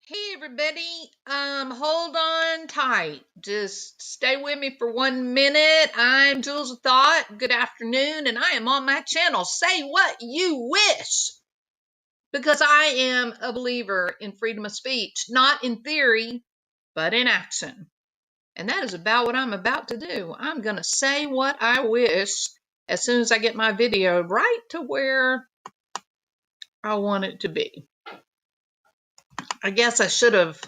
Hey everybody, hold on tight. Just stay with me for 1 minute. I'm Jules of Thought. Good afternoon, and I am on my channel. Say what you wish. Because I am a believer in freedom of speech, not in theory, but in action. And that is about what I'm about to do. I'm going to say what I wish as soon as I get my video right to where I want it to be. I guess I should have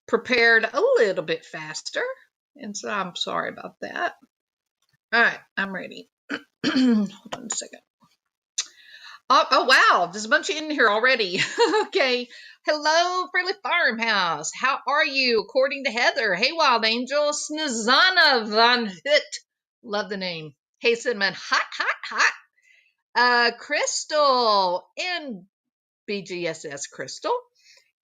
prepared a little bit faster, and so I'm sorry about that. All right, I'm ready. Hold on a second. Oh wow, there's a bunch in here already. Okay. Hello, Friendly Farmhouse. How are you? According to Heather. Hey, Wild Angel. Snezana Van Hut. Love the name. Hey, Cinnamon. Hot. Crystal. And BGSS Crystal.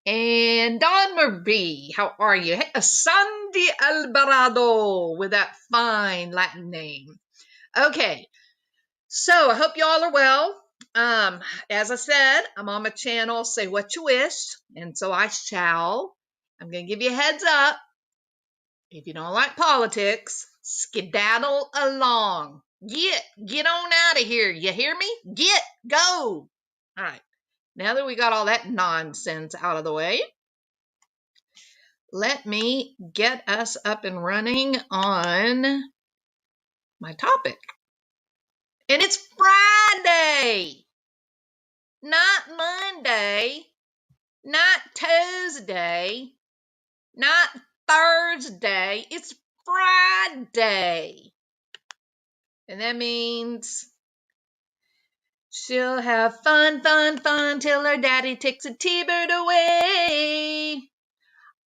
And Don Marie, how are you? Hey, Sandy Alvarado with that fine Latin name. Okay, so I hope you all are well. As I said, I'm on my channel, Say What You Wish, and so I shall. I'm going to give you a heads up. If you don't like politics, skedaddle along. Get on out of here. You hear me? Go. All right, now that we got all that nonsense out of the way, let me get us up and running on my topic. And it's Friday, not Monday, not Tuesday, not Thursday. It's Friday. And that means she'll have fun till her daddy takes a T-bird away.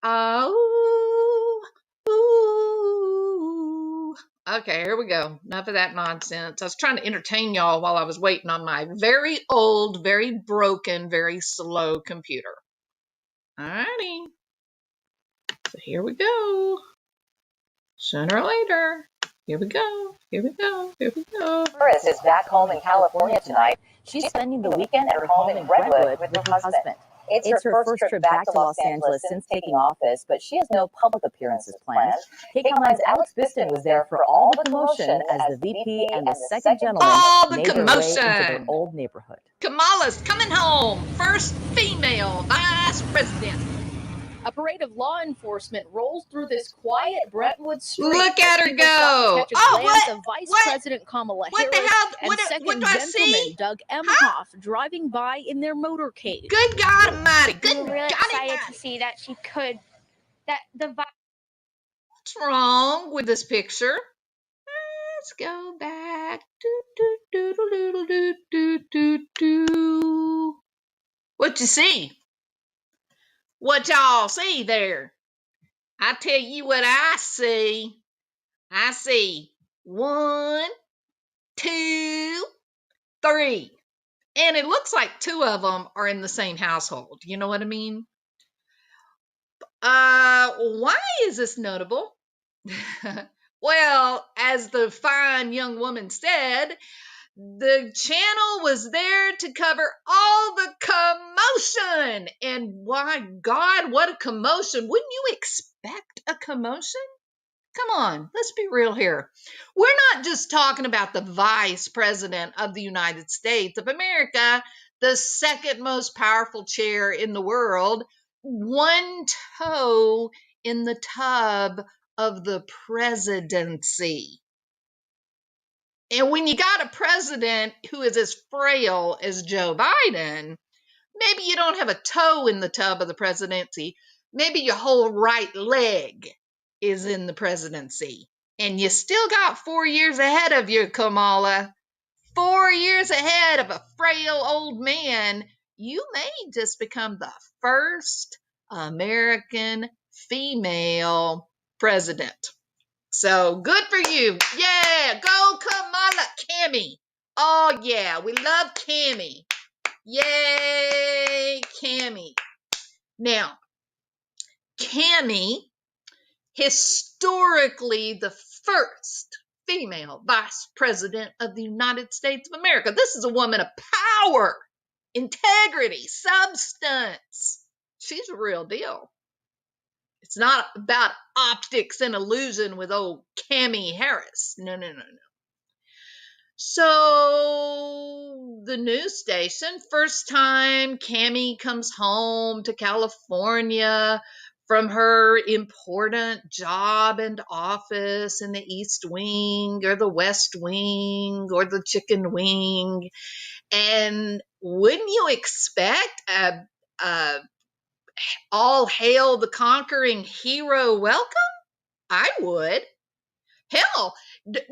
Oh, ooh. Okay, here we go. Enough of that nonsense. I was trying to entertain y'all while I was waiting on my very old, very broken, very slow computer. Alrighty. So here we go. Sooner or later. Here we go. Doris is back home in California tonight. She's spending the weekend at her home in Redwood with her husband. It's her first trip back to Los Angeles since taking office, but she has no public appearances planned. KCON9's Alex Biston was there for all the commotion as the VP and the second gentleman made their way into their old neighborhood. Kamala's coming home. First female vice president. A parade of law enforcement rolls through this quiet Brentwood street. Look at her go! Oh, what? Of Vice President Kamala Harris what the hell? and second gentleman Doug Emhoff driving by in their motorcade. Good God Almighty! We were really excited to see that she could. What's wrong with this picture? Let's go back. What you see? What y'all see there? I tell you what I see. I see 1, 2, 3. And it looks like 2 of them are in the same household. You know what I mean? Why is this notable? Well, as the fine young woman said, the channel was there to cover all the commotion. And why, God, what a commotion. Wouldn't you expect a commotion? Come on, let's be real here. We're not just talking about the vice president of the United States of America, the second most powerful chair in the world, one toe in the tub of the presidency. And when you got a president who is as frail as Joe Biden, maybe you don't have a toe in the tub of the presidency. Maybe your whole right leg is in the presidency. And you still got 4 years ahead of you, Kamala. 4 years ahead of a frail old man. You may just become the first American female president. So good for you. Yeah, go Kamala. Cammie. Oh yeah, we love Cammie. Yay, Cammie. Now, Cammie, historically the first female vice president of the United States of America. This is a woman of power, integrity, substance. She's a real deal. It's not about optics and illusion with old Cami Harris. No, no, no, no. So the news station, first time Cami comes home to California from her important job and office in the East Wing or the West Wing or the Chicken Wing. And wouldn't you expect a all hail the conquering hero welcome? I would. Hell,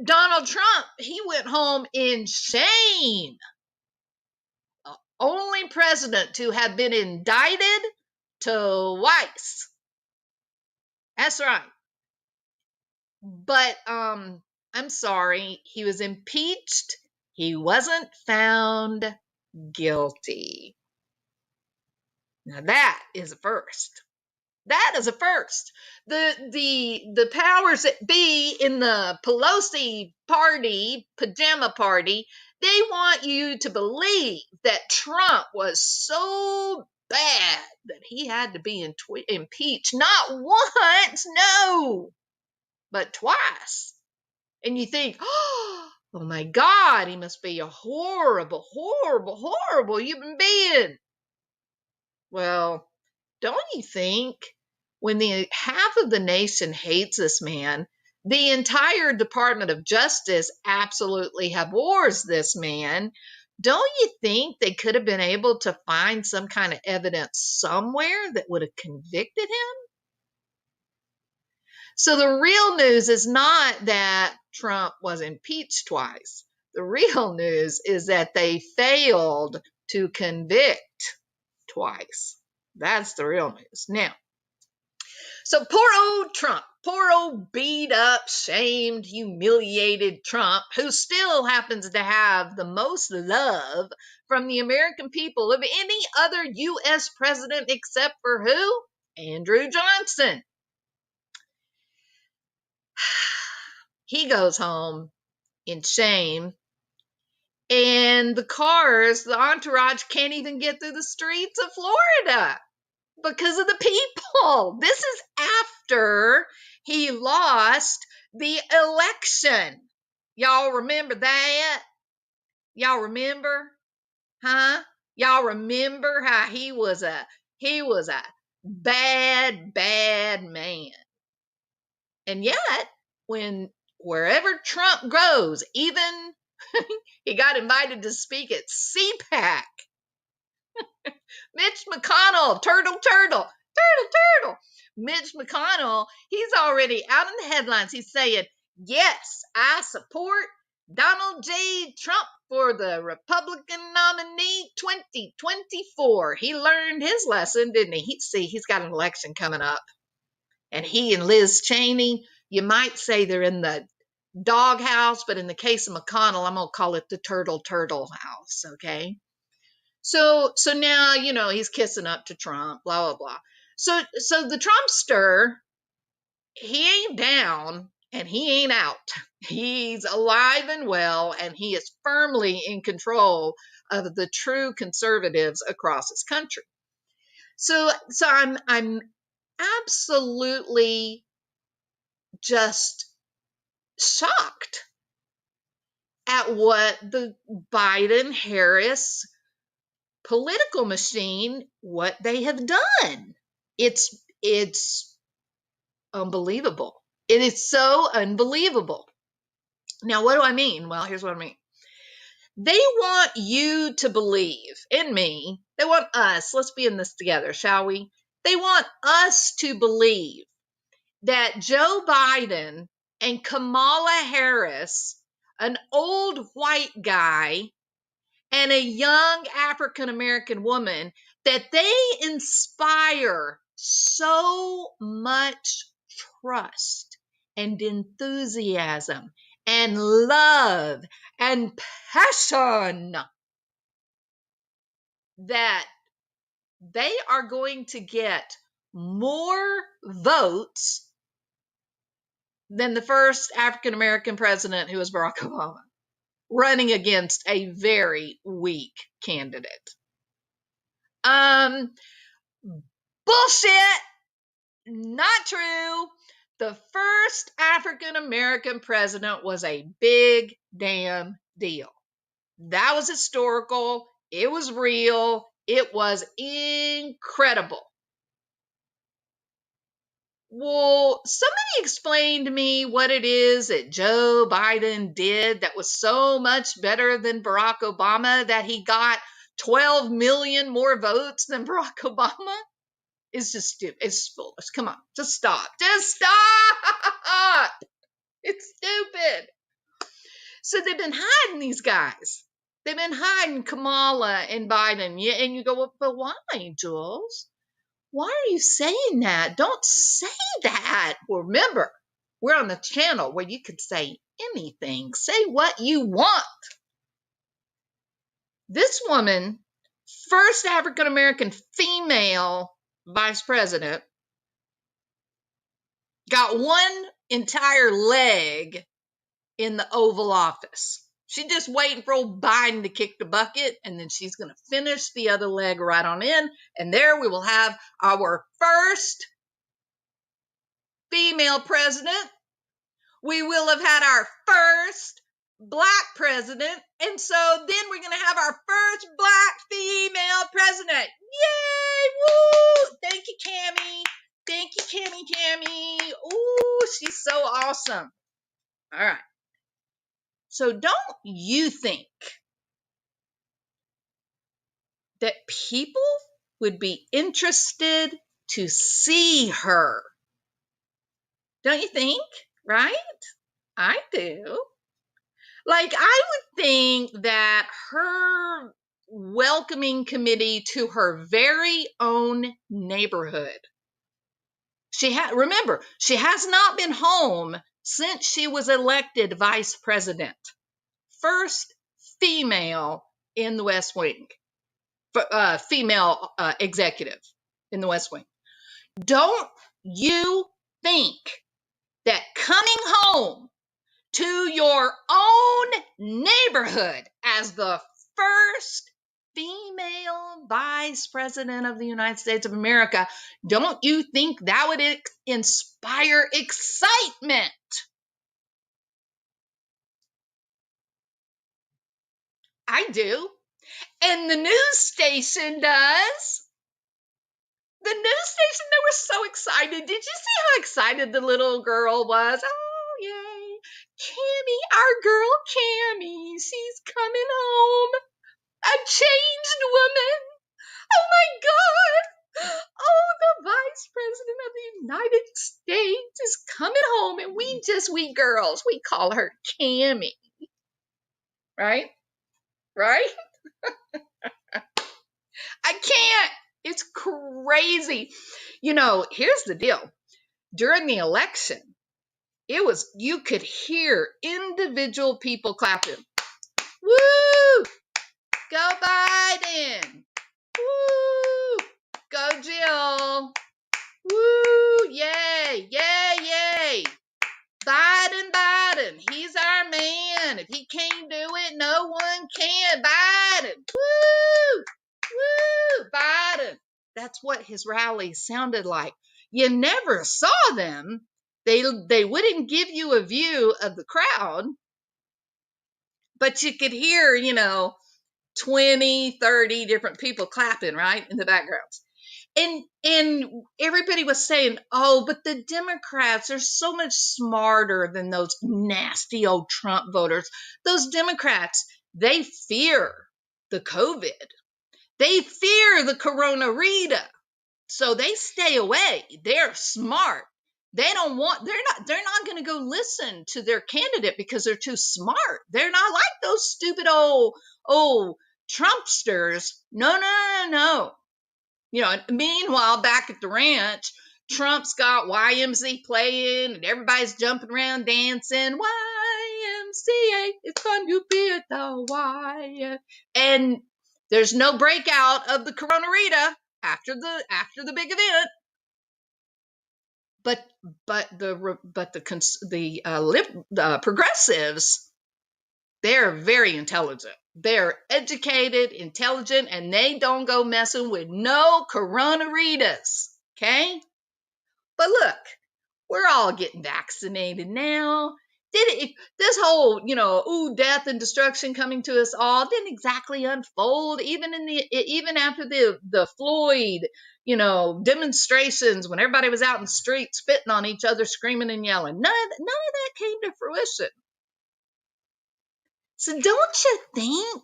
Donald Trump, he went home in shame. Only president to have been indicted twice. That's right. But I'm sorry, he was impeached. He wasn't found guilty. Now that is a first. That is a first. The powers that be in the Pelosi party, pajama party, they want you to believe that Trump was so bad that he had to be impeached not once, no, but twice. And you think, oh my God, he must be a horrible, horrible, horrible human being. Well, don't you think when the half of the nation hates this man, the entire Department of Justice absolutely abhors this man, don't you think they could have been able to find some kind of evidence somewhere that would have convicted him? So the real news is not that Trump was impeached twice. The real news is that they failed to convict twice. That's the real news. Now, so poor old Trump, poor old beat up, shamed, humiliated Trump, who still happens to have the most love from the American people of any other U.S. president except for who? Andrew Johnson. He goes home in shame, and the cars, the entourage can't even get through the streets of Florida because of the people. This is after he lost the election. Y'all remember that? Y'all remember? Huh? Y'all remember how he was a bad, bad man. And yet, wherever Trump goes, even he got invited to speak at CPAC. Mitch McConnell, turtle. Mitch McConnell, he's already out in the headlines. He's saying, yes, I support Donald J. Trump for the Republican nominee 2024. He learned his lesson, didn't he? He's got an election coming up. And he and Liz Cheney, you might say they're in the doghouse, but in the case of McConnell, I'm going to call it the turtle house, okay? So now, he's kissing up to Trump, blah, blah, blah. So the Trumpster, he ain't down and he ain't out. He's alive and well, and he is firmly in control of the true conservatives across this country. So I'm absolutely just shocked at what the Biden-Harris political machine, what they have done. It's unbelievable. It is so unbelievable. Now, what do I mean? Well, here's what I mean. They want you to believe in me. They want us. Let's be in this together, shall we? They want us to believe that Joe Biden and Kamala Harris, an old white guy and a young African American woman, that they inspire so much trust and enthusiasm and love and passion that they are going to get more votes than the first African American president, who was Barack Obama, running against a very weak candidate. Bullshit! Not true. The first African American president was a big damn deal. That was historical. It was real. It was incredible. Well, somebody explain to me what it is that Joe Biden did that was so much better than Barack Obama, that he got 12 million more votes than Barack Obama. It's just stupid. It's foolish. Come on, just stop. Just stop. It's stupid. So they've been hiding these guys. They've been hiding Kamala and Biden. Yeah, and you go, well, but why, Jules? Why are you saying that? Don't say that. Well, remember, we're on the channel where you can say anything. Say what you want. This woman, first African American female vice president, got one entire leg in the Oval Office. She's just waiting for old Biden to kick the bucket, and then she's going to finish the other leg right on in, and there we will have our first female president. We will have had our first black president, and so then we're going to have our first black female president. Yay! Woo! Thank you, Cammie. Thank you, Cammie. Ooh, she's so awesome. All right. So don't you think that people would be interested to see her? Don't you think? Right? I do. Like, I would think that her welcoming committee to her very own neighborhood. Remember, she has not been home since she was elected vice president. First female in the West Wing, female executive in the West Wing. Don't you think that coming home to your own neighborhood as the first female vice president of the United States of America, don't you think that would inspire excitement? I do. And the news station does. The news station, they were so excited. Did you see how excited the little girl was? Oh, yay. Cammie, our girl Cammie, she's coming home. A changed woman. Oh, my God. Oh, the vice president of the United States is coming home, and we girls, we call her Cammie. Right? Right? I can't. It's crazy. You know, here's the deal. During the election, you could hear individual people clapping. Woo! Go Biden! Woo! Go Jill! Woo! Yay! Yay! Yay! Biden! He's our man. If he can't do it, no one can. Biden! Woo! Woo! Biden! That's what his rallies sounded like. You never saw them. They wouldn't give you a view of the crowd, but you could hear, 20, 30 different people clapping, right, in the backgrounds. And everybody was saying, oh, but the Democrats are so much smarter than those nasty old Trump voters. Those Democrats, they fear the COVID. They fear the Corona-Rita. So they stay away. They're smart. They're not going to go listen to their candidate because they're too smart. They're not like those stupid old Trumpsters. No. Meanwhile, back at the ranch, Trump's got YMCA playing and everybody's jumping around dancing. YMCA, it's fun to be at the Y. And there's no breakout of the Corona-Rita after the big event. But the progressives, they're very intelligent. They're educated, intelligent, and they don't go messing with no Corona-Ritas. Okay? But look, we're all getting vaccinated now. This whole, death and destruction coming to us all didn't exactly unfold even after the Floyd, demonstrations when everybody was out in the street spitting on each other, screaming and yelling. None of that came to fruition. So don't you think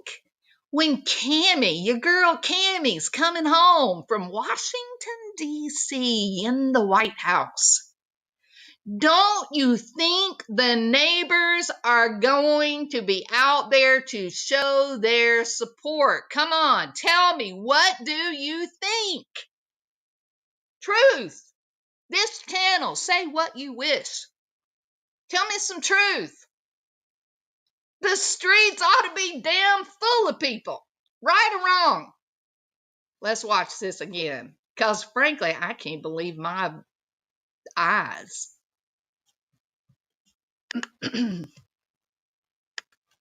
when Cammie, your girl Cammie's coming home from Washington, D.C. in the White House, don't you think the neighbors are going to be out there to show their support? Come on, tell me, what do you think? Truth. This channel, say what you wish. Tell me some truth. The streets ought to be damn full of people, right or wrong. Let's watch this again, because frankly, I can't believe my eyes.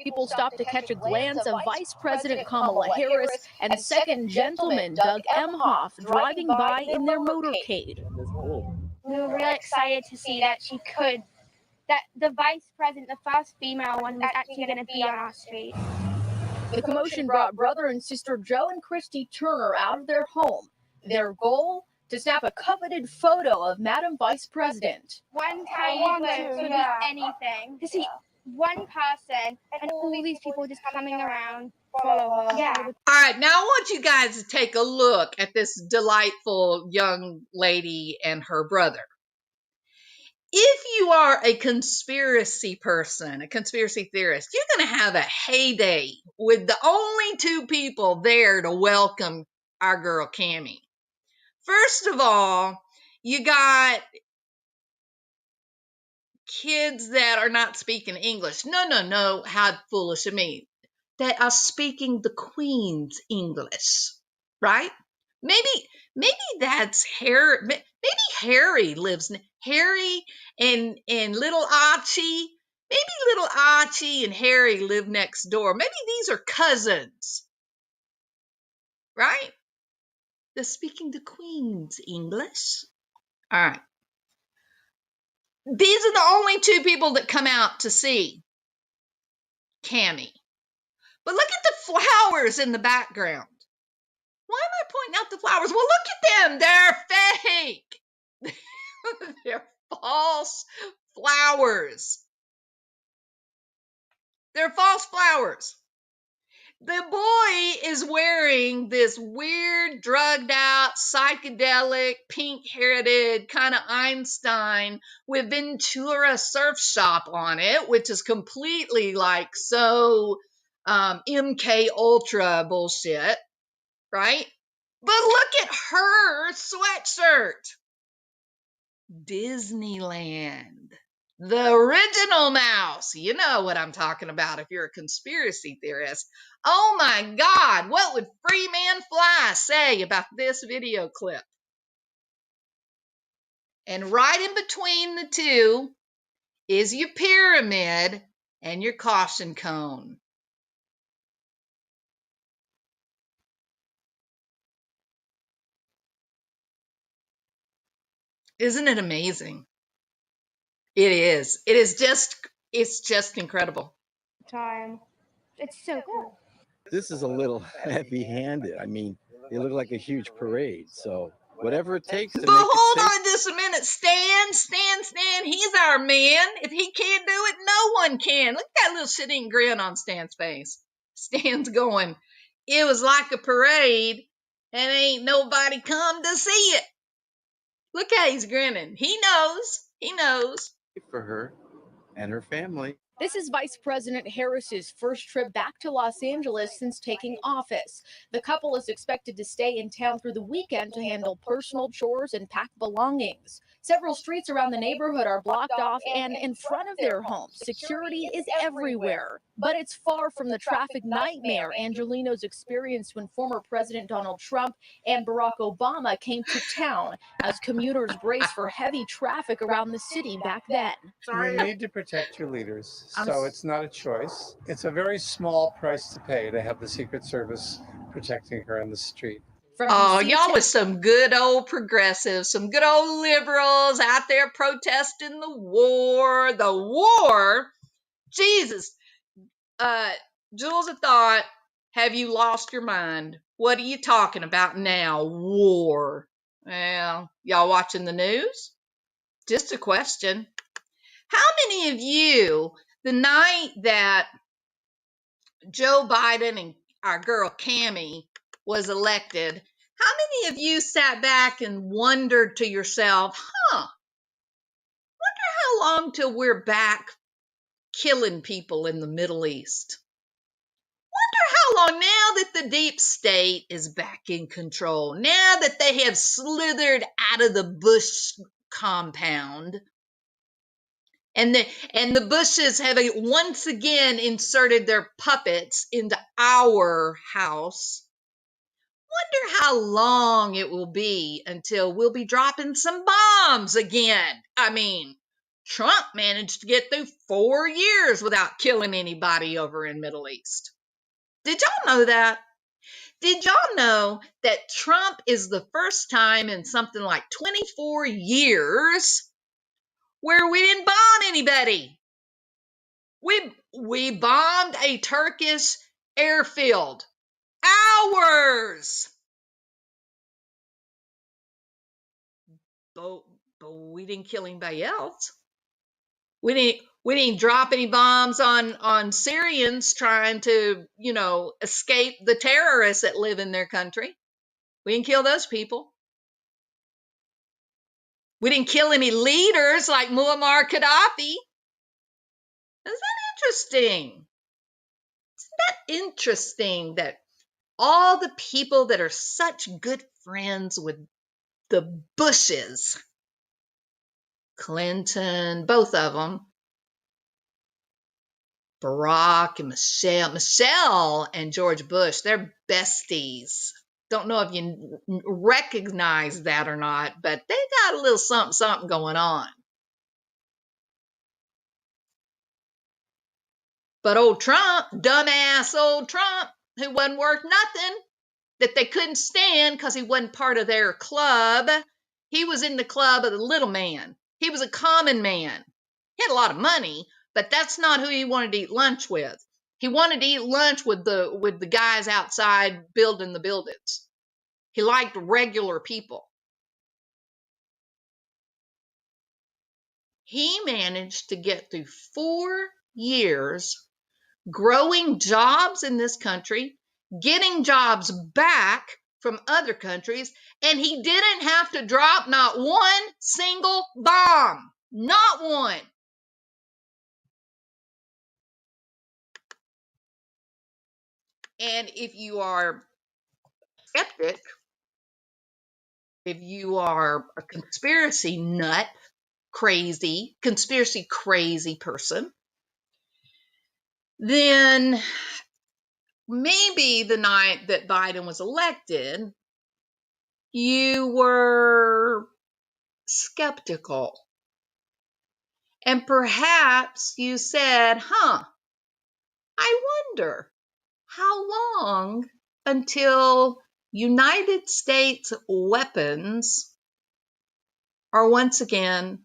People stopped to catch a glance of Vice President Kamala Harris and Second Gentleman Doug Emhoff driving by in their motorcade. We were really excited to see that that the vice president, the first female one, was actually going to be on our street. The commotion brought brother and sister Joe and Christy Turner out of their home. Their goal? To snap a coveted photo of Madam Vice President. One tiny glimpse would be anything. To see one person and all these people just coming around, follow her. Yeah. All right, now I want you guys to take a look at this delightful young lady and her brother. If you are a conspiracy person, a conspiracy theorist, you're going to have a heyday with the only two people there to welcome our girl Cammie. First of all, you got kids that are not speaking English. No, how foolish of me. That are speaking the Queen's English, right? Maybe that's Harry. Maybe Harry Harry and little Archie. Maybe little Archie and Harry live next door. Maybe these are cousins, right? They're speaking the Queen's English. All right. These are the only two people that come out to see Cammie. But look at the flowers in the background. Why am I pointing out the flowers? Well, look at them. They're fake. They're false flowers. They're false flowers. The boy is wearing this weird, drugged out, psychedelic, pink-headed kind of Einstein with Ventura Surf Shop on it, which is completely like so MK Ultra bullshit, right? But look at her sweatshirt. Disneyland. The original mouse. You know what I'm talking about if you're a conspiracy theorist. Oh my God, what would Freeman Fly say about this video clip? And right in between the two is your pyramid and your caution cone. Isn't it amazing? It is. It's just incredible. Time. It's so cool. This is a little heavy-handed. I mean, they look like a huge parade. So whatever it takes to but make it hold safe. on just a minute. Stan. He's our man. If he can't do it, no one can. Look at that little shitting grin on Stan's face. Stan's going, it was like a parade and ain't nobody come to see it. Look how he's grinning. He knows. For her and her family. This is Vice President Harris's first trip back to Los Angeles since taking office. The couple is expected to stay in town through the weekend to handle personal chores and pack belongings. Several streets around the neighborhood are blocked off, and in front of their homes, security is everywhere. But it's far from the traffic nightmare Angelenos experienced when former President Donald Trump and Barack Obama came to town as commuters braced for heavy traffic around the city back then. You need to protect your leaders, so it's not a choice. It's a very small price to pay to have the Secret Service protecting her on the street. From Oh, DC y'all to was some good old progressives, some good old liberals out there protesting the war. The war? Jesus. Jules of Thought, have you lost your mind? What are you talking about now? War. Well, y'all watching the news? Just a question. How many of you, the night that Joe Biden and our girl Cammie was elected, how many of you sat back and wondered to yourself, how long till we're back killing people in the Middle East? How long now that the deep state is back in control, now that they have slithered out of the Bush compound, and the Bushes have once again inserted their puppets into our house. Wonder how long it will be until we'll be dropping some bombs again. I mean, Trump managed to get through 4 years without killing anybody over in Middle East. Did y'all know that? Did y'all know that Trump is the first time in something like 24 years where we didn't bomb anybody? We bombed a Turkish airfield. Ours. But we didn't kill anybody else. We didn't drop any bombs on Syrians trying to, escape the terrorists that live in their country. We didn't kill those people. We didn't kill any leaders like Muammar Gaddafi. Isn't that interesting? Isn't that interesting that all the people that are such good friends with the Bushes, Clinton, both of them, Barack and Michelle and George Bush, they're besties. Don't know if you recognize that or not, but they got a little something going on. But old Trump, dumbass old Trump, who wasn't worth nothing, that they couldn't stand because he wasn't part of their club. He was in the club of the little man. He was a common man. He had a lot of money, but that's not who he wanted to eat lunch with. He wanted to eat lunch with the guys outside building the buildings. He liked regular people. He managed to get through 4 years growing jobs in this country, getting jobs back from other countries, and he didn't have to drop not one single bomb. Not one. And if you are skeptic, if you are a conspiracy nut, conspiracy crazy person, then maybe the night that Biden was elected, you were skeptical. And perhaps you said, I wonder how long until United States weapons are once again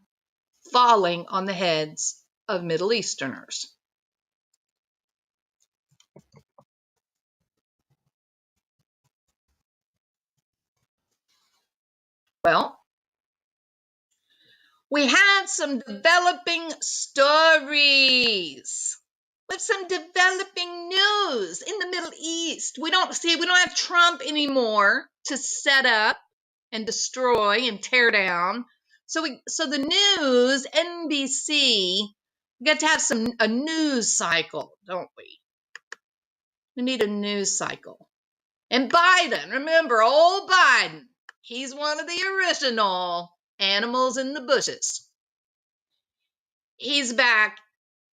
falling on the heads of Middle Easterners. Well, we have some developing stories. With some developing news in the Middle East. We don't have Trump anymore to set up and destroy and tear down. So the news, NBC, we got to have a news cycle, don't we? We need a news cycle. And Biden, remember, old Biden, he's one of the original animals in the bushes. He's back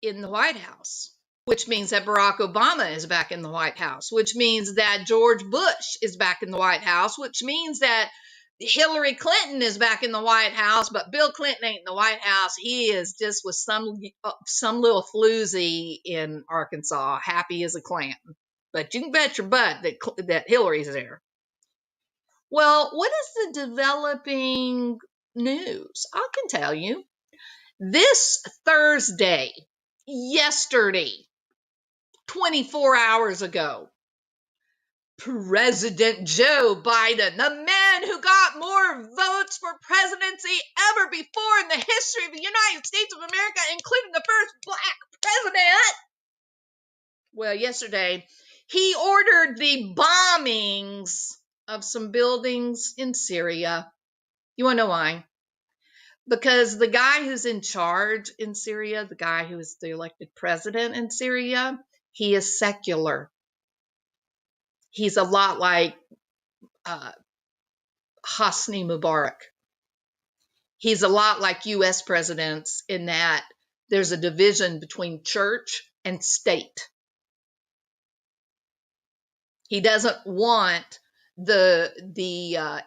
in the White House, which means that Barack Obama is back in the White House, which means that George Bush is back in the White House, which means that Hillary Clinton is back in the White House, but Bill Clinton ain't in the White House. He is just with some little floozy in Arkansas, happy as a clam. But you can bet your butt that Hillary's there. Well, what is the developing news? I can tell you. This Thursday, yesterday, 24 hours ago, President Joe Biden, the man who got more votes for presidency ever before in the history of the United States of America, including the first black president. Well, yesterday, he ordered the bombings of some buildings in Syria. You want to know why? Because the guy who's in charge in Syria, the guy who is the elected president in Syria, he is secular. He's a lot like Hosni Mubarak. He's a lot like U.S. presidents in that there's a division between church and state. He doesn't want the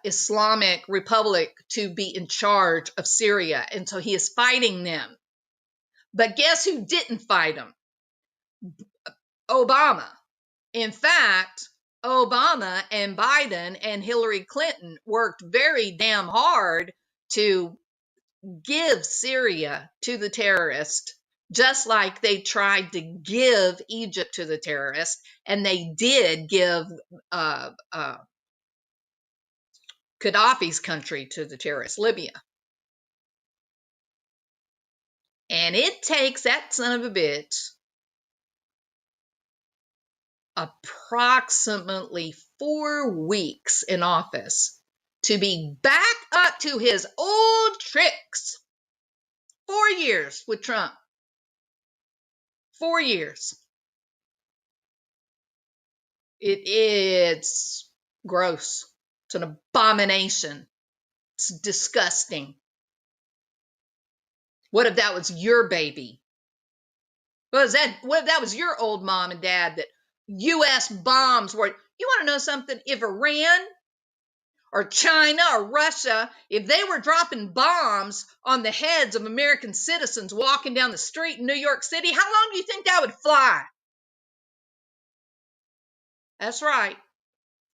Islamic Republic to be in charge of Syria, and so he is fighting them. But guess who didn't fight him? Obama. In fact, Obama and Biden and Hillary Clinton worked very damn hard to give Syria to the terrorists, just like they tried to give Egypt to the terrorists, and they did give Gaddafi's country to the terrorists, Libya. And it takes that son of a bitch approximately 4 weeks in office to be back up to his old tricks. 4 years with Trump. 4 years. It's gross. It's an abomination. It's disgusting. What if that was your baby? What if that was your old mom and dad that U.S. bombs were? You want to know something? If Iran or China or Russia, if they were dropping bombs on the heads of American citizens walking down the street in New York City, how long do you think that would fly? That's right.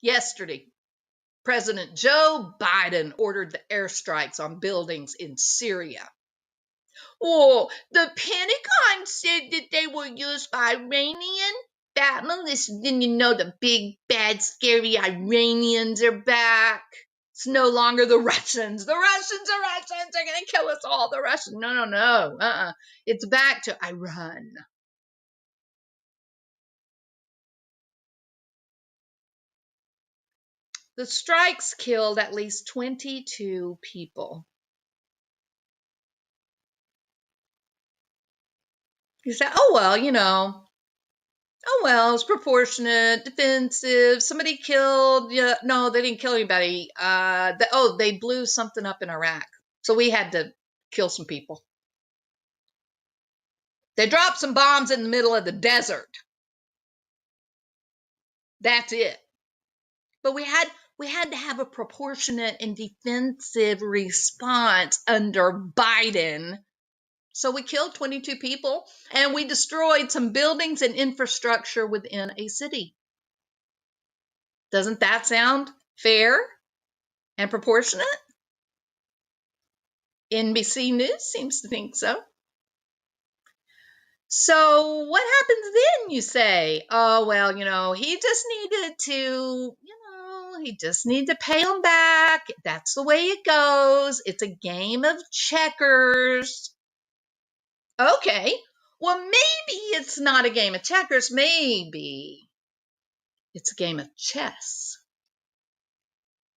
Yesterday, President Joe Biden ordered the airstrikes on buildings in Syria. Oh, the Pentagon said that they were used by Iranian families. Then you know the big, bad, scary Iranians are back. It's no longer the Russians. The Russians are Russians. They're going to kill us all. The Russians. No. It's back to Iran. The strikes killed at least 22 people. You say, oh, well, it's proportionate, defensive. Somebody killed. Yeah, no, they didn't kill anybody. They blew something up in Iraq, so we had to kill some people. They dropped some bombs in the middle of the desert. That's it. But we had to have a proportionate and defensive response under Biden. So we killed 22 people and we destroyed some buildings and infrastructure within a city. Doesn't that sound fair and proportionate? NBC News seems to think so. So what happens then, you say? Oh, well, he just needed to pay them back. That's the way it goes. It's a game of checkers. Okay. Well, maybe it's not a game of checkers. Maybe it's a game of chess.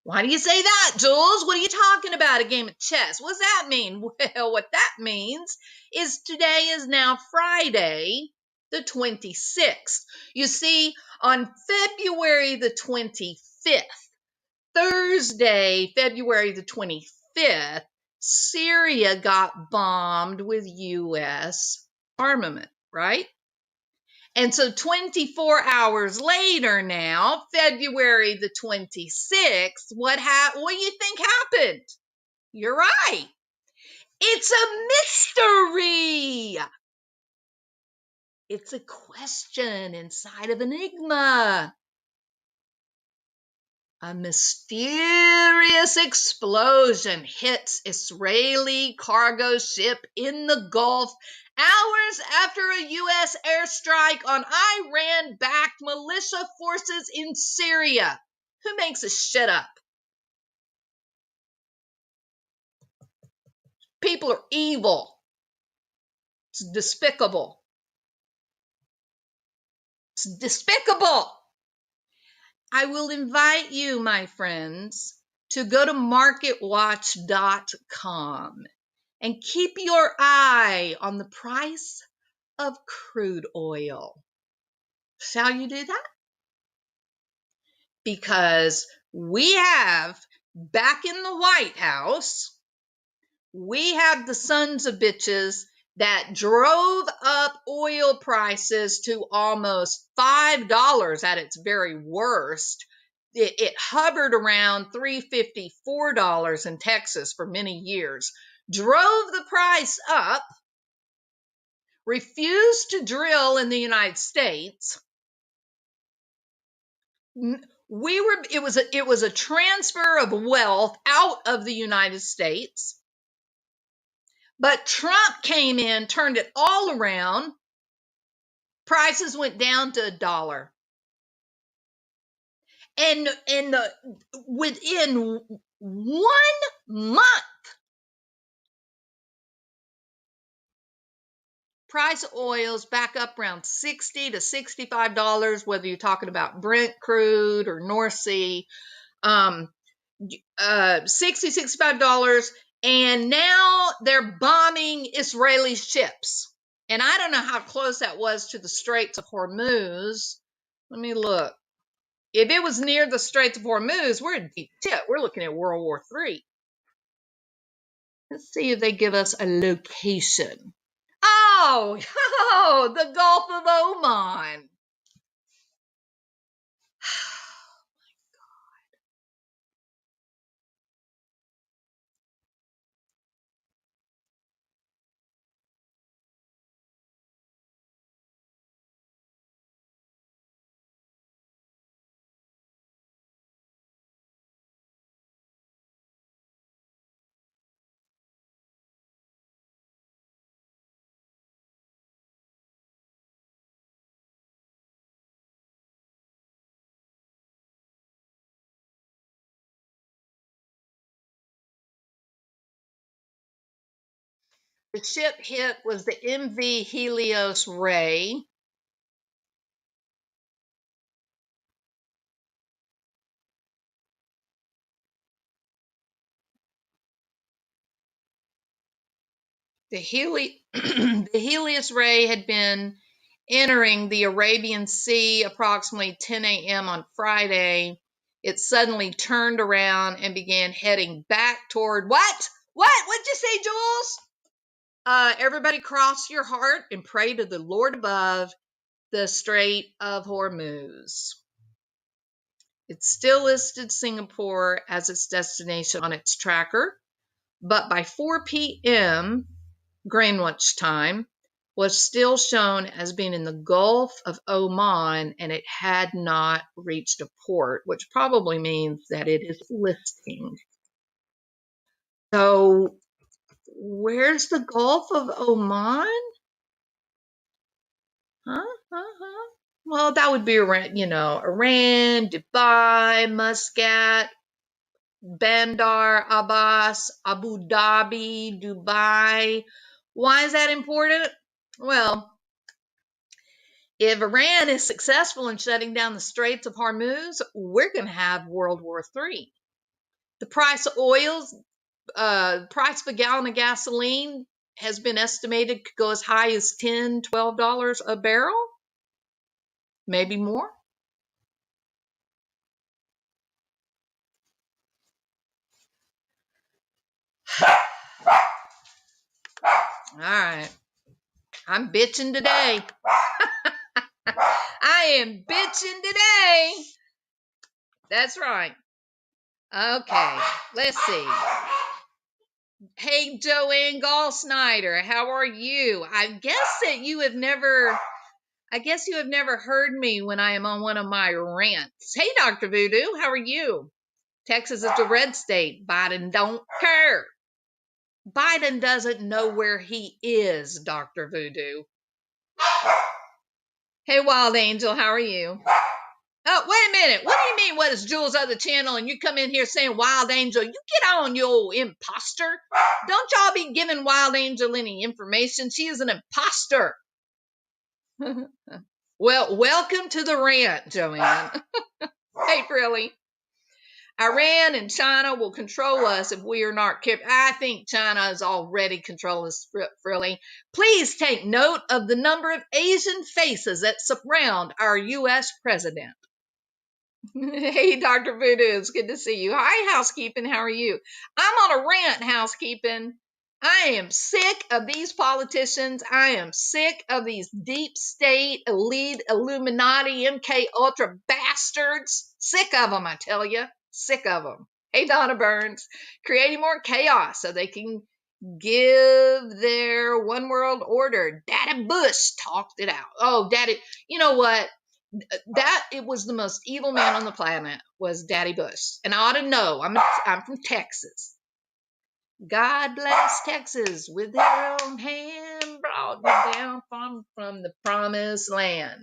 Why do you say that, Jules? What are you talking about, a game of chess? What does that mean? Well, what that means is today is now Friday, the 26th. You see, on February the 25th, Thursday, February the 25th, Syria got bombed with U.S. armament, right? And so 24 hours later now, February the 26th, what do you think happened? You're right. It's a mystery. It's a question inside of Enigma. A mysterious explosion hits Israeli cargo ship in the Gulf hours after a U.S. airstrike on Iran-backed militia forces in Syria. Who makes this shit up? People are evil. It's despicable. It's despicable. I will invite you, my friends, to go to marketwatch.com and keep your eye on the price of crude oil. Shall you do that? Because we have, back in the White House, we have the sons of bitches that drove up oil prices to almost $5 at its very worst. It hovered around $3.50, $4 in Texas for many years, drove the price up, refused to drill in the United States. It was a transfer of wealth out of the United States. But Trump came in, turned it all around. Prices went down to $1. And within 1 month, price of oil's back up around $60 to $65, whether you're talking about Brent crude or North Sea. $60, $65, and now they're bombing Israeli ships. And I don't know how close that was to the Straits of Hormuz. Let me look. If it was near the Straits of Hormuz, we're in deep shit. We're looking at World War III. Let's see if they give us a location. Oh, the Gulf of Oman. The ship hit was the MV Helios Ray. The Helios Ray had been entering the Arabian Sea approximately 10 a.m. on Friday. It suddenly turned around and began heading back toward what? What'd you say, Jules? Everybody cross your heart and pray to the Lord above the Strait of Hormuz. It still listed Singapore as its destination on its tracker, but by 4 p.m. Greenwich time was still shown as being in the Gulf of Oman, and it had not reached a port, which probably means that it is listing. So where's the Gulf of Oman? Well, that would be around, Iran, Dubai, Muscat, Bandar Abbas, Abu Dhabi, Dubai. Why is that important? Well, if Iran is successful in shutting down the Straits of Hormuz, we're going to have World War III. The price of oils, price of a gallon of gasoline has been estimated to go as high as $10, $12 a barrel, maybe more. All right. I'm bitching today. I am bitching today. That's right. Okay, let's see. Hey, Joanne Gall Snyder, how are you? I guess that you have never, I guess you have never heard me when I am on one of my rants. Hey, Dr. Voodoo, how are you? Texas is a red state. Biden don't care. Biden doesn't know where he is, Dr. Voodoo. Hey, Wild Angel, how are you? Oh, wait a minute. What do you mean, what is Jules' other channel? And you come in here saying Wild Angel. You get on, you old imposter. Don't y'all be giving Wild Angel any information. She is an imposter. Well, welcome to the rant, Joanne. Hey, Frilly. Iran and China will control us if we are not careful. I think China is already controlling us, Frilly. Please take note of the number of Asian faces that surround our U.S. president. Hey, Dr. Voodoo, it's good to see you. Hi, housekeeping. How are you? I'm on a rant, housekeeping. I am sick of these politicians. I am sick of these deep state, elite, Illuminati, MK Ultra bastards. Sick of them, I tell you. Sick of them. Hey, Donna Burns, creating more chaos so they can give their one world order. Daddy Bush talked it out. Oh, Daddy, you know what? That it was the most evil man on the planet was Daddy Bush, and I ought to know. I'm from Texas. God bless Texas with their own hand brought me down from the promised land.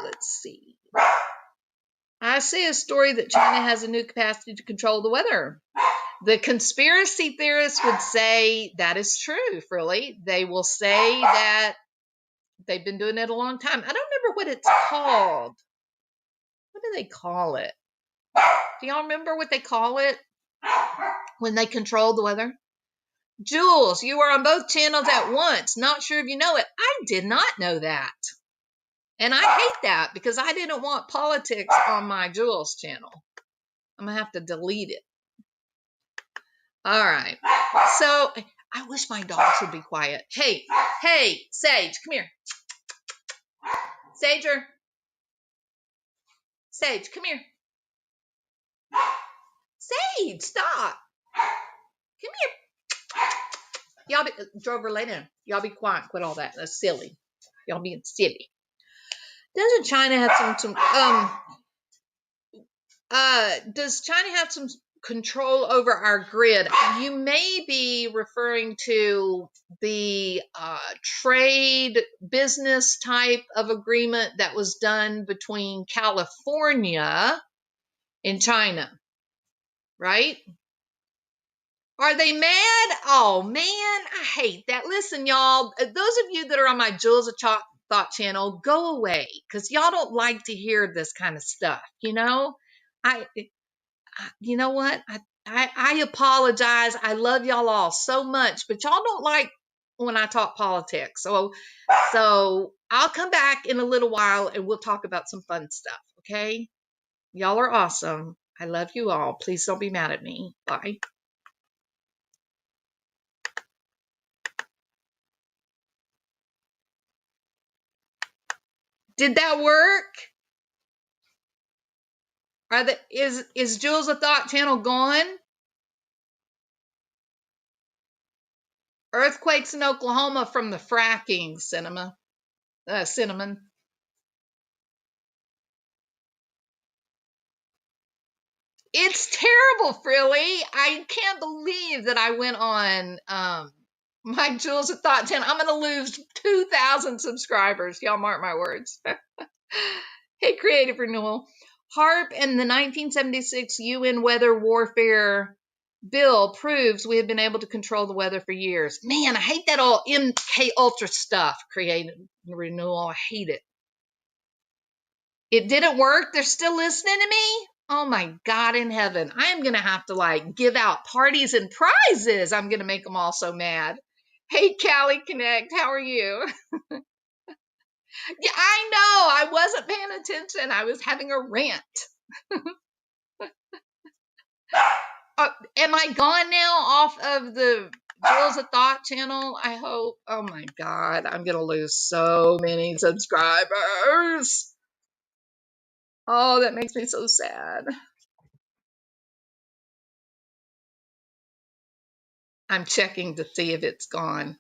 Let's see. I see a story that China has a new capacity to control the weather. The conspiracy theorists would say that is true, Frilly. They will say that they've been doing it a long time. I don't remember what it's called. What do they call it? Do y'all remember what they call it when they control the weather? Jules, you are on both channels at once. Not sure if you know it. I did not know that. And I hate that because I didn't want politics on my Jules channel. I'm going to have to delete it. All right. So I wish my dogs would be quiet. Hey, Sage, come here. Sage, come here. Sage, stop. Come here. Y'all be, Drover, lay down. Y'all be quiet. Quit all that. That's silly. Y'all being silly. Doesn't China have does China have some control over our grid? You may be referring to the trade business type of agreement that was done between California and China, right? Are they mad? Oh man, I hate that. Listen, y'all, those of you that are on my Jules of Thought channel, go away because y'all don't like to hear this kind of stuff. You know, you know what? I apologize. I love y'all all so much, but y'all don't like when I talk politics. So I'll come back in a little while and we'll talk about some fun stuff. Okay? Y'all are awesome. I love you all. Please don't be mad at me. Bye. Did that work? Is Jules a Thought channel gone? Earthquakes in Oklahoma from the fracking, cinnamon. It's terrible, Frilly. I can't believe that I went on my Jules of Thought channel. I'm going to lose 2,000 subscribers. Y'all mark my words. Hey, Creative Renewal. HAARP and the 1976 UN Weather Warfare Bill proves we have been able to control the weather for years. Man, I hate that all MK Ultra stuff, Creative Renewal. I hate it. It didn't work. They're still listening to me. Oh my God in heaven. I am going to have to give out parties and prizes. I'm going to make them all so mad. Hey, Callie Connect, how are you? Yeah, I know. I wasn't paying attention. I was having a rant. Am I gone now off of the Jules of Thought channel? I hope. Oh my God. I'm going to lose so many subscribers. Oh, that makes me so sad. I'm checking to see if it's gone.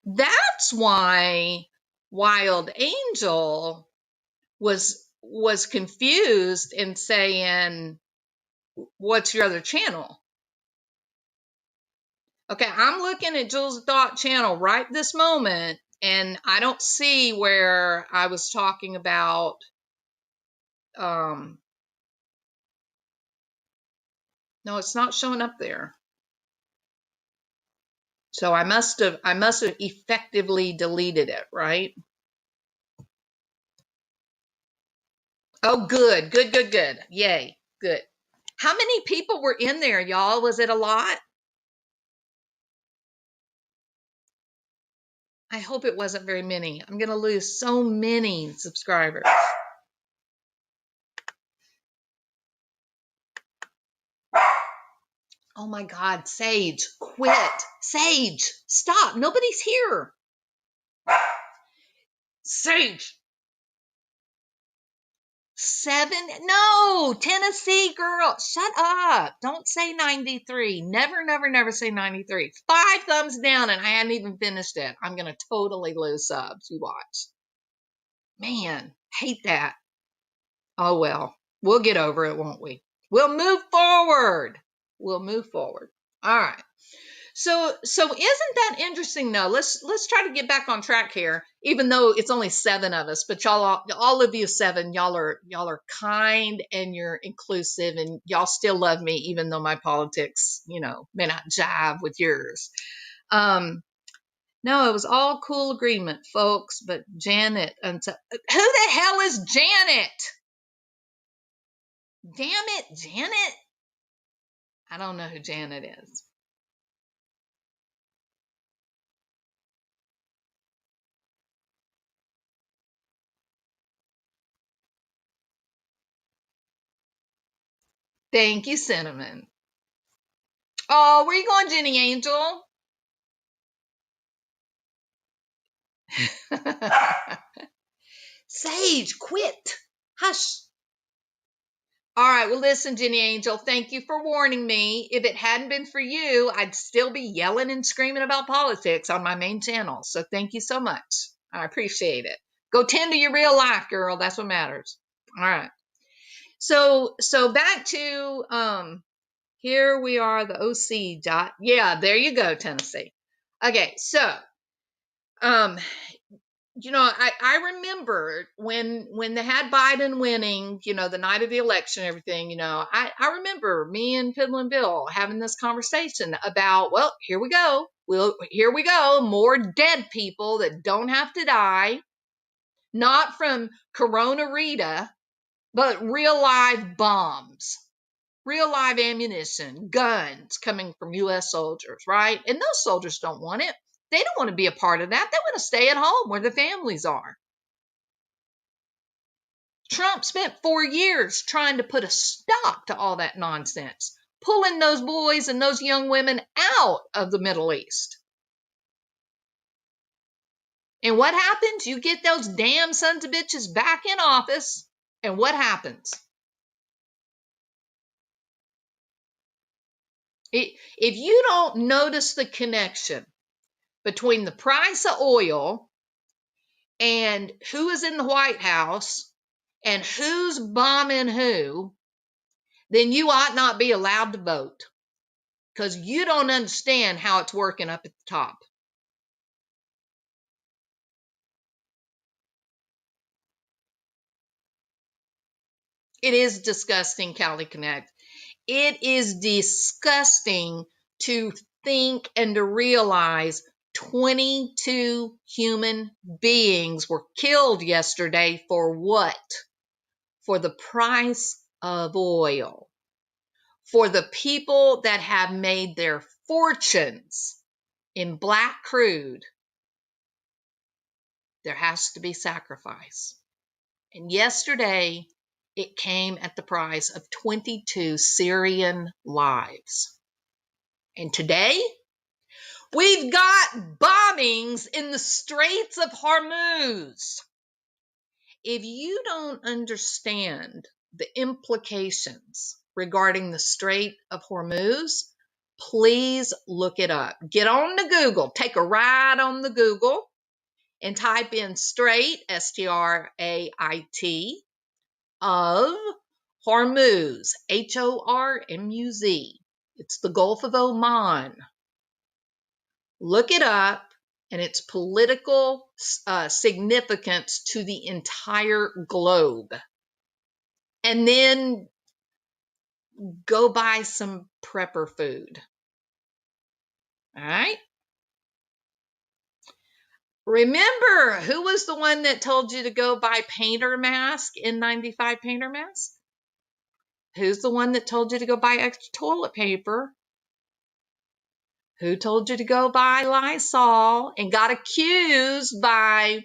That's why Wild Angel was confused and saying, what's your other channel? Okay, I'm looking at Jules Dot channel right this moment, and I don't see where I was talking about no, it's not showing up there. So I must have effectively deleted it, right? Oh, good. Yay, good. How many people were in there, y'all? Was it a lot? I hope it wasn't very many. I'm going to lose so many subscribers. Oh my God, Sage, quit. Sage, stop. Nobody's here. Sage. 7? No, Tennessee girl. Shut up. Don't say 93. Never say 93. 5 thumbs down and I hadn't even finished it. I'm going to totally lose subs. You watch. Man, hate that. Oh well. We'll get over it, won't we? We'll move forward. All right. So isn't that interesting though? Let's try to get back on track here, even though it's only 7 of us, but y'all, all of you 7, y'all are kind and you're inclusive and y'all still love me, even though my politics, may not jive with yours. No, it was all cool agreement, folks, but Janet, who the hell is Janet? Damn it, Janet. I don't know who Janet is. Thank you, Cinnamon. Oh, where you going, Jenny Angel? Sage, quit. Hush. All right, well, listen, Jenny Angel, thank you for warning me. If it hadn't been for you, I'd still be yelling and screaming about politics on my main channel. So thank you so much. I appreciate it. Go tend to your real life, girl. That's what matters. All right. So back to here we are, the OC dot. Yeah, there you go, Tennessee. Okay, so I remember when they had Biden winning, the night of the election, everything, I remember me and Fiddlin' Bill having this conversation about, well, here we go. More dead people that don't have to die, not from Corona Rita, but real live bombs, real live ammunition, guns coming from U.S. soldiers, right? And those soldiers don't want it. They don't want to be a part of that. They want to stay at home where the families are. Trump spent 4 years trying to put a stop to all that nonsense, pulling those boys and those young women out of the Middle East. And what happens? You get those damn sons of bitches back in office, and what happens? If you don't notice the connection between the price of oil and who is in the White House and who's bombing who, then you ought not be allowed to vote because you don't understand how it's working up at the top. It is disgusting, Cali Connect. It is disgusting to think and to realize 22 human beings were killed yesterday for what? For the price of oil. For the people that have made their fortunes in black crude, there has to be sacrifice. And yesterday, it came at the price of 22 Syrian lives. And today, we've got bombings in the Straits of Hormuz. If you don't understand the implications regarding the Strait of Hormuz, Please look it up. Get on the Google. Take a ride on the Google and type in Strait, S-T-R-A-I-T, of Hormuz, H-O-R-M-U-Z. It's the Gulf of Oman. Look it up and its political significance to the entire globe. And then go buy some prepper food. All right? Remember, who was the one that told you to go buy painter mask, N95 painter mask? Who's the one that told you to go buy extra toilet paper? Who told you to go buy Lysol and got accused by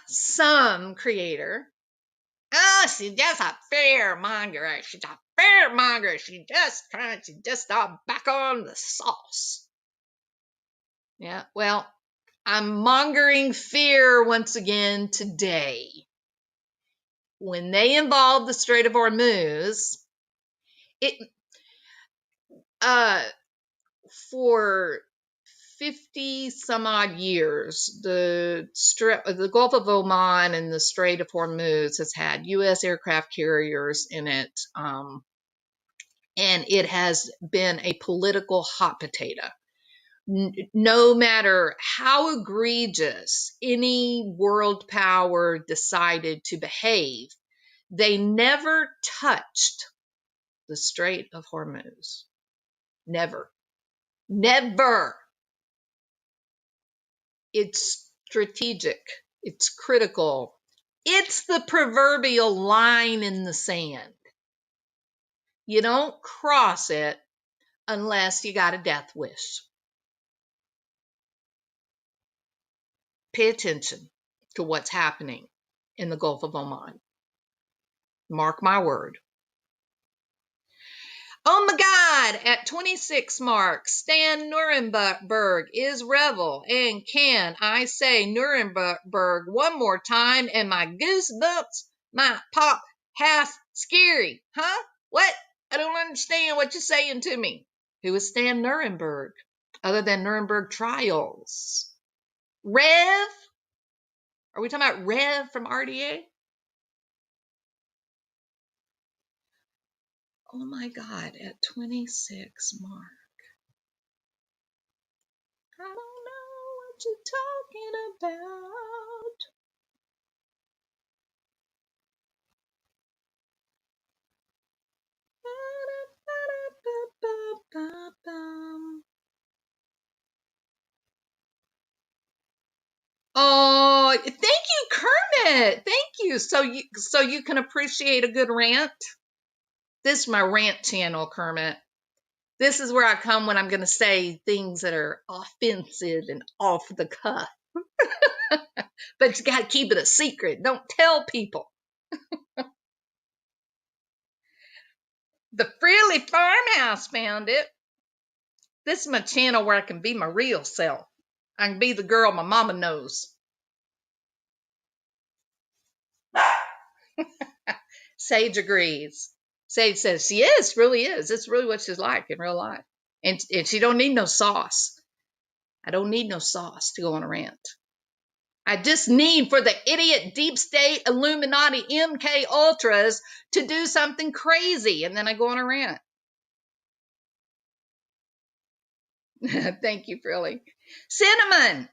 some creator? Oh, she's just a fearmonger. She's a fearmonger. She's just back on the sauce. Yeah, well, I'm mongering fear once again today. When they involved the Strait of Hormuz, for 50 some odd years, the Gulf of Oman and the Strait of Hormuz has had U.S. aircraft carriers in it, and it has been a political hot potato. No matter how egregious any world power decided to behave, they never touched the Strait of Hormuz. Never. Never. It's strategic. It's critical. It's the proverbial line in the sand. You don't cross it unless you got a death wish. Pay attention to what's happening in the Gulf of Oman. Mark my word. Oh my God, at 26 marks, Stan Nuremberg is Revel. And can I say Nuremberg one more time and my goosebumps might pop half scary? Huh? What? I don't understand what you're saying to me. Who is Stan Nuremberg? Other than Nuremberg trials. Rev? Are we talking about Rev from RDA? Oh my God, at 26 mark. I don't know what you're talking about. Oh, thank you, Kermit. Thank you. So you can appreciate a good rant. This is my rant channel, Kermit. This is where I come when I'm going to say things that are offensive and off the cuff. But you got to keep it a secret. Don't tell people. The Freely Farmhouse found it. This is my channel where I can be my real self. I can be the girl my mama knows. Sage agrees. Sage says she is, really is. It's really what she's like in real life. And she don't need no sauce. I don't need no sauce to go on a rant. I just need for the idiot deep state Illuminati MK Ultras to do something crazy, and then I go on a rant. Thank you, Frilly. Cinnamon,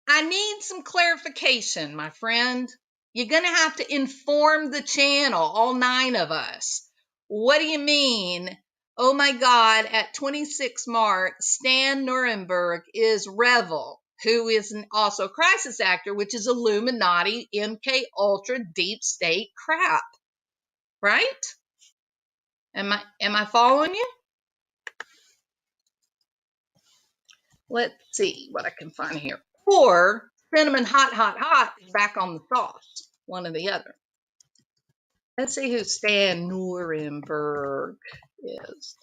I need some clarification, my friend. You're going to have to inform the channel, all 9 of us. What do you mean? Oh my God, at 26 mark, Stan Nuremberg is Revel, who is also a crisis actor, which is Illuminati, MK Ultra, deep state crap. Right? Am I following you? Let's see what I can find here. Or Cinnamon hot is back on the sauce. One or the other. Let's see who Stan Nuremberg is.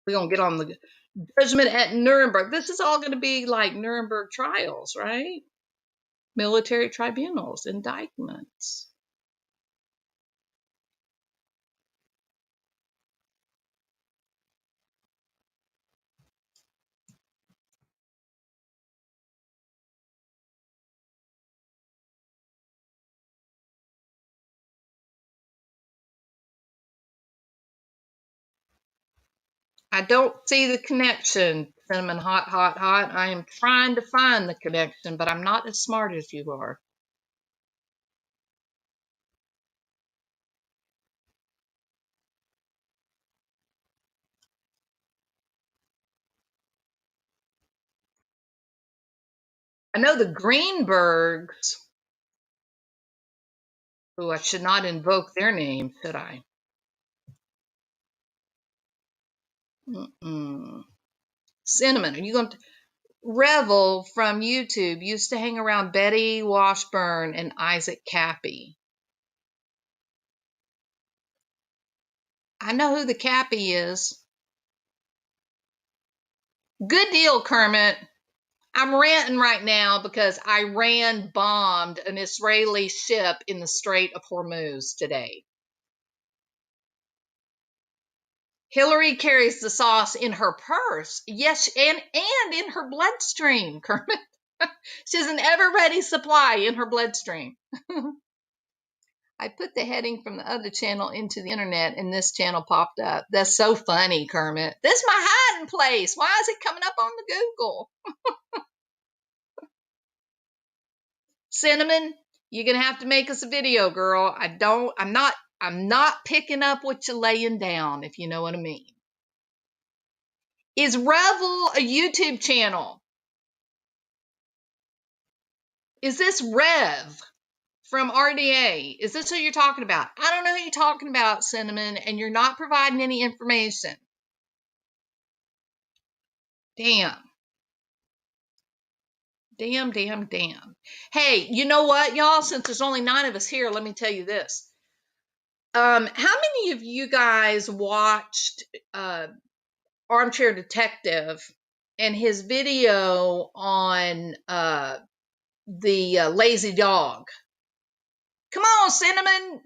We're going to get on the judgment at Nuremberg. This is all going to be like Nuremberg trials, right? Military tribunals, indictments. I don't see the connection, Cinnamon Hot, Hot, Hot. I am trying to find the connection, but I'm not as smart as you are. I know the Greenbergs. Oh, I should not invoke their name, should I? Cinnamon, are you going to? Revel from YouTube used to hang around Betty Washburn and Isaac Cappy. I know who the Cappy is. Good deal, Kermit. I'm ranting right now because Iran bombed an Israeli ship in the Strait of Hormuz today. Hillary carries the sauce in her purse. Yes, and in her bloodstream, Kermit. She has an ever-ready supply in her bloodstream. I put the heading from the other channel into the internet and this channel popped up. That's so funny, Kermit. This is my hiding place. Why is it coming up on the Google? Cinnamon, you're going to have to make us a video, girl. I'm not picking up what you're laying down, if you know what I mean. Is Revel a YouTube channel? Is this Rev from RDA? Is this who you're talking about? I don't know who you're talking about, Cinnamon, and you're not providing any information. Damn. Damn. Hey, you know what, y'all? Since there's only 9 of us here, let me tell you this. How many of you guys watched Armchair Detective and his video on the lazy dog? Come on, Cinnamon.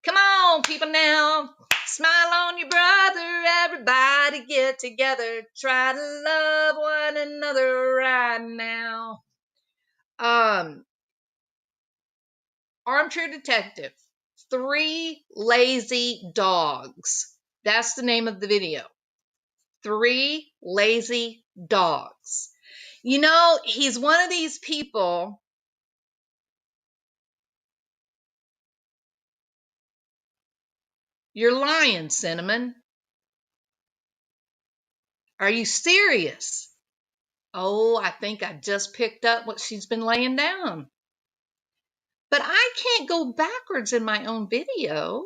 Come on, people now. Smile on your brother. Everybody get together. Try to love one another right now. Armchair Detective, 3 lazy dogs. That's the name of the video. 3 lazy dogs. You know, he's one of these people. You're lying, Cinnamon. Are you serious? Oh, I think I just picked up what she's been laying down. But I can't go backwards in my own video.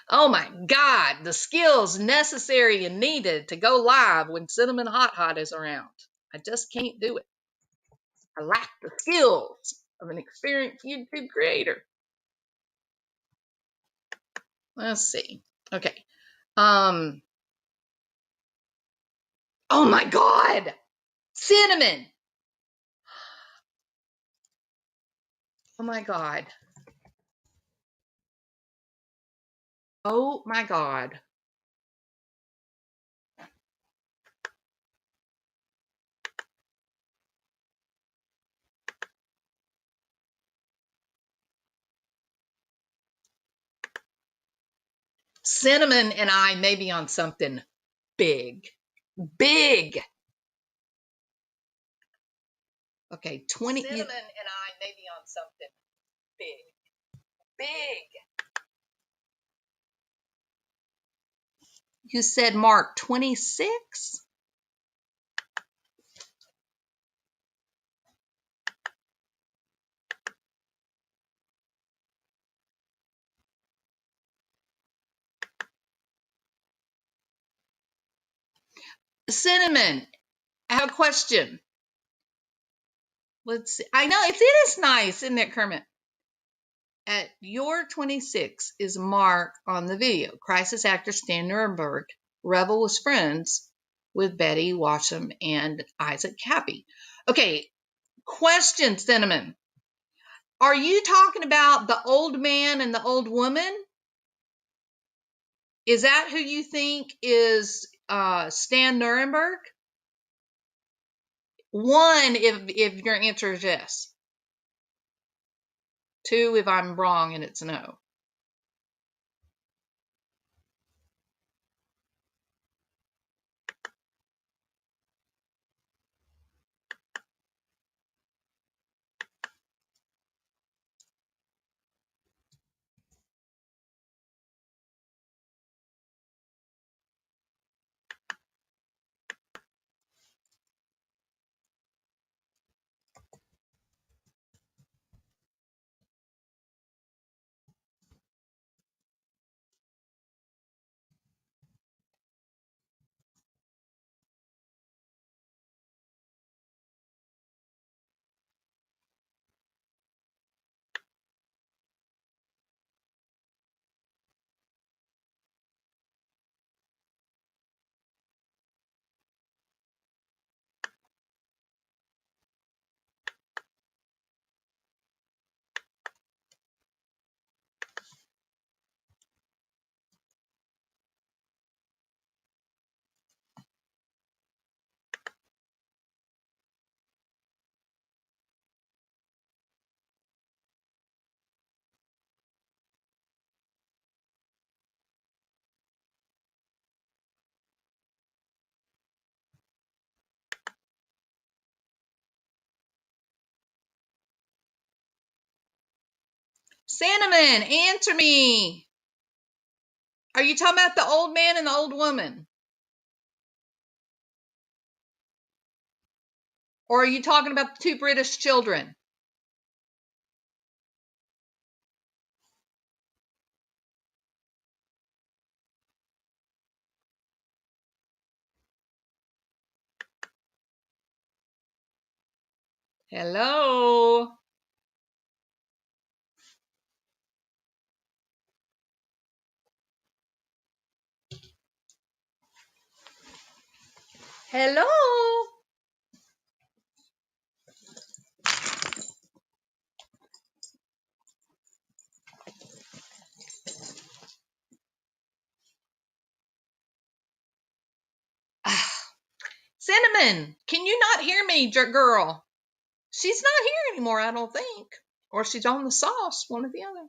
Oh my God, the skills necessary and needed to go live when Cinnamon Hot Hot is around. I just can't do it. I lack the skills of an experienced YouTube creator. Let's see. Okay. Oh my God. Cinnamon. Oh my God. Oh my God. Cinnamon and I may be on something big. Big. Okay, 20. Cinnamon and I may be on something big. Big. You said, Mark, 26? Cinnamon, I have a question. Let's see. I know it is nice, isn't it, Kermit? At your 26 is Mark on the video. Crisis actor Stan Nuremberg. Revel was friends with Betty Washam and Isaac Cappy. Okay, question, Cinnamon. Are you talking about the old man and the old woman? Is that who you think is Stan Nuremberg? 1, if your answer is yes. 2, if I'm wrong and it's no. Cinnamon, answer me. Are you talking about the old man and the old woman? Or are you talking about the two British children? Hello? Hello? Cinnamon, can you not hear me, girl? She's not here anymore, I don't think. Or she's on the sauce, one or the other.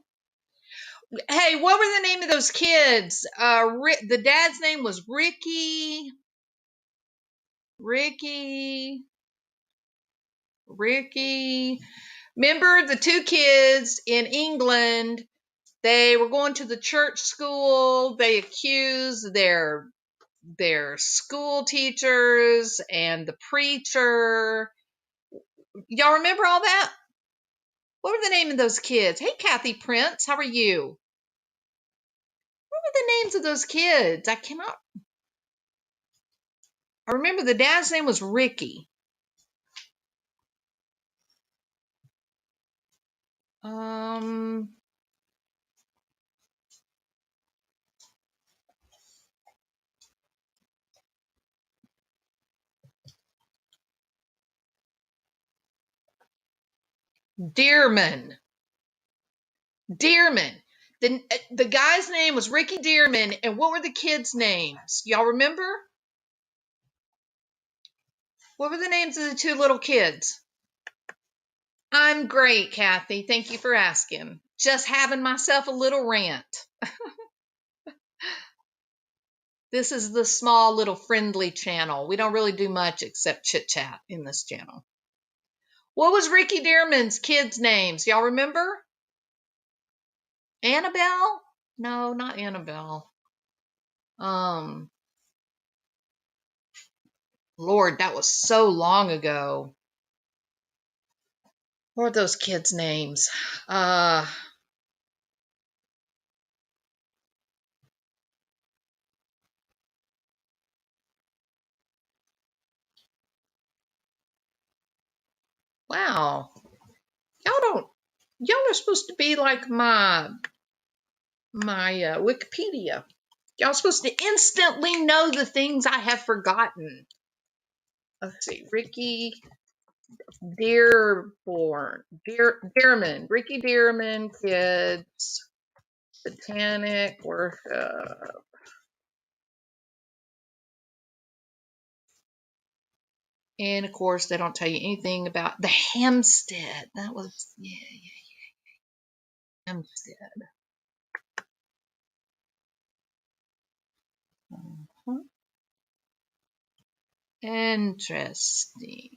Hey, what were the name of those kids? The dad's name was Ricky. Remember the two kids in England? They were going to the church school. They accused their school teachers and the preacher. Y'all remember all that? What were the name of those kids? Hey, Kathy Prince, how are you? What were the names of those kids? I remember the dad's name was Ricky. Dearman. The guy's name was Ricky Dearman, and what were the kids' names? Y'all remember? What were the names of the two little kids? I'm great, Kathy. Thank you for asking. Just having myself a little rant. This is the small little friendly channel. We don't really do much except chit chat in this channel. What was Ricky Dearman's kids' names? Y'all remember? Annabelle? No, not Annabelle. Lord, that was so long ago. What are those kids' names? Wow. Y'all are supposed to be like my Wikipedia. Y'all are supposed to instantly know the things I have forgotten. Let's see, Ricky Dearman, Ricky Dearman kids, Satanic worship. And of course, they don't tell you anything about the Hampstead. That was, yeah. Hampstead. Interesting.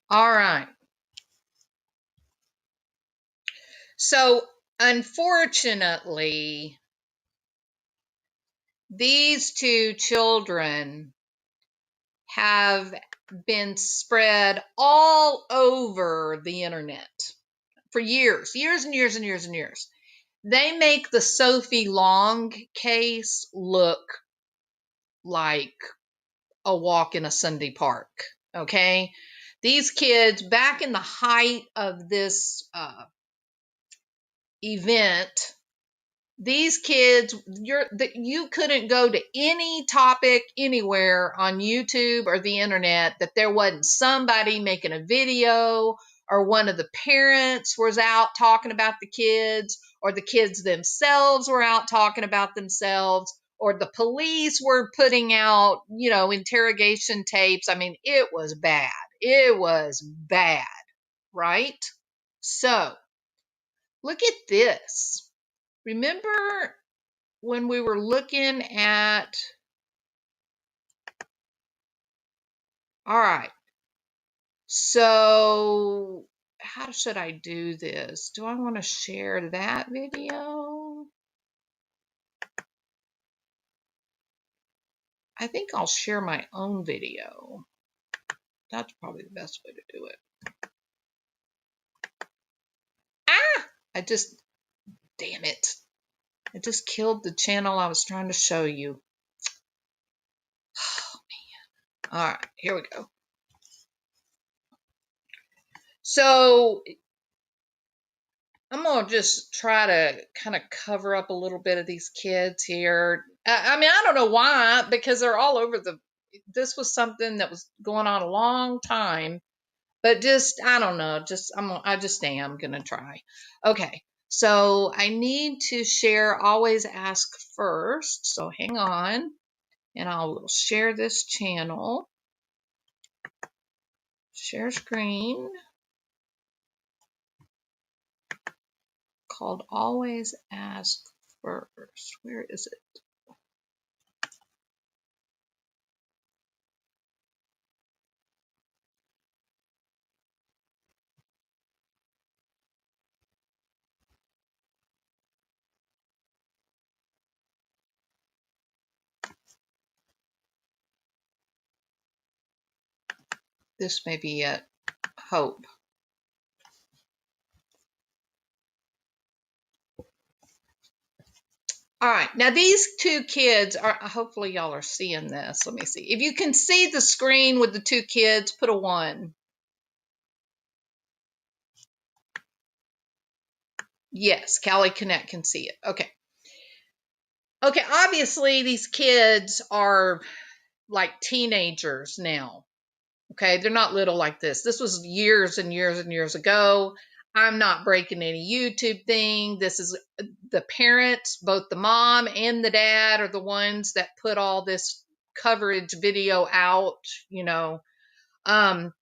All right. So, unfortunately, these two children have been spread all over the internet for years and years and years and years. They make the Sophie Long case look like a walk in a Sunday park. Okay. These kids, back in the height of this event, these kids, you couldn't go to any topic anywhere on YouTube or the internet that there wasn't somebody making a video, or one of the parents was out talking about the kids, or the kids themselves were out talking about themselves, or the police were putting out, interrogation tapes. I mean, it was bad. It was bad, right? So, look at this. Remember when we were looking at, all right, so how should I do this? Do I want to share that video? I think I'll share my own video. That's probably the best way to do it. Damn it. I just killed the channel I was trying to show you. Oh, man. All right, here we go. So I'm going to just try to kind of cover up a little bit of these kids here. I mean, I don't know why, because they're all over this was something that was going on a long time, but just, I don't know, I'm going to try. Okay, so I need to share always ask first. So hang on, and I will share this channel. Share screen. Called always ask first. Where is it? This may be it. Hope. All right, now these two kids are, hopefully y'all are seeing this. Let me see. If you can see the screen with the two kids, put a 1. Yes, Cali Connect can see it. Okay. Okay, obviously these kids are like teenagers now. Okay, they're not little like this. This was years and years and years ago. I'm not breaking any YouTube thing. This is the parents, both the mom and the dad are the ones that put all this coverage video out, But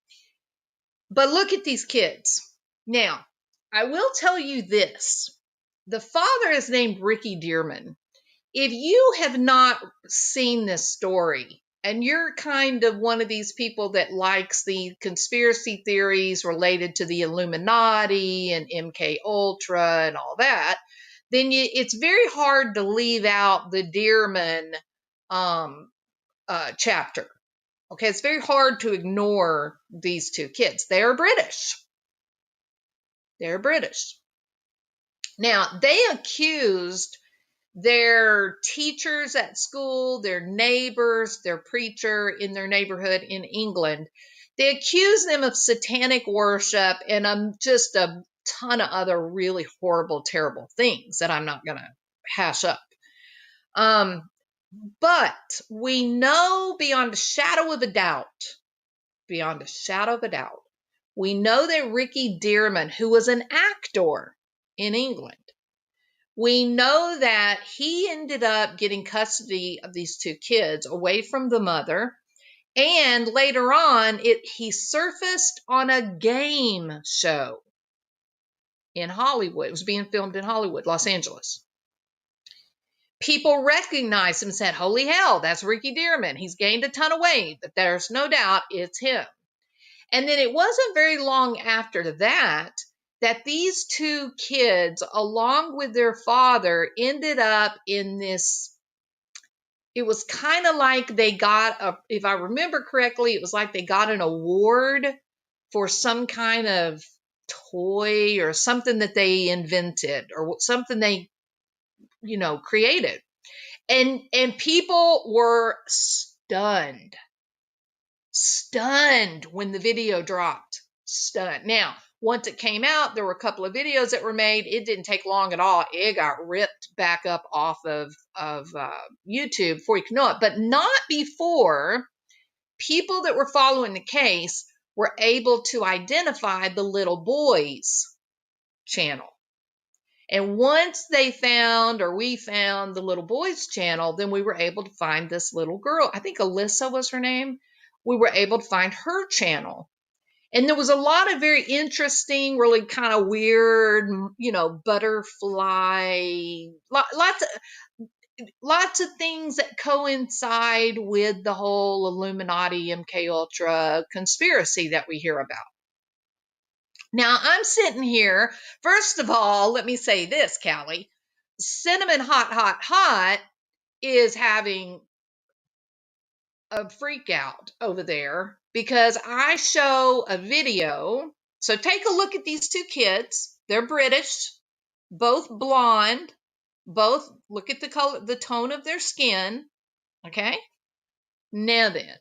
look at these kids. Now, I will tell you this. The father is named Ricky Dearman. If you have not seen this story, and you're kind of one of these people that likes the conspiracy theories related to the Illuminati and MK Ultra and all that, then it's very hard to leave out the Dearman chapter. Okay, it's very hard to ignore these two kids. They are British. They're British. Now, they accused their teachers at school, their neighbors, their preacher in their neighborhood in England. They accuse them of satanic worship and just a ton of other really horrible, terrible things that I'm not going to hash up. But we know beyond a shadow of a doubt, we know that Ricky Dearman, who was an actor in England, we know that he ended up getting custody of these two kids away from the mother. And later on, he surfaced on a game show in Hollywood. It was being filmed in Hollywood, Los Angeles. People recognized him and said, holy hell, that's Ricky Dearman. He's gained a ton of weight, but there's no doubt it's him. And then it wasn't very long after that these two kids, along with their father, ended up in this. It was kind of like they got if I remember correctly, it was like they got an award for some kind of toy or something that they invented or something they, created. And people were stunned when the video dropped. Stunned. Now, once it came out, there were a couple of videos that were made. It didn't take long at all. It got ripped back up off of YouTube before you could know it, but not before people that were following the case were able to identify the little boys channel. And once they found, or we found, the little boys channel, then we were able to find this little girl. I think Alyssa was her name. We were able to find her channel. And there was a lot of very interesting, really kind of weird, butterfly, lots of things that coincide with the whole Illuminati MK Ultra conspiracy that we hear about. Now, I'm sitting here. First of all, let me say this, Callie. Cinnamon Hot is having a freak out over there because I show a video. So take a look at these two kids. They're British, both blonde, both look at the color, the tone of their skin. Okay. Now then,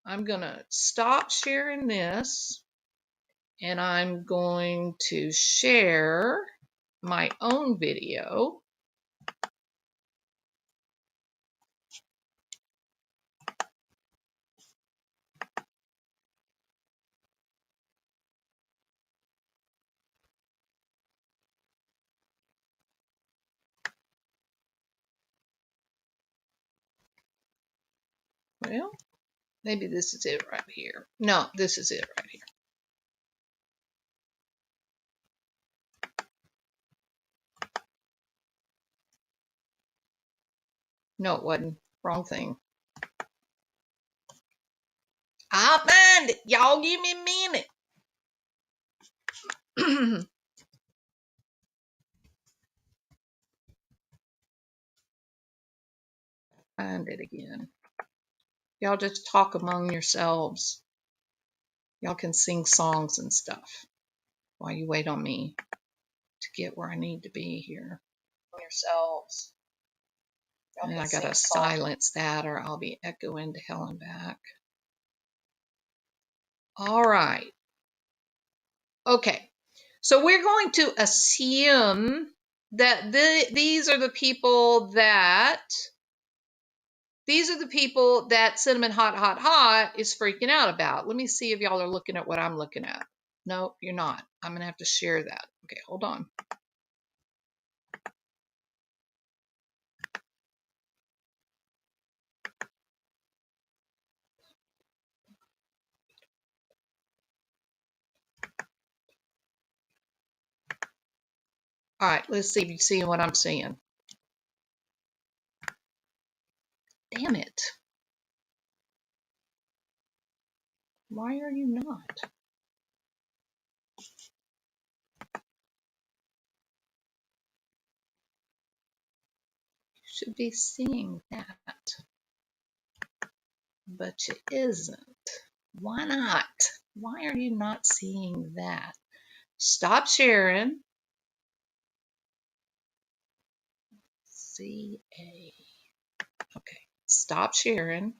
I'm going to stop sharing this and I'm going to share my own video. Well, maybe this is it right here. No, this is it right here. No, it wasn't. Wrong thing. I'll find it. Y'all give me a minute. Find it again. Y'all just talk among yourselves. Y'all can sing songs and stuff while you wait on me to get where I need to be here. Yourselves. And I gotta silence that or I'll be echoing to hell and back. All right. Okay. So we're going to assume that these are the people that Cinnamon Hot is freaking out about. Let me see if y'all are looking at what I'm looking at. No, you're not. I'm gonna have to share that. Okay, hold on. All right, let's see if you see what I'm seeing. Damn it. Why are you not? You should be seeing that. But you isn't. Why not? Why are you not seeing that? Stop sharing. CA. Okay, stop sharing.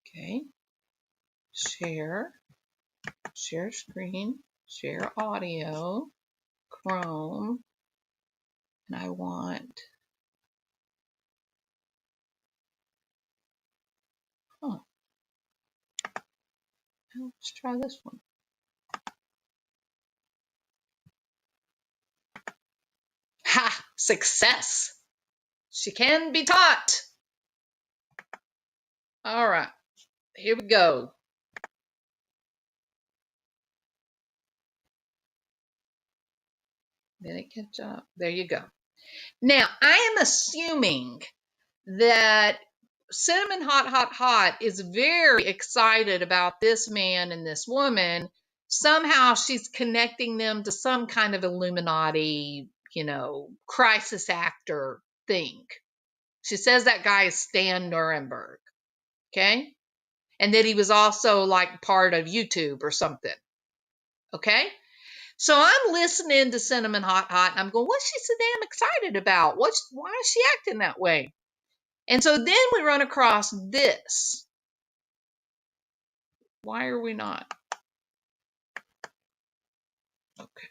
Okay, share screen, share audio, Chrome, and I want, let's try this one. Ha! Success! She can be taught. All right, here we go. Did it catch up? There you go. Now, I am assuming that Cinnamon Hot is very excited about this man and this woman. Somehow she's connecting them to some kind of Illuminati, crisis actor thing. She says that guy is Stan Nuremberg. Okay. And that he was also like part of YouTube or something. Okay. So I'm listening to Cinnamon Hot and I'm going, what's she so damn excited about? Why is she acting that way? And so then we run across this. Why are we not? Okay.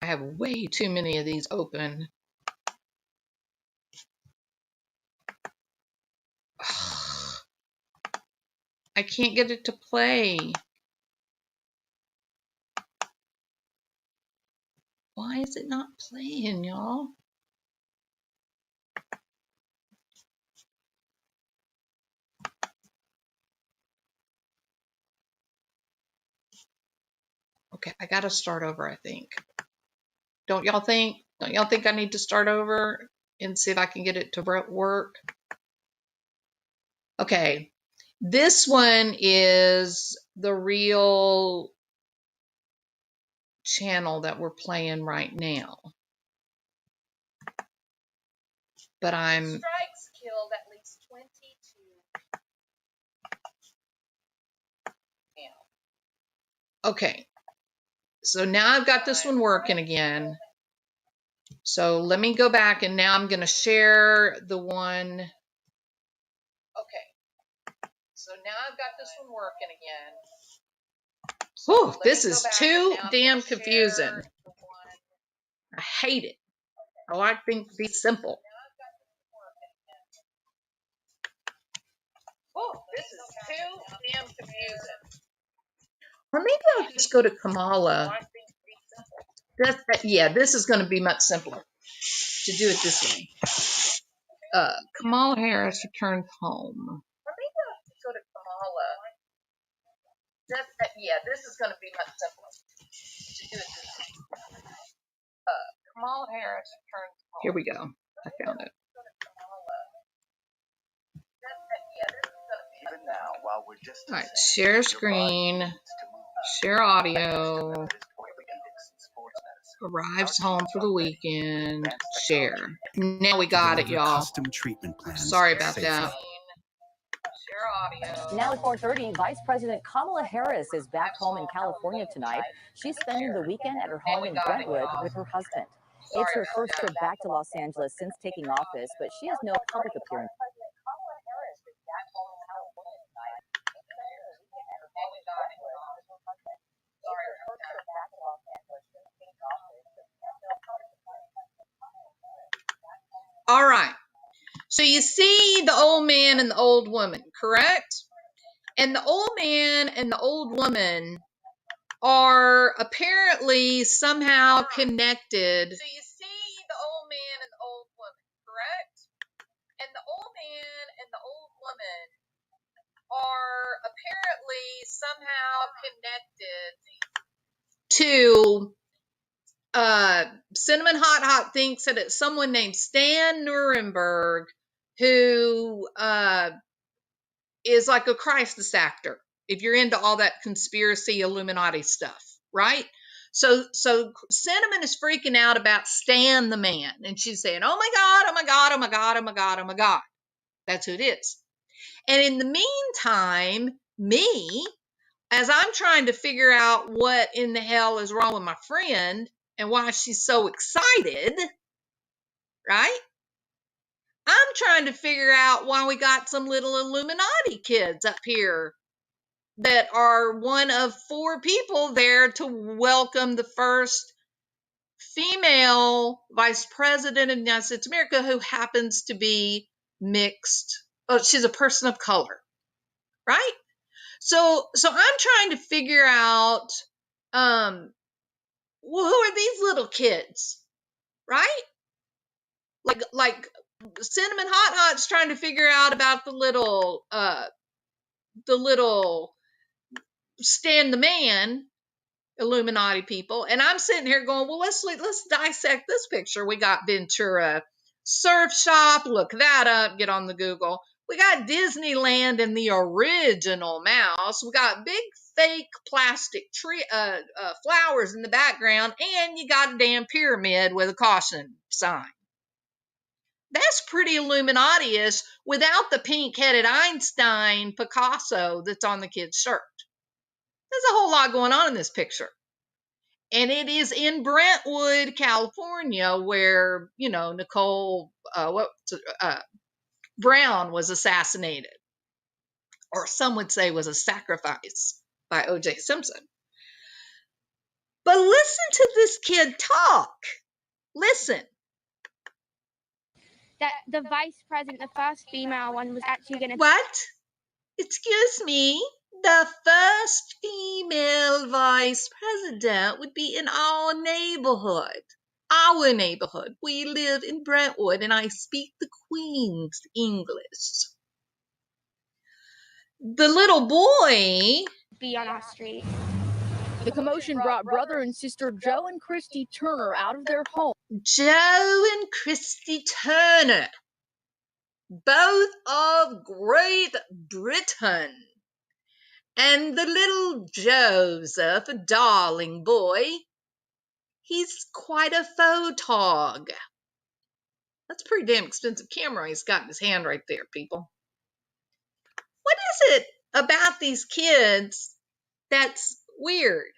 I have way too many of these open. I can't get it to play. Why is it not playing, y'all? Okay, I gotta start over, I think. Don't y'all think? Don't y'all think I need to start over and see if I can get it to work? Okay, this one is the real channel that we're playing right now. But I'm... Strikes killed at least 22. Okay, so now I've got this one working again. So let me go back, and now I'm going to share the one. Okay, so now I've got this one working again. Oh, this is too damn confusing. I hate it. I like things to be simple. Oh, this is too damn confusing. Or maybe I'll just go to Kamala. Yeah, this is going to be much simpler to do it this way. Kamala Harris returns home. Or maybe I'll just go to Kamala. Yeah, this is going to be much simpler to do it this way. Kamala Harris returns home. Here we go. I found it. All right, share screen, share audio, arrives home for the weekend, share. Now we got it, y'all. Sorry about that. Now at 4:30, Vice President Kamala Harris is back home in California tonight. She's spending the weekend at her home in Brentwood with her husband. It's her first trip back to Los Angeles since taking office, but she has no public appearance. All right. So you see the old man and the old woman, correct? And the old man and the old woman are apparently somehow connected. So you see the old man and the old woman, correct? And the old man and the old woman are apparently somehow connected to Cinnamon Hot Hot thinks that it's someone named Stan Nuremberg who is like a crisis actor, if you're into all that conspiracy Illuminati stuff, right? So Cinnamon is freaking out about Stan the man, and she's saying, oh my God, oh my God, oh my God, oh my God, oh my God. That's who it is. And in the meantime, me, as I'm trying to figure out what in the hell is wrong with my friend and why she's so excited, right? I'm trying to figure out why we got some little Illuminati kids up here that are one of 4 people there to welcome the first female vice president of the United States of America who happens to be mixed. Oh, she's a person of color, right? So I'm trying to figure out, well, who are these little kids, right? Like Cinnamon Hot Hot's trying to figure out about the little Stan the Man Illuminati people, and I'm sitting here going, well, let's dissect this picture. We got Ventura Surf Shop, look that up, get on the Google. We got Disneyland and the original mouse. We got big fake plastic tree flowers in the background, and you got a damn pyramid with a caution sign. That's pretty Illuminati-ish without the pink-headed Einstein Picasso that's on the kid's shirt. There's a whole lot going on in this picture. And it is in Brentwood, California, where, Nicole Brown was assassinated. Or some would say was a sacrifice by O.J. Simpson. But listen to this kid talk. Listen. That the vice president, the first female one, was actually going to... What? Excuse me, the first female vice president would be in our neighborhood. Our neighborhood. We live in Brentwood, and I speak the Queen's English. The little boy Be on our street. The commotion brought brother and sister Joe and Christy Turner out of their home. Joe and Christy Turner, both of Great Britain. And the little Joseph, a darling boy, he's quite a photog. That's a pretty damn expensive camera he's got in his hand right there, people. What is it about these kids that's weird?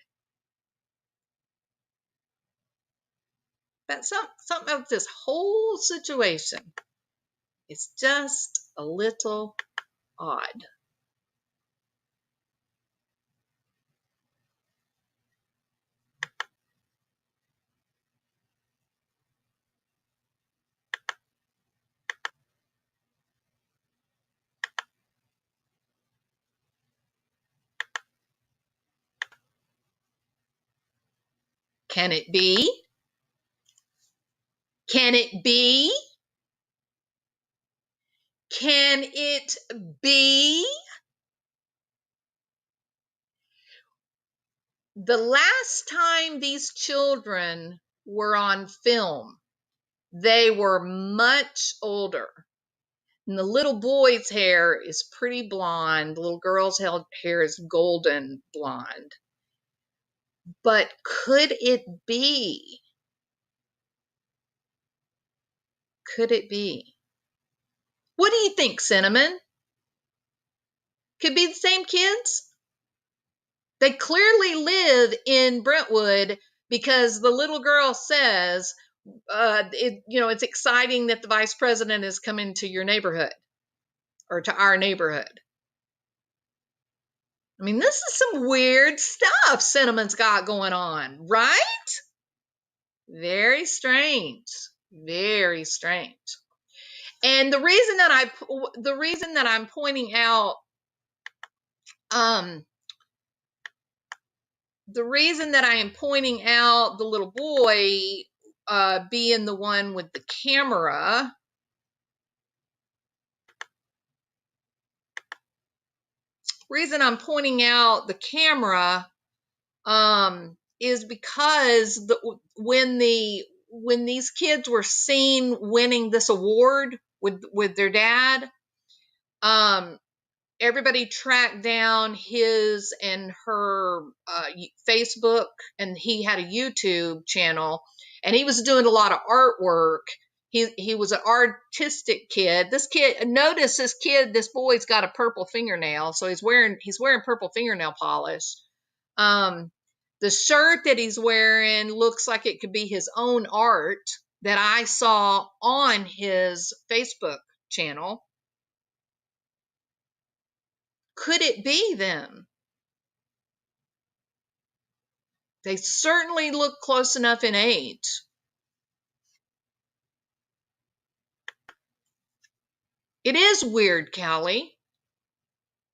But something about this whole situation is just a little odd. Can it be? Can it be? Can it be? The last time these children were on film, they were much older. And the little boy's hair is pretty blonde. The little girl's hair is golden blonde. But could it be? Could it be? What do you think, Cinnamon? Could be the same kids? They clearly live in Brentwood because the little girl says, it's exciting that the vice president is coming to your neighborhood or to our neighborhood. I mean, this is some weird stuff Cinnamon's got going on, right? Very strange. Very strange. And the reason that I'm pointing out the reason that I am pointing out the little boy being the one with the camera is because when these kids were seen winning this award with their dad, everybody tracked down his and her Facebook, and he had a YouTube channel, and he was doing a lot of artwork. He was an artistic kid. Notice this boy's got a purple fingernail, so he's wearing purple fingernail polish. The shirt that he's wearing looks like it could be his own art that I saw on his Facebook channel. Could it be them? They certainly look close enough in age. It is weird, Callie.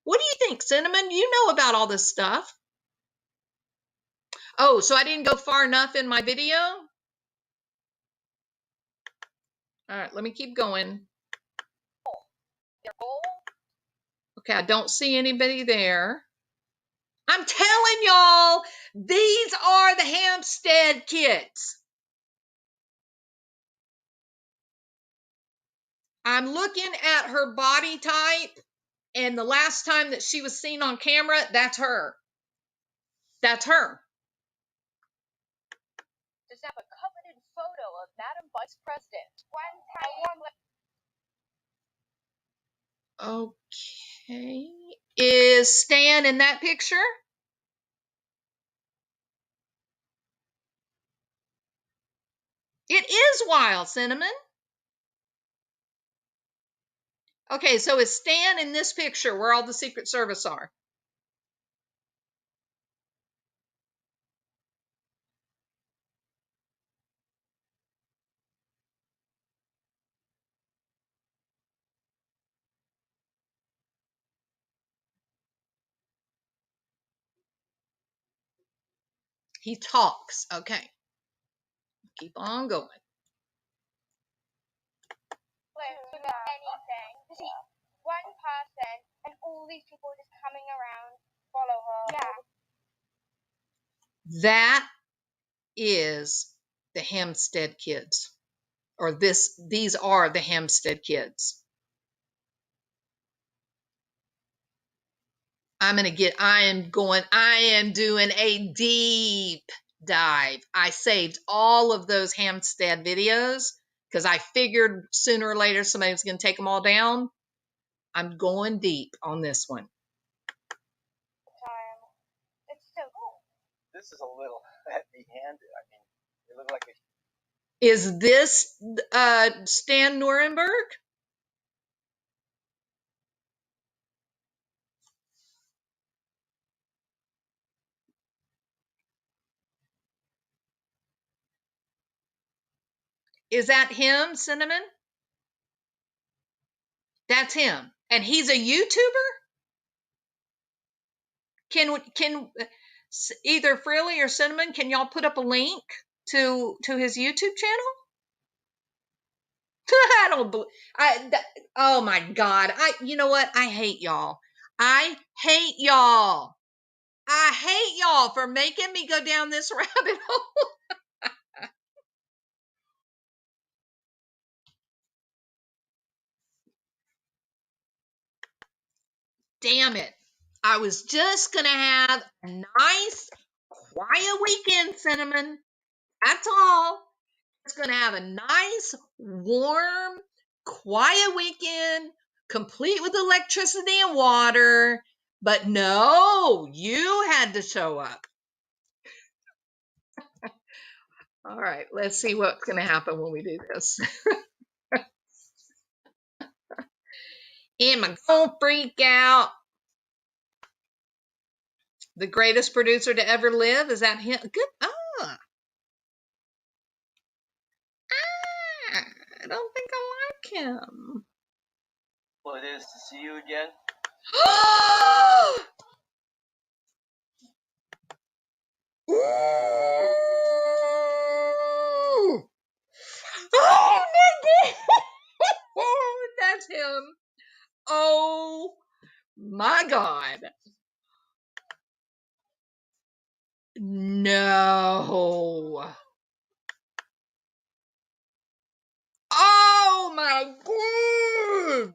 What do you think, Cinnamon? You know about all this stuff. Oh, so I didn't go far enough in my video? All right, let me keep going. Okay, I don't see anybody there. I'm telling y'all, these are the Hampstead kids. I'm looking at her body type, and the last time that she was seen on camera, that's her. That's her. To snap a coveted photo of Madam Vice President. Okay. Is Stan in that picture? It is wild, Cinnamon. Okay, so is Stan in this picture where all the Secret Service are? He talks. Okay. Keep on going. Anything. To see one person and all these people just coming around, follow her. Yeah. That is the Hampstead kids. Or these are the Hampstead kids. I am doing a deep dive. I saved all of those Hampstead videos because I figured sooner or later somebody was going to take them all down. I'm going deep on this one. It's so cool. This is a little heavy-handed. I mean, they look like a... Is this Stan Nuremberg? Is that him, Cinnamon? That's him. And he's a YouTuber? Can either Frilly or Cinnamon, can y'all put up a link to his YouTube channel? I don't oh my God. You know what? I hate y'all. I hate y'all. I hate y'all for making me go down this rabbit hole. Damn it. I was just going to have a nice, quiet weekend, Cinnamon. That's all. Just going to have a nice, warm, quiet weekend, complete with electricity and water. But no, you had to show up. All right, let's see what's going to happen when we do this. Am I going to freak out? The greatest producer to ever live? Is that him? Good. I don't think I like him. Well, it is to see you again. Oh, that's him. Oh my God. No. Oh my God.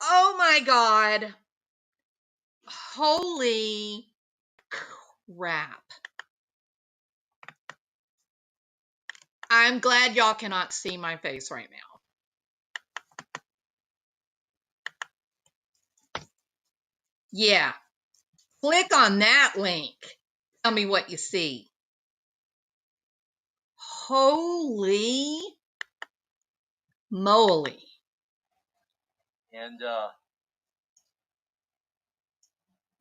Oh my God. Holy crap. I'm glad y'all cannot see my face right now. Yeah. Click on that link. Tell me what you see. Holy moly. And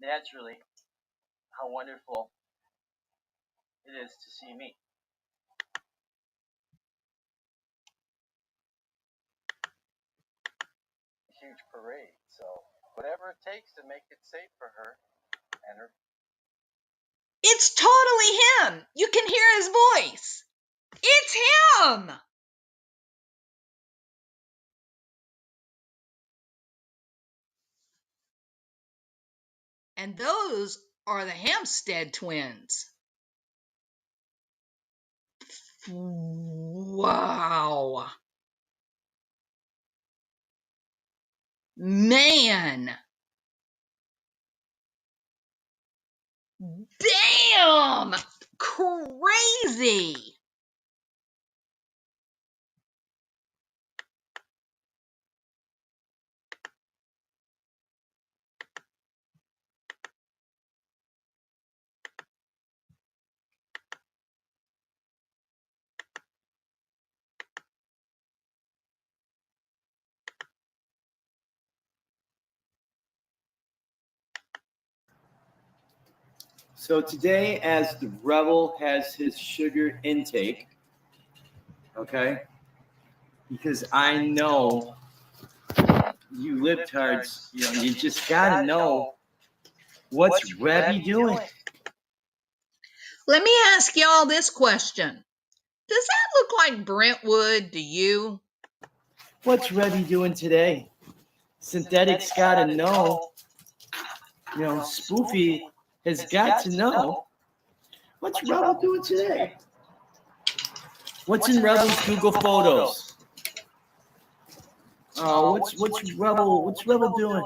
naturally, how wonderful it is to see me. A huge parade, so whatever it takes to make it safe for her and her. It's totally him. You can hear his voice. It's him. And those are the Hampstead twins. Wow. Man. Damn. Crazy. So today, as the rebel has his sugar intake, okay, because I know you libtards, you just gotta know what's Rebby doing. Let me ask y'all this question. Does that look like Brentwood to you? What's Rebby doing today? Synthetic's gotta know. Spoofy has got to know. What's Rebel doing today? What's in Rebel's Google Photos? What's Rebel doing?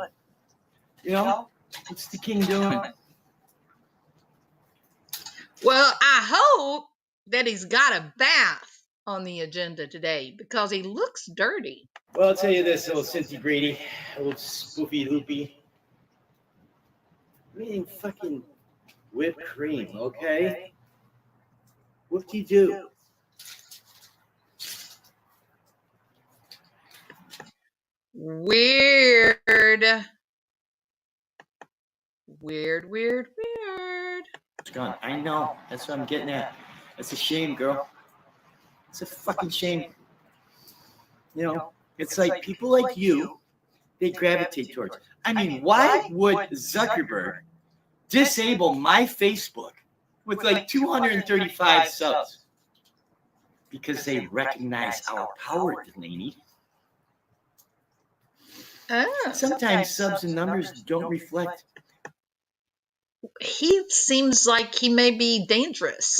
What's the king doing? Well, I hope that he's got a bath on the agenda today because he looks dirty. Well, I'll tell you this, little Cincy Grady, little spoofy loopy. I'm eating fucking whipped cream, okay? Whoop-de-doo. Weird. Weird. It's gone. I know. That's what I'm getting at. That's a shame, girl. It's a fucking shame. It's like people like you, they gravitate towards. I mean, why would Zuckerberg disable my Facebook with like 235 subs? Because they recognize our power, Delaney. Sometimes subs and numbers don't reflect. He seems like he may be dangerous.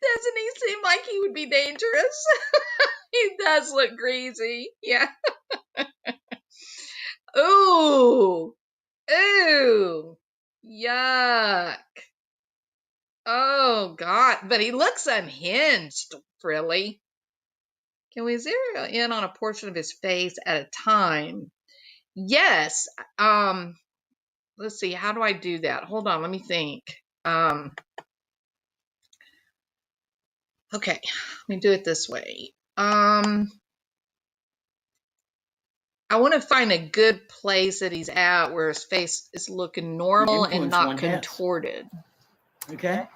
Doesn't he seem like he would be dangerous? He does look greasy. Yeah. Ooh. Yuck. Oh, God. But he looks unhinged, really. Can we zero in on a portion of his face at a time? Yes. Let's see. How do I do that? Hold on. Let me think. Okay. Let me do it this way. I want to find a good place that he's at where his face is looking normal and not contorted. Okay?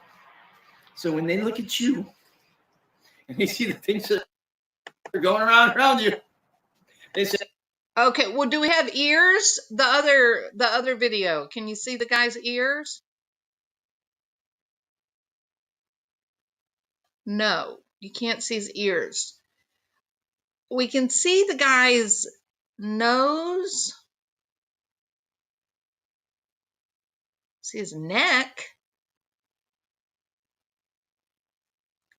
So when they look at you and they see the things that are going around you, they say, okay, well, do we have ears? The other video. Can you see the guy's ears? No, you can't see his ears. We can see the guy's nose. See his neck.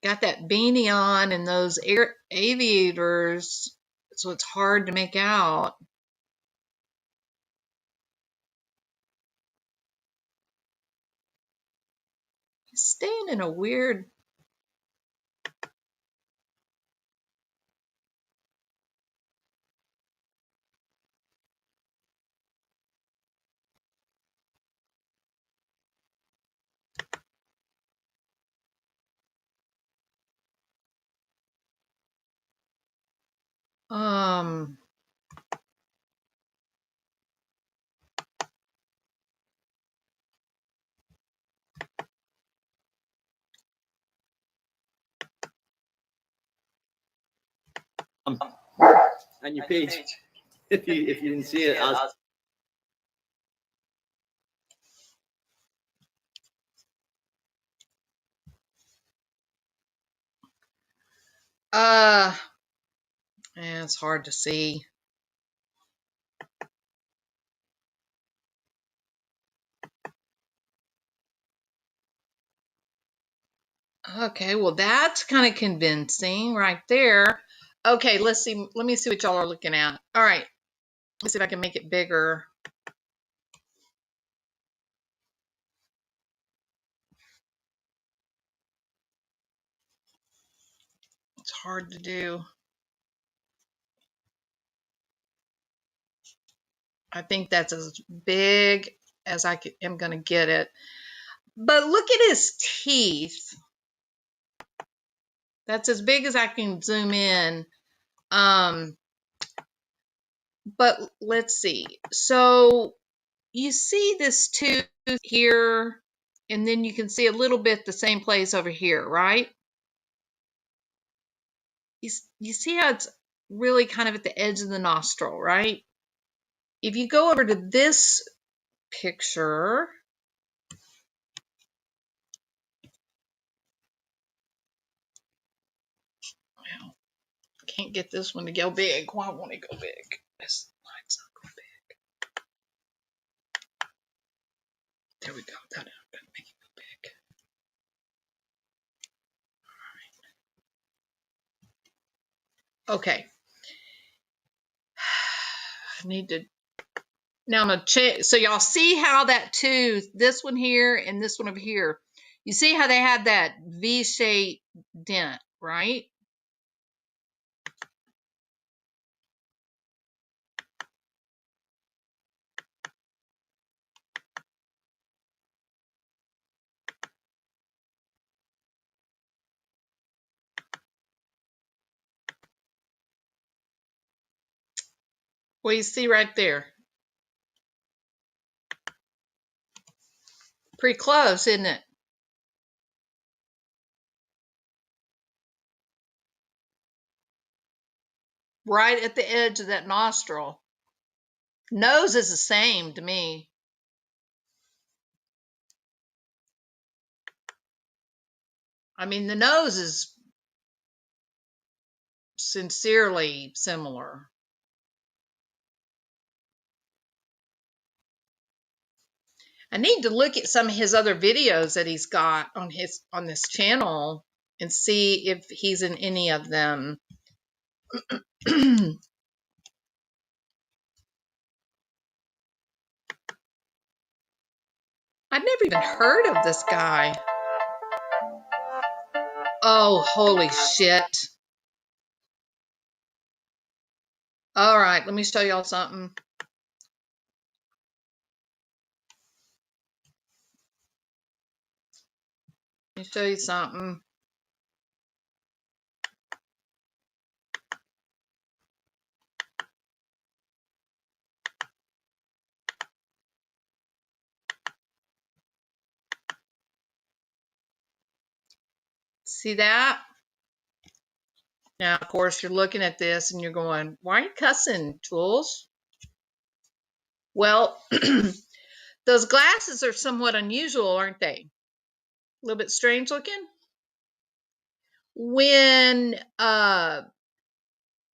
Got that beanie on and those aviators, so it's hard to make out. He's staying in a weird... on your page, if you didn't see it, yeah, it's hard to see. Okay, well, that's kind of convincing right there. Okay, let's see. Let me see what y'all are looking at. All right, let's see if I can make it bigger. It's hard to do. I think that's as big as I am going to get it. But look at his teeth. That's as big as I can zoom in. But let's see. So you see this tooth here, and then you can see a little bit the same place over here, right? You see how it's really kind of at the edge of the nostril, right? If you go over to this picture, well, I can't get this one to go big. Why won't it go big? This line's not going big. There we go. That gonna make it go big. Okay. I need to. Now I'm gonna check. So y'all see how that tooth, this one here and this one over here, you see how they had that V-shaped dent, right? Well, you see right there. Pretty close, isn't it? Right at the edge of that nostril. Nose is the same to me. I mean, the nose is sincerely similar. I need to look at some of his other videos that he's got on this channel and see if he's in any of them. I'd never even heard of this guy. Oh, holy shit. All right, let me show y'all something. Let me show you something. See that? Now, of course, you're looking at this and you're going, why are you cussing, Jules? Well, those glasses are somewhat unusual, aren't they? A little bit strange looking. When the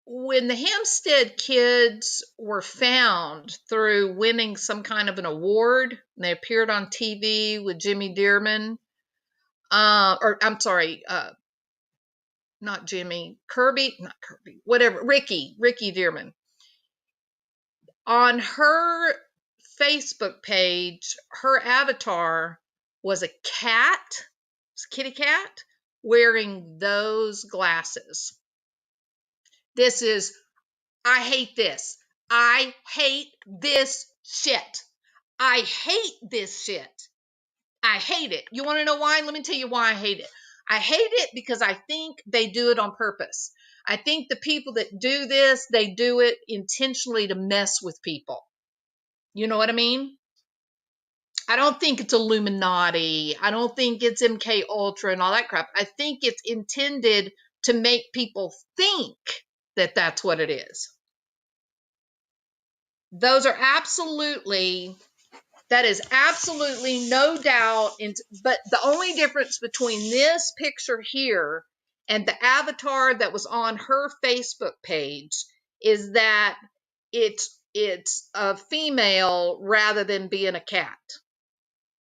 Hampstead kids were found through winning some kind of an award, and they appeared on TV with Jimmy Dearman, or I'm sorry, not Jimmy, whatever, Ricky Dearman. On her Facebook page, her avatar was a cat, kitty cat, wearing those glasses. I hate this. I hate this shit. I hate this shit. I hate it. You want to know why? Let me tell you why I hate it. I hate it because I think they do it on purpose. I think the people that do this, they do it intentionally to mess with people. You know what I mean? I don't think it's Illuminati. I don't think it's MK Ultra and all that crap. I think it's intended to make people think that that's what it is. That is absolutely no doubt. But the only difference between this picture here and the avatar that was on her Facebook page is that it's a female rather than being a cat.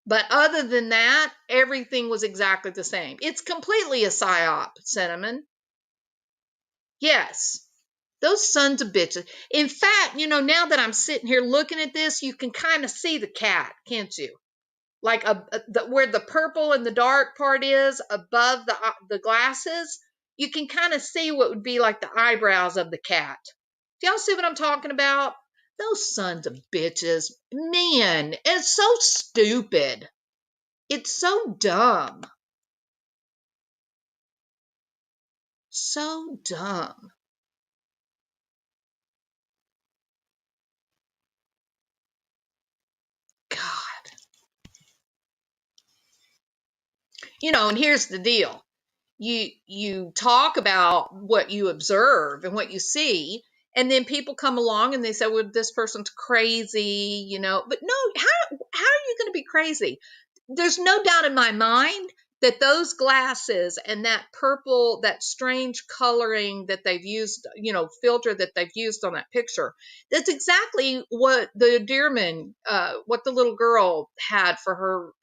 But other than that, everything was exactly the same. It's completely a psyop, Cinnamon. Yes. Those sons of bitches. In fact, now that I'm sitting here looking at this, you can kind of see the cat, can't you? Like where the purple and the dark part is above the glasses, you can kind of see what would be like the eyebrows of the cat. Do y'all see what I'm talking about? Those sons of bitches. Man, it's so stupid. It's so dumb. So dumb. You know, and here's the deal. You talk about what you observe and what you see, and then people come along and they say, well, this person's crazy, you know. But no, how are you going to be crazy? There's no doubt in my mind that those glasses and that purple, that strange coloring that they've used, you know, filter that they've used on that picture, that's exactly what the Dearman, what the little girl had for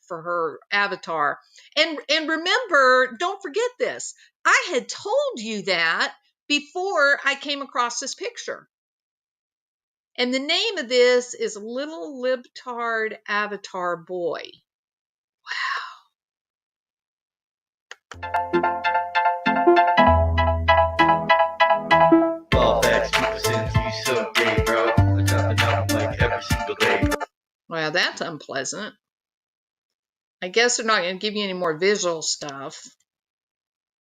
her avatar. And remember, don't forget this. I had told you that before I came across this picture. And the name of this is Little Libtard Avatar Boy. Well, that's unpleasant. I guess they're not going to give you any more visual stuff.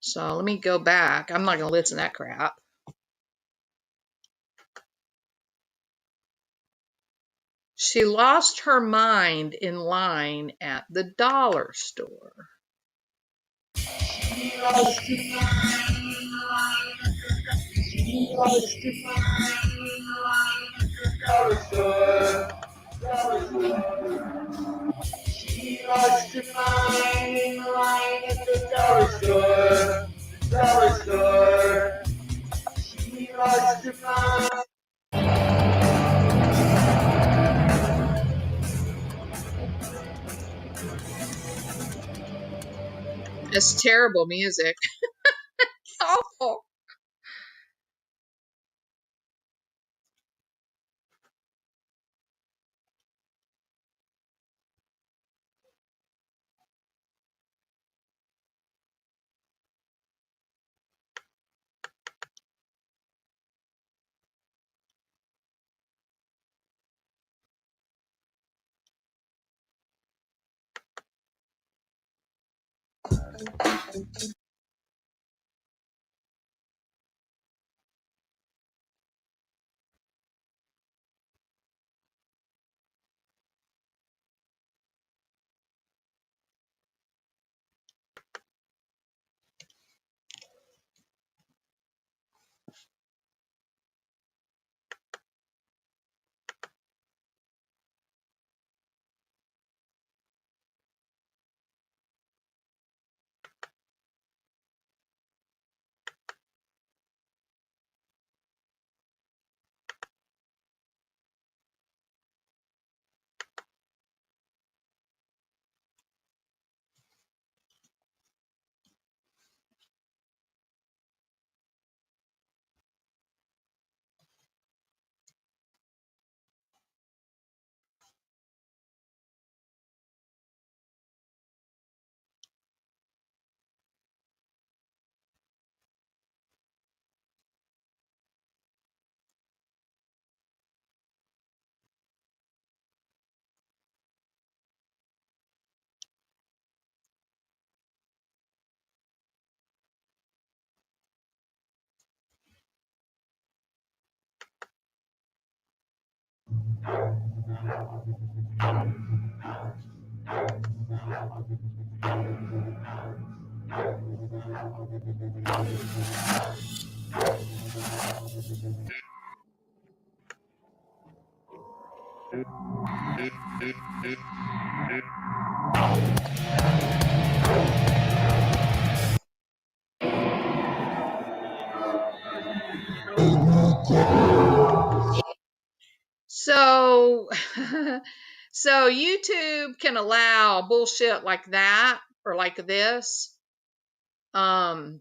So let me go back. I'm not going to listen to that crap. She lost her mind in line at the dollar store. She lost her mind in line at the dollar store. She lost her mind in line at the dollar store. She lost her mind. It's terrible music. It's awful. So, so YouTube can allow bullshit like that or like this. But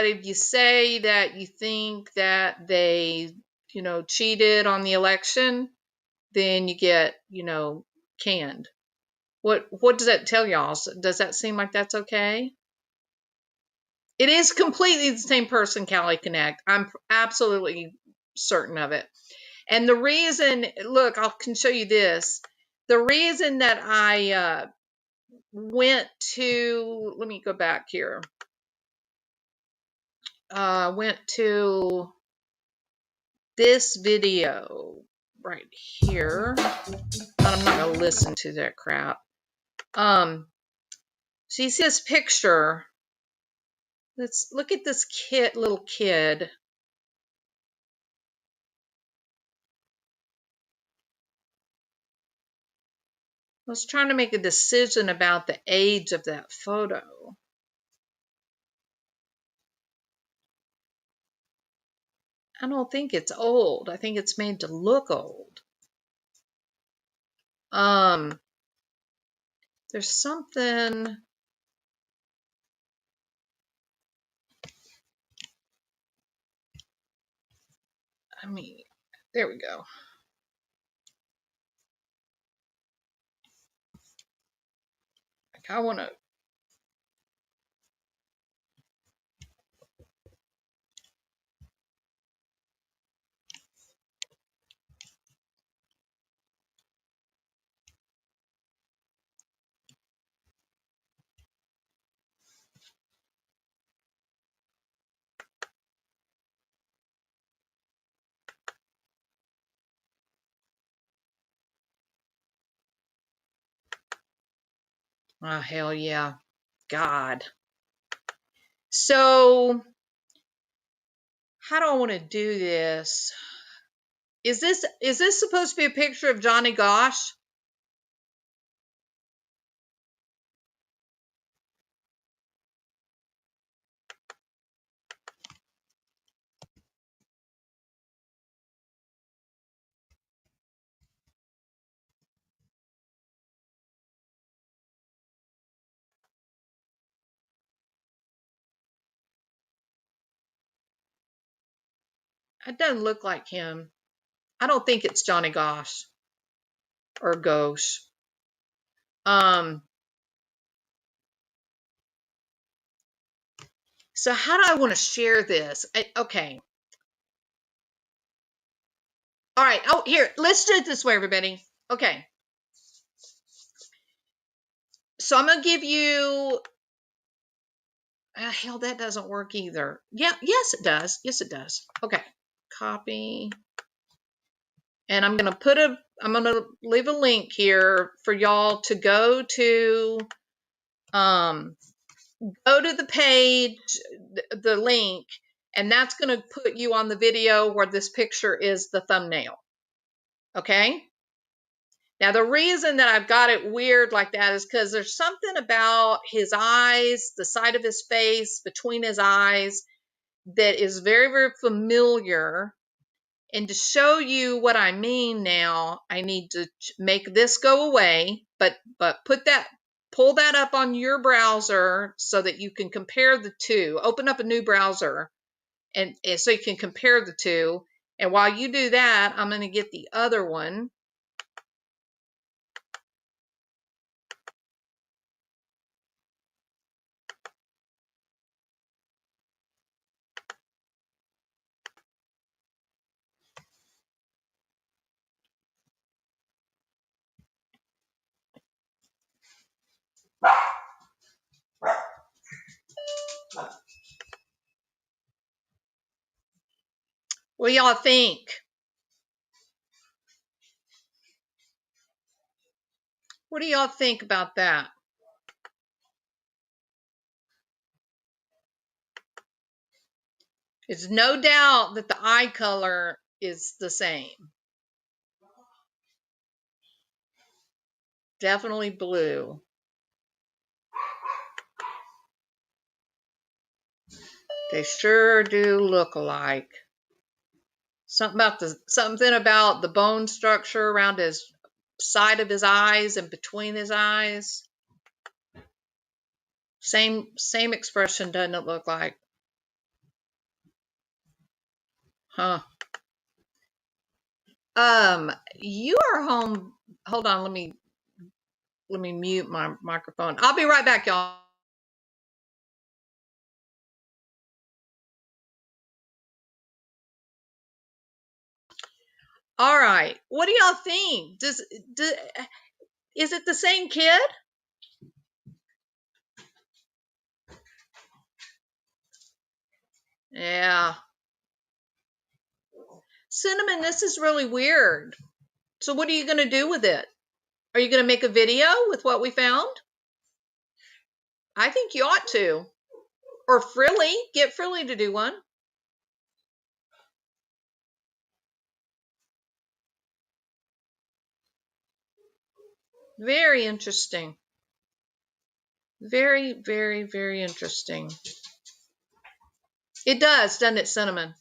if you say that you think that they, you know, cheated on the election, then you get, you know, canned. What does that tell y'all? Does that seem like that's okay? It is completely the same person, Cali Connect. I'm absolutely certain of it. And the reason, look, I can show you this. The reason that I went to, let me go back here. Went to this video right here. I'm not going to to listen to that crap. So you see this picture. Let's look at this little kid. I was trying to make a decision about the age of that photo. I don't think it's old. I think it's made to look old. There's something. I mean, there we go. Like I want to. Oh, hell yeah. God. So, how do I want to do this? Is this supposed to be a picture of Johnny Gosch? It doesn't look like him. I don't think it's Johnny Gosch or Ghosh. So how do I want to share this? Okay. All right. Oh, here, let's do it this way, everybody. Okay. So I'm going to give you, hell, that doesn't work either. Yeah, yes, it does. Yes, it does. Okay. Copy. And I'm going to leave a link here for y'all to go to the page, the link, and that's going to put you on the video where this picture is the thumbnail. Okay? Now, the reason that I've got it weird like that is because there's something about his eyes, the side of his face, between his eyes, that is very, very familiar. And to show you what I mean now, I need to make this go away, but pull that up on your browser so that you can compare the two. Open up a new browser and so you can compare the two. And while you do that, I'm going to get the other one. What do y'all think? What do y'all think about that? There's no doubt that the eye color is the same. Definitely blue. They sure do look alike. Something about the bone structure around his side of his eyes and between his eyes. Same expression, doesn't it look like? Huh. You are home. Hold on, let me mute my microphone. I'll be right back, y'all. All right. What do y'all think? Is it the same kid? Yeah. Cinnamon, this is really weird. So what are you going to do with it? Are you going to make a video with what we found? I think you ought to. Or Frilly, get Frilly to do one. Very interesting. Very, very, very interesting. It does, doesn't it, Cinnamon?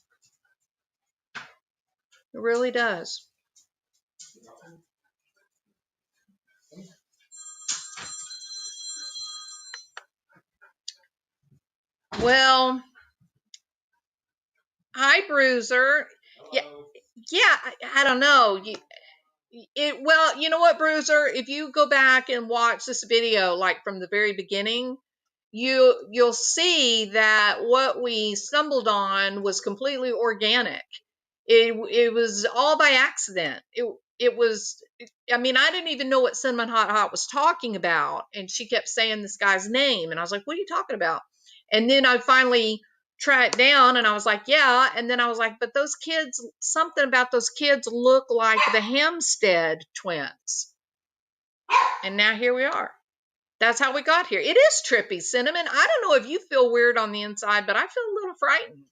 It really does. Well, hi, Bruiser. Yeah, I don't know. Well, you know what, Bruiser? If you go back and watch this video, like from the very beginning, you'll see that what we stumbled on was completely organic. It was all by accident. It was. I mean, I didn't even know what Cinnamon Hot Hot was talking about, and she kept saying this guy's name, and I was like, "What are you talking about?" And then I finally tracked down, and I was like, "Yeah." And then I was like, "But those kids, something about those kids look like the Hampstead twins." And now here we are. That's how we got here. It is trippy, Cinnamon. I don't know if you feel weird on the inside, but I feel a little frightened.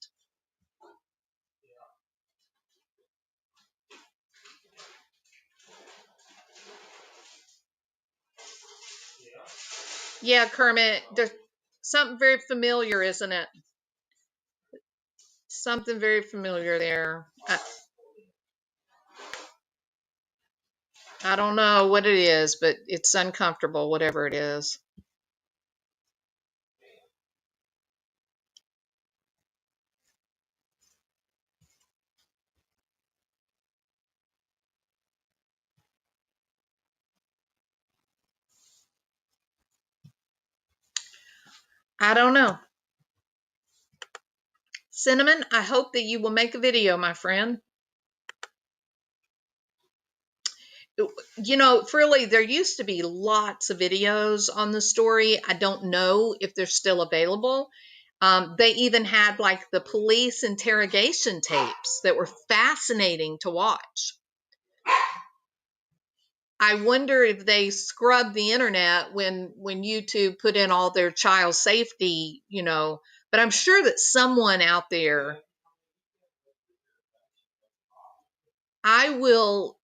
Yeah, Kermit, there's something very familiar, isn't it? Something very familiar there. I don't know what it is, but it's uncomfortable, whatever it is. I don't know. Cinnamon, I hope that you will make a video, my friend. You know, Frilly, there used to be lots of videos on the story. I don't know if they're still available. They even had like the police interrogation tapes that were fascinating to watch. I wonder if they scrubbed the internet when YouTube put in all their child safety, you know, but I'm sure that someone out there. I will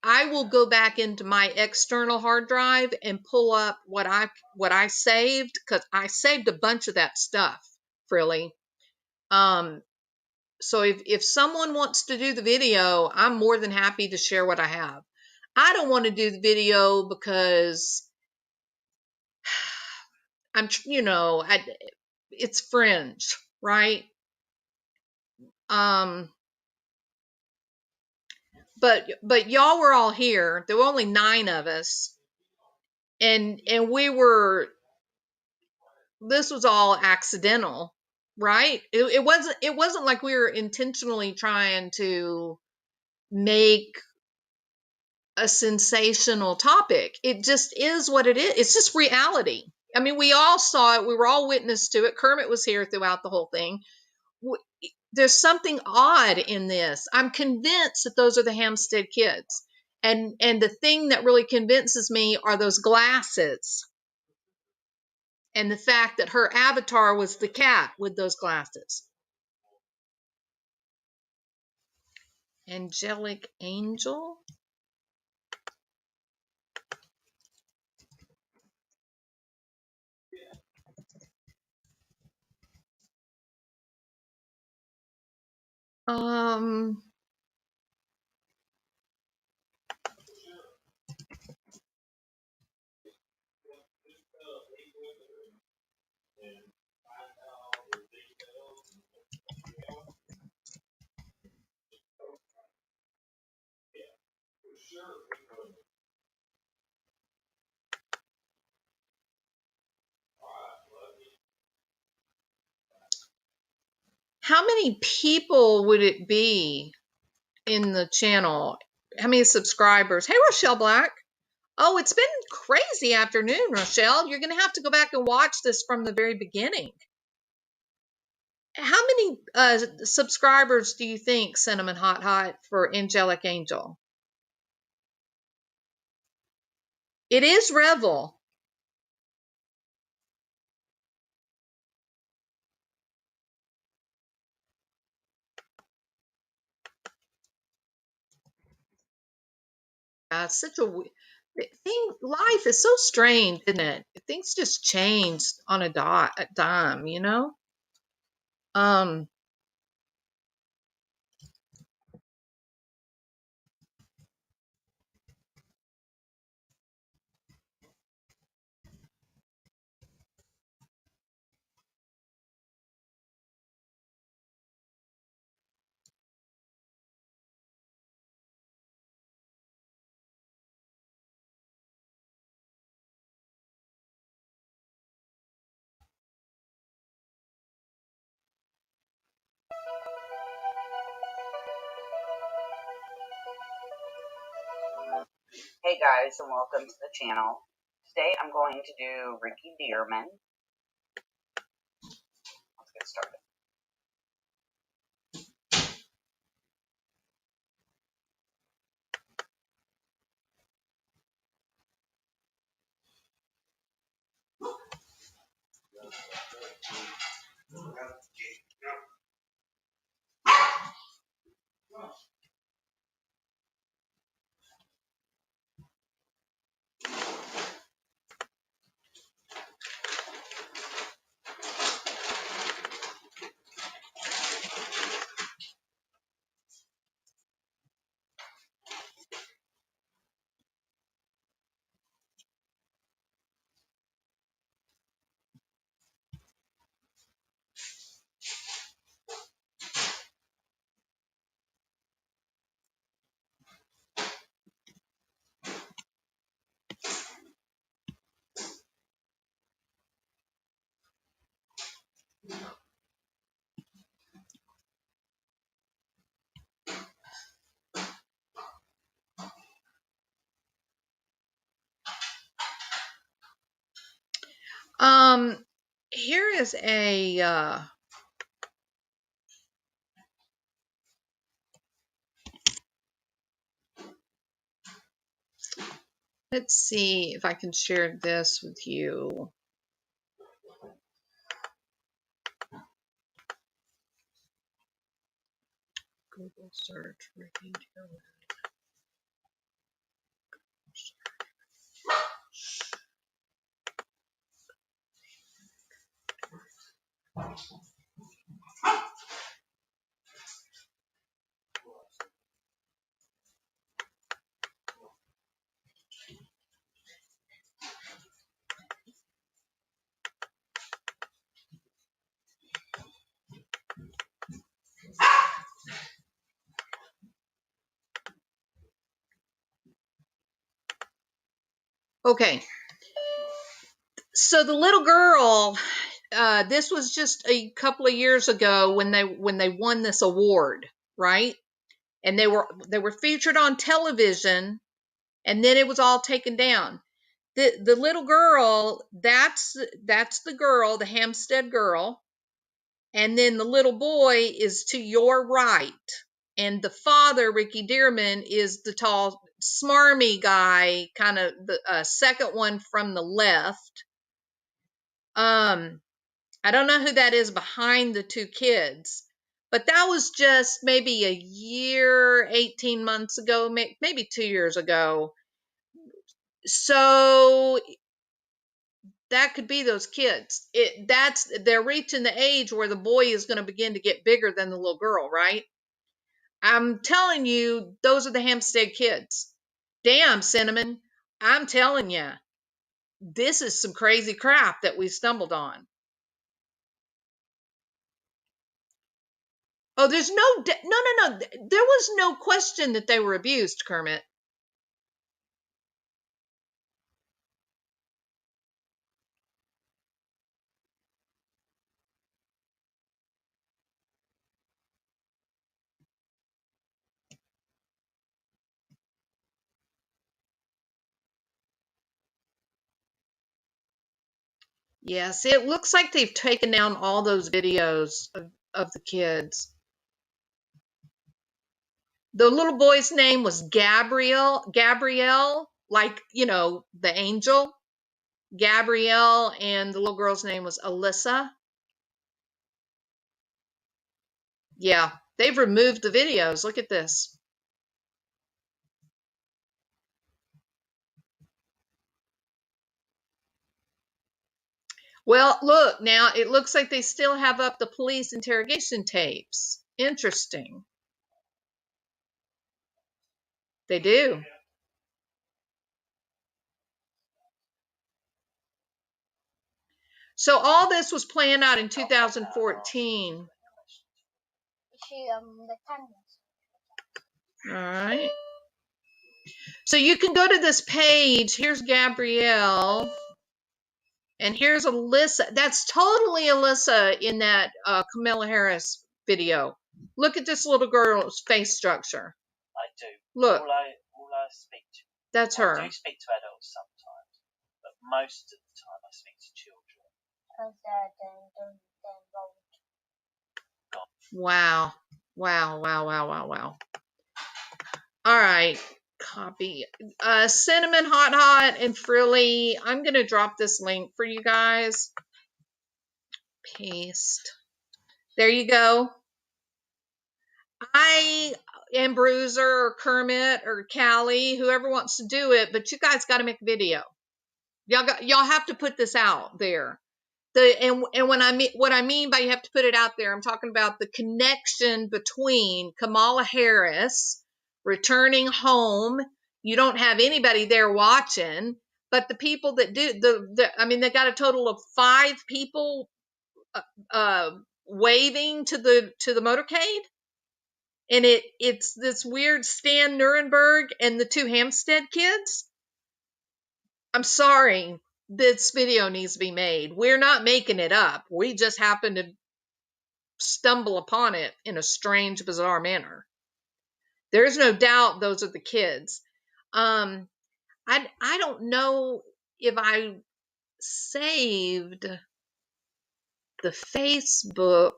go back into my external hard drive and pull up what I saved, because I saved a bunch of that stuff, Frilly. So if someone wants to do the video, I'm more than happy to share what I have. I don't want to do the video because I'm, you know, it's fringe, right? But y'all were all here. There were only 9 of us, and this was all accidental, right? It wasn't like we were intentionally trying to make a sensational topic. It just is what it is. It's just reality. I mean, we all saw it. We were all witness to it. Kermit was here throughout the whole thing. There's something odd in this. I'm convinced that those are the Hampstead kids. And the thing that really convinces me are those glasses. And the fact that her avatar was the cat with those glasses. Angelic Angel? How many people would it be in the channel? How many subscribers? Hey, Rochelle Black. Oh, it's been crazy afternoon, Rochelle. You're going to have to go back and watch this from the very beginning. How many subscribers do you think, Cinnamon Hot Hot, for Angelic Angel? It is Revel. Such a thing. Life is so strange, isn't it? Things just change on a dime, you know. Um, Hey guys, and welcome to the channel. Today I'm going to do Ricky Dearman. Let's get started. here is a let's see if I can share this with you. Google search Ricky Dearman. Okay, so the little girl. This was just a couple of years ago when they won this award, right? And they were featured on television, and then it was all taken down. The little girl, that's the girl, the Hampstead girl, and then the little boy is to your right, and the father, Ricky Dearman, is the tall, smarmy guy, kind of the second one from the left. I don't know who that is behind the two kids, but that was just maybe a year, 18 months ago, maybe 2 years ago. So that could be those kids. They're reaching the age where the boy is going to begin to get bigger than the little girl, right? I'm telling you, those are the Hampstead kids. Damn, Cinnamon. I'm telling you, this is some crazy crap that we stumbled on. Oh, there's no. There was no question that they were abused, Kermit. Yes, it looks like they've taken down all those videos of the kids. The little boy's name was Gabrielle, like, the angel, Gabrielle, and the little girl's name was Alyssa. Yeah, they've removed the videos. Look at this. Well, look, now it looks like they still have up the police interrogation tapes. Interesting. They do. So all this was planned out in 2014. All right. So you can go to this page. Here's Gabrielle. And here's Alyssa. That's totally Alyssa in that Kamala Harris video. Look at this little girl's face structure. I do. Look. All I speak to. That's her. I do speak to adults sometimes, but most of the time I speak to children. Wow. Wow, wow, wow, wow, wow. All right. Copy. Cinnamon Hot and Frilly. I'm going to drop this link for you guys. Paste. There you go. I am Bruiser or Kermit or Callie, whoever wants to do it, but you guys got to make a video. Y'all have to put this out there. And what I mean by you have to put it out there, I'm talking about the connection between Kamala Harris returning home. You don't have anybody there watching, but the people that do they got a total of 5 people waving to the motorcade. And it's this weird Stan Nuremberg and the 2 Hampstead kids. I'm sorry, this video needs to be made. We're not making it up. We just happen to stumble upon it in a strange, bizarre manner. There's no doubt those are the kids. I don't know if I saved the Facebook.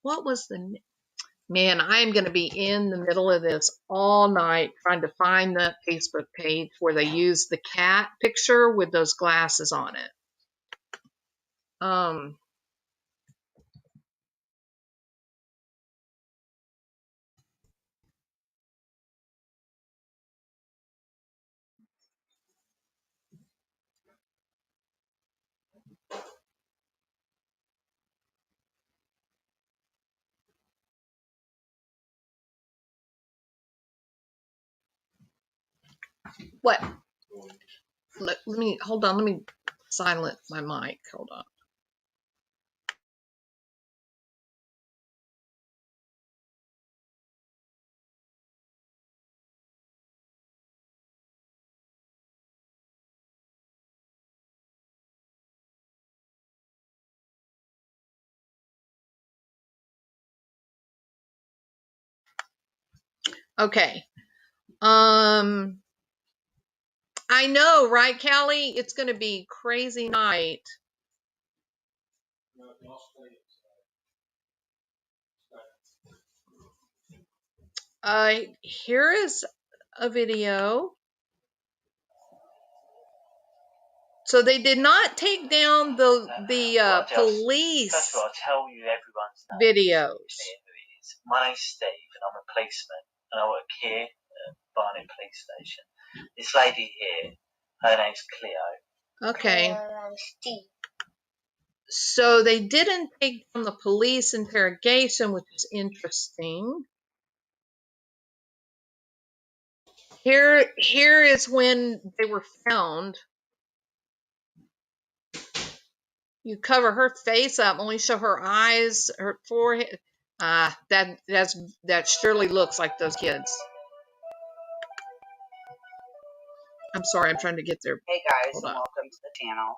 What was the... Man, I am going to be in the middle of this all night trying to find the Facebook page where they use the cat picture with those glasses on it. What? Let me, hold on, let me silence my mic. Hold on. Okay. I know, right, Callie? It's going to be crazy night. Here is a video. So they did not take down the police First of all, I'll tell you everyone's name. videos. My name's Steve, and I'm a policeman, and I work here at Barnet Police Station. This lady here, her name's Cleo. Okay. Steve. So they didn't take down the police interrogation, which is interesting. Here is when they were found. You cover her face up, only show her eyes, her forehead. That surely looks like those kids. I'm sorry, I'm trying to get there. Hey guys, and welcome to the channel.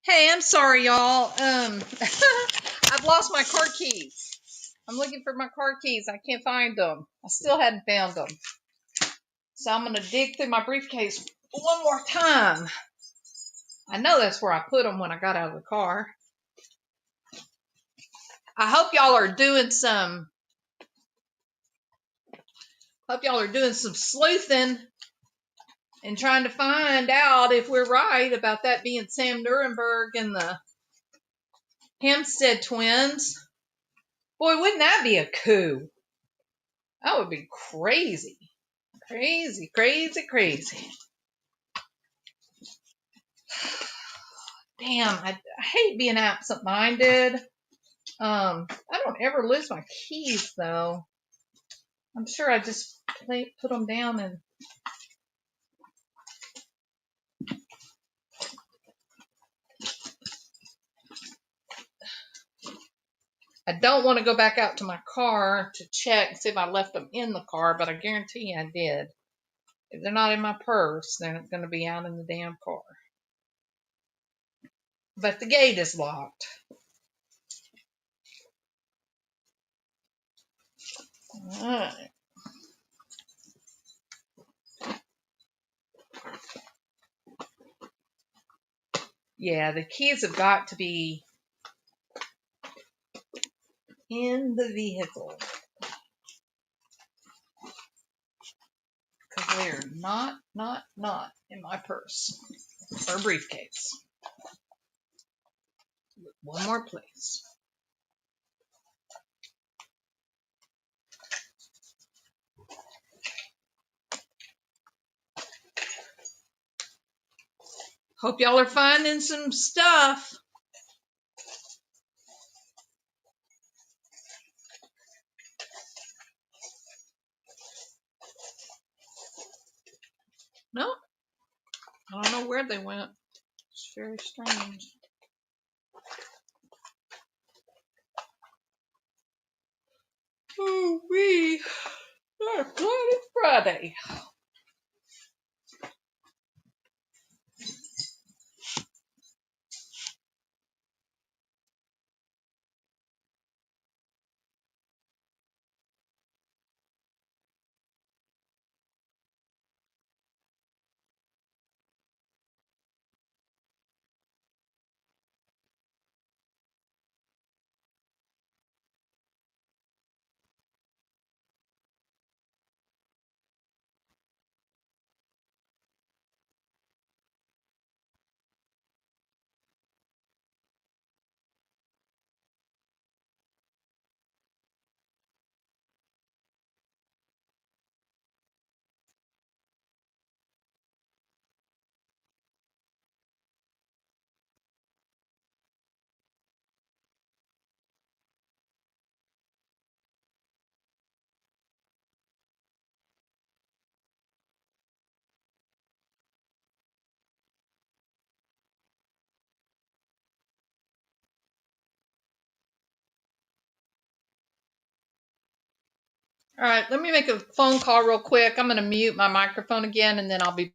Hey, I'm sorry, y'all. I've lost my car keys. I'm looking for my car keys. I can't find them. I still hadn't found them. So I'm going to dig through my briefcase one more time. I know that's where I put them when I got out of the car. I hope y'all are doing some sleuthing and trying to find out if we're right about that being Sam Nuremberg and the Hempstead twins. Boy, wouldn't that be a coup? That would be crazy. Crazy, crazy, crazy. Damn, I hate being absent-minded. I don't ever lose my keys, though. I'm sure I just put them down and... I don't want to go back out to my car to check and see if I left them in the car, but I guarantee you I did. If they're not in my purse, they're going to be out in the damn car. But the gate is locked. All right. Yeah, the keys have got to be in the vehicle. Because they're not in my purse or briefcase. One more place. Hope y'all are finding some stuff. No, I don't know where they went. It's very strange. Oh, we are Bloody Friday. All right, let me make a phone call real quick. I'm going to mute my microphone again, and then I'll be...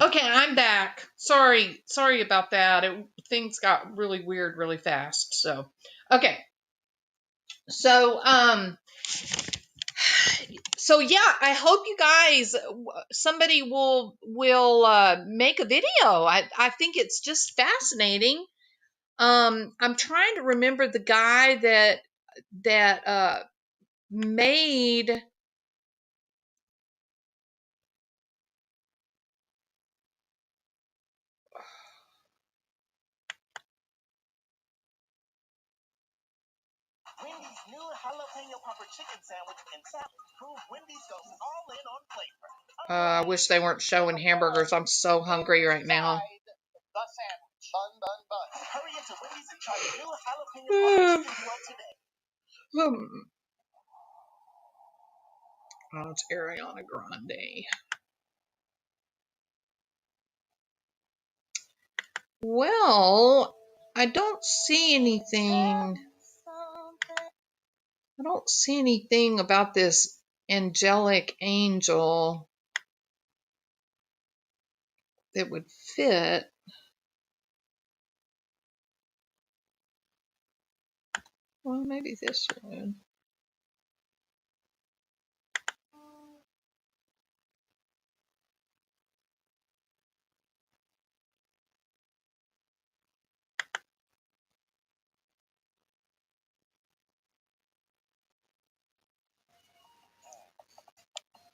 Okay, I'm back. Sorry about that. Things got really weird really fast. So, okay. So So yeah, I hope you guys, somebody will make a video. I think it's just fascinating. I'm trying to remember the guy that made. Wendy's new jalapeno popper chicken sandwich and salad. Prove Wendy's goes all in on flavor. I wish they weren't showing hamburgers. I'm so hungry right now. The sandwich. Bun, bun, bun. Hurry into Wendy's and try the new jalapeno popper chicken duo today. Oh, it's Ariana Grande. Well, I don't see anything. I don't see anything about this angelic angel that would fit. Well, maybe this one.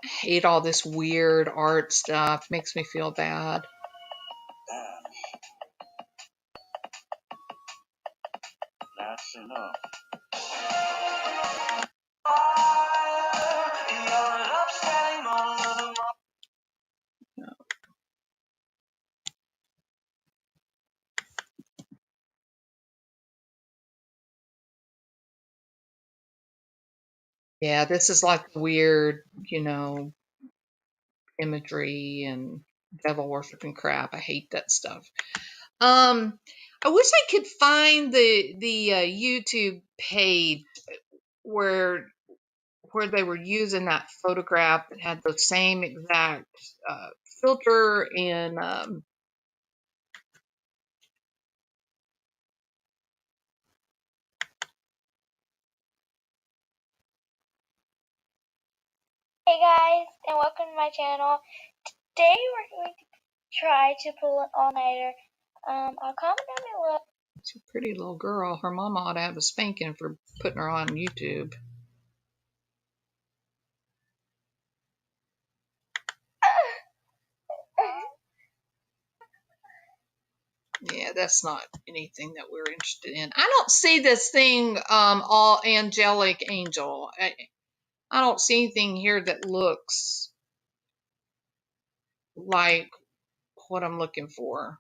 I hate all this weird art stuff. Makes me feel bad. That's enough. Yeah, this is like weird, imagery and devil worshiping crap. I hate that stuff. I wish I could find the YouTube page where they were using that photograph that had the same exact filter and Hey guys, and welcome to my channel. Today we're going to try to pull an all-nighter. I'll comment down below. She's a pretty little girl. Her mama ought to have a spanking for putting her on YouTube. Yeah, that's not anything that we're interested in. I don't see this thing all angelic angel. I don't see anything here that looks like what I'm looking for.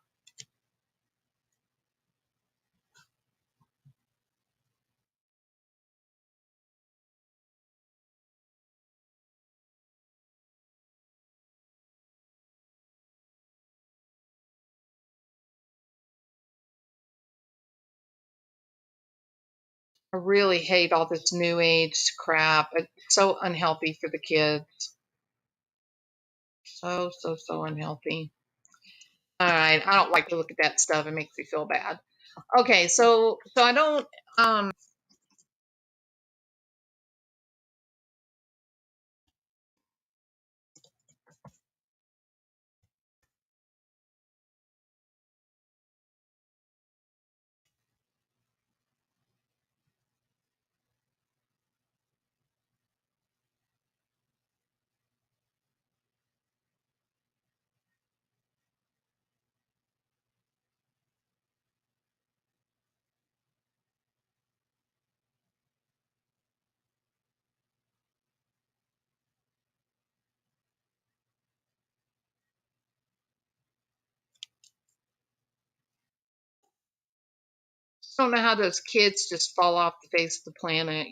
I really hate all this new age crap. It's so unhealthy for the kids. So unhealthy. All right, I don't like to look at that stuff. It makes me feel bad. Okay, so I don't know how those kids just fall off the face of the planet,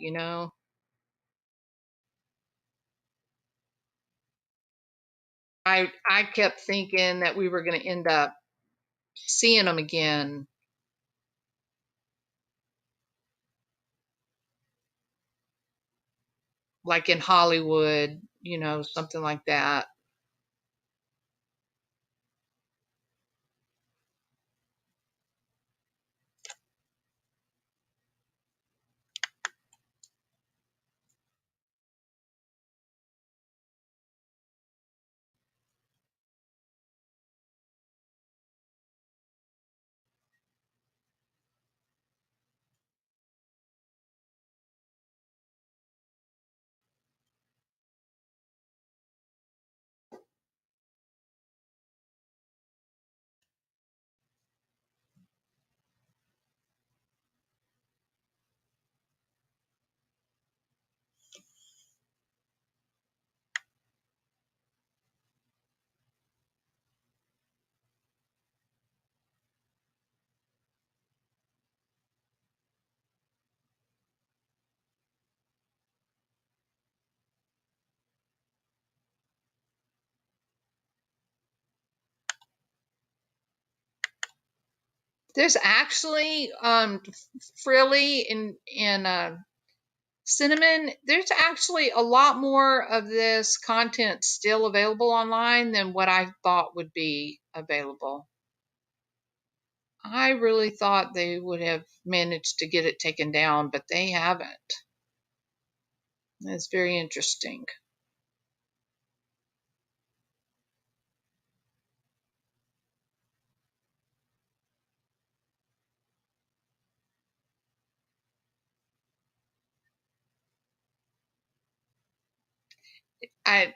I kept thinking that we were going to end up seeing them again. Like in Hollywood, something like that. There's actually Frilly and Cinnamon. There's actually a lot more of this content still available online than what I thought would be available. I really thought they would have managed to get it taken down, but they haven't. It's very interesting. I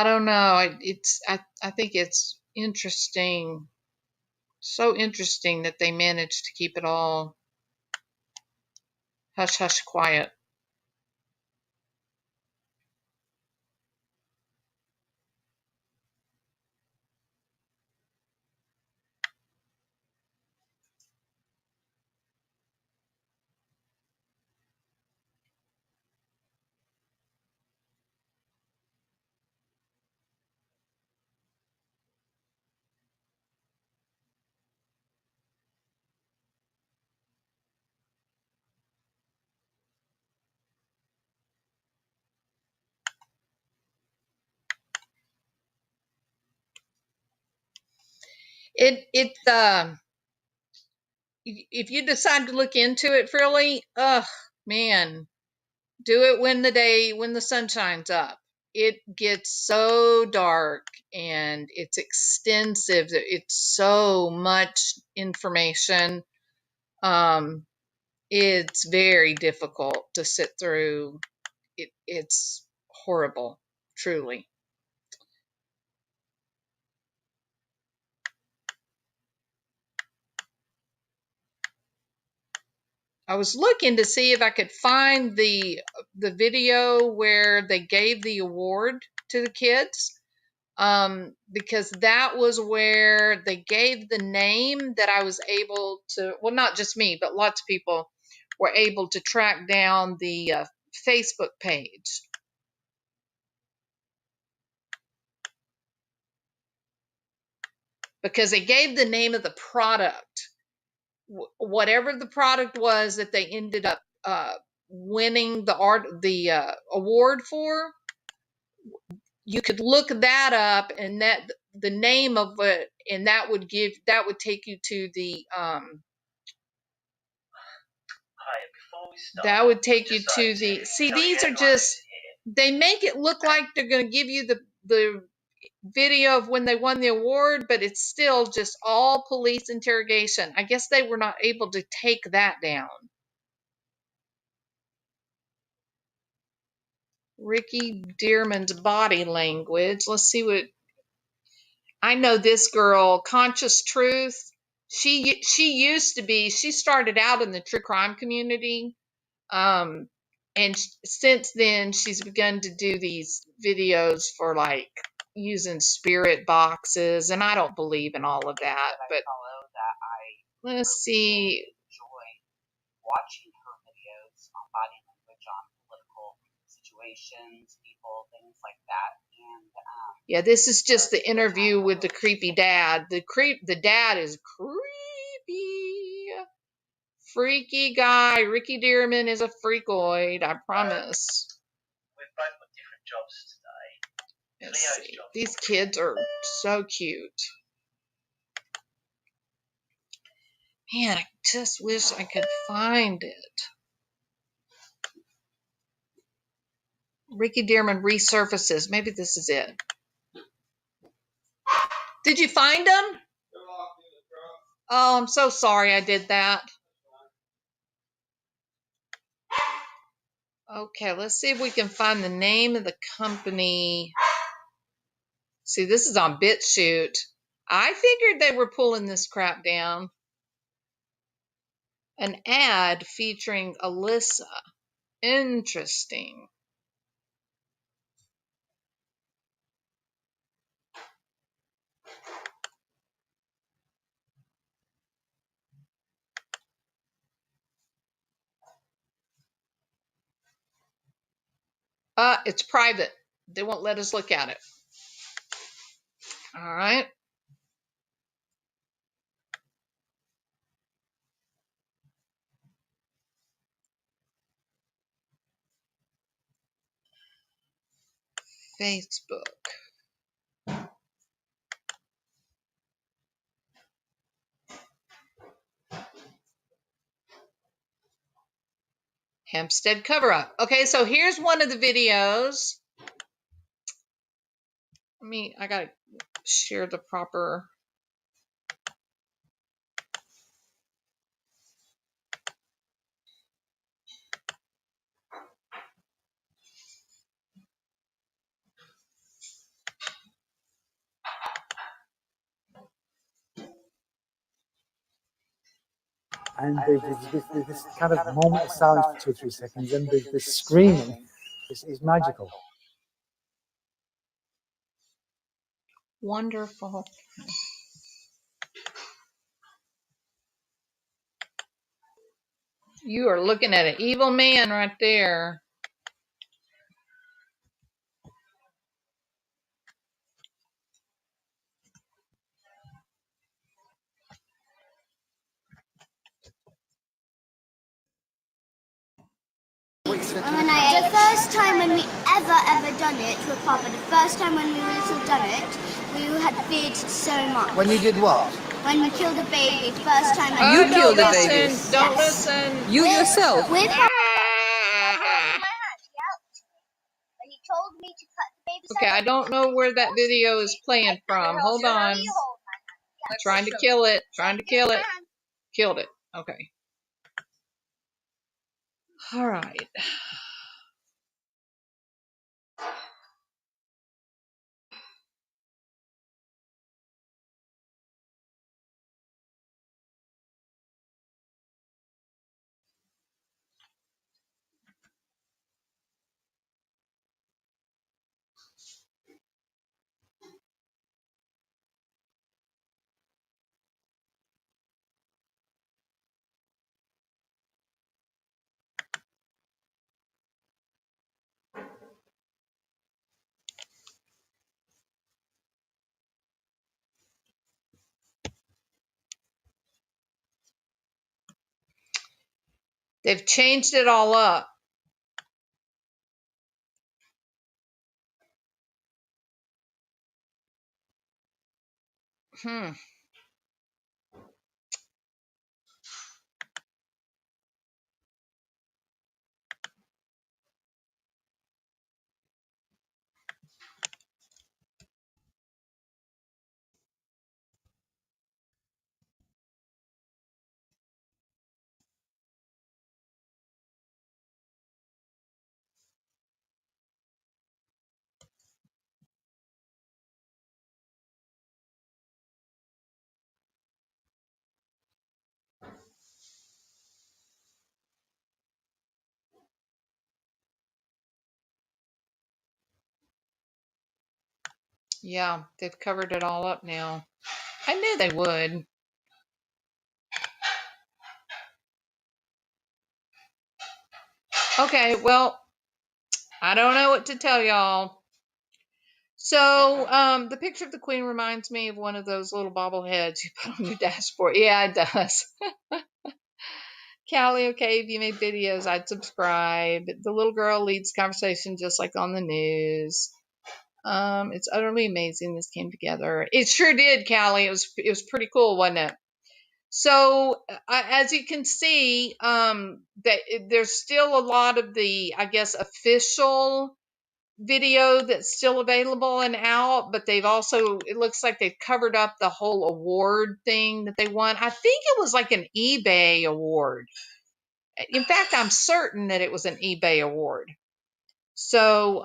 don't know. I think it's interesting, so interesting that they managed to keep it all hush hush quiet. It if you decide to look into it, Frilly, man, do it when the sun shines up. It gets so dark and it's extensive. It's so much information. It's very difficult to sit through. It's horrible, truly. I was looking to see if I could find the video where they gave the award to the kids, because that was where they gave the name that I was able to, well, not just me, but lots of people were able to track down the Facebook page. Because they gave the name of the product, whatever the product was that they ended up winning the award for. You could look that up, and that the name of it, and that would take you to the that would take you to the, see, these are just, they make it look like they're going to give you the video of when they won the award, but it's still just all police interrogation. I guess they were not able to take that down. Ricky Dearman's body language. Let's see what, I know this girl, Conscious Truth. She used to be, she started out in the true crime community. And since then she's begun to do these videos for like using spirit boxes, and I don't believe in all of that, but let's see. Enjoy watching her videos on body language, on political situations, people, things like that. And yeah, this is just the interview with the creepy dad. The dad is creepy. Freaky guy. Ricky Dearman is a freakoid, I promise. We've both got different jobs today. Let's see. These kids are so cute. Man, I just wish I could find it. Ricky Dearman resurfaces. Maybe this is it. Did you find them? Oh, I'm so sorry I did that. Okay, let's see if we can find the name of the company. See, this is on BitChute. I figured they were pulling this crap down. An ad featuring Alyssa. Interesting. It's private. They won't let us look at it. All right. Facebook. Hempstead cover-up. Okay, so here's one of the videos. I gotta share the proper. And there's this kind of moment of silence for 2 or 3 seconds, and the screaming is magical. Wonderful. You are looking at an evil man right there. The first time when we ever done it with Papa, the first time when we little done it, we had feared so much. When you did what? When we killed a baby, first time. You killed a baby. Don't listen. You yourself. With Ah! He told me to cut the baby's Okay, I don't know where that video is playing from. Hold on. Trying to kill it. Trying to kill it. Killed it. Okay. All right. They've changed it all up. Yeah, they've covered it all up now. I knew they would. Okay, well, I don't know what to tell y'all. So, the picture of the Queen reminds me of one of those little bobbleheads you put on your dashboard. Yeah, it does. Callie, okay, if you made videos, I'd subscribe. The little girl leads conversation just like on the news. It's utterly amazing this came together. It sure did, Callie. It was pretty cool, wasn't it? So, as you can see, there's still a lot of the, I guess, official video that's still available and out, but they've also, it looks like they've covered up the whole award thing that they won. I think it was like an eBay award. In fact, I'm certain that it was an eBay award. So,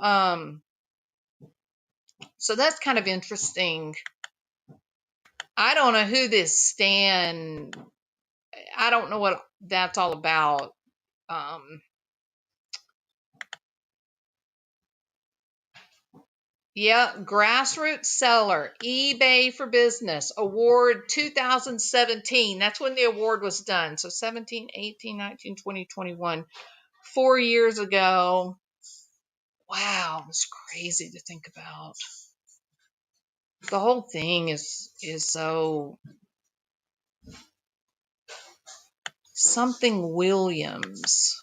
so that's kind of interesting. I don't know who this Stan, I don't know what that's all about. Yeah, Grassroots Seller, eBay for Business, Award 2017. That's when the award was done. So 17, 18, 19, 20, 21. 4 years ago. Wow, it's crazy to think about. The whole thing is so something Williams.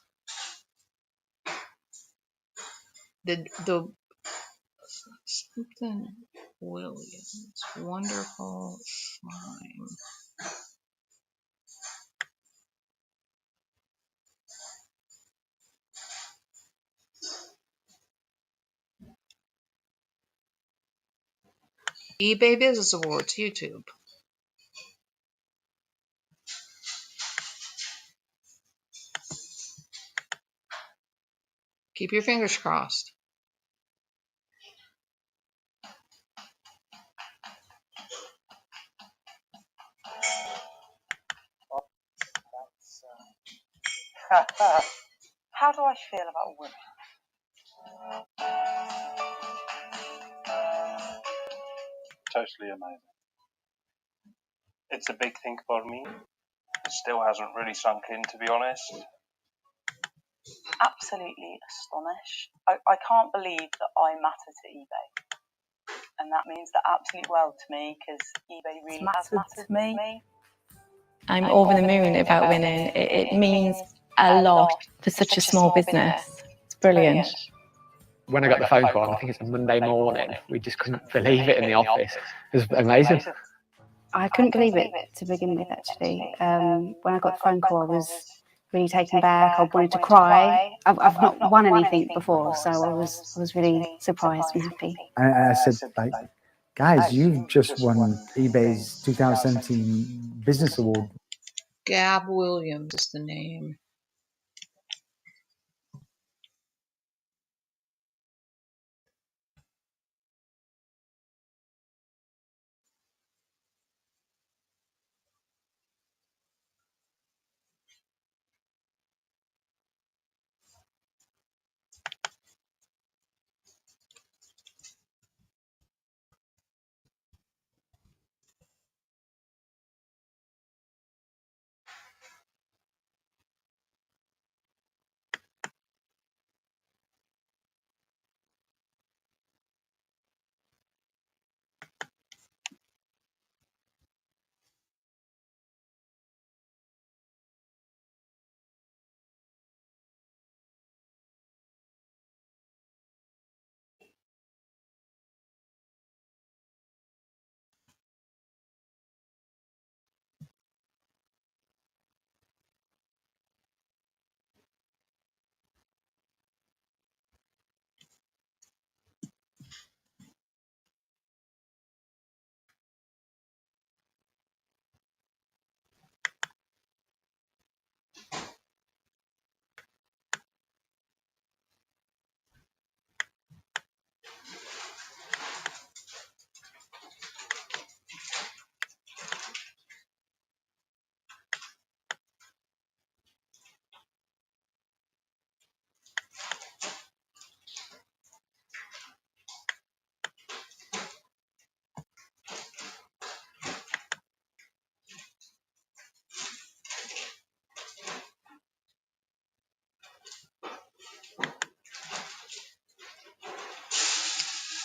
The something Williams. Wonderful slime. eBay Business Awards, YouTube. Keep your fingers crossed. How do I feel about women? Totally amazing. It's a big thing for me. It still hasn't really sunk in, to be honest. Absolutely astonished. I can't believe that I matter to eBay. And that means the absolute world to me, because eBay really has mattered to me. I'm over the moon about winning. It means a lot for such a small business. It's brilliant. When I got the phone call, I think it's a Monday morning, we just couldn't believe it in the office. It was amazing. I couldn't believe it to begin with, actually. When I got the phone call, I was really taken back. I wanted to cry. I've not won anything before, so I was really surprised and happy. I said, like, guys, you've just won eBay's 2017 Business Award. Gab Williams is the name.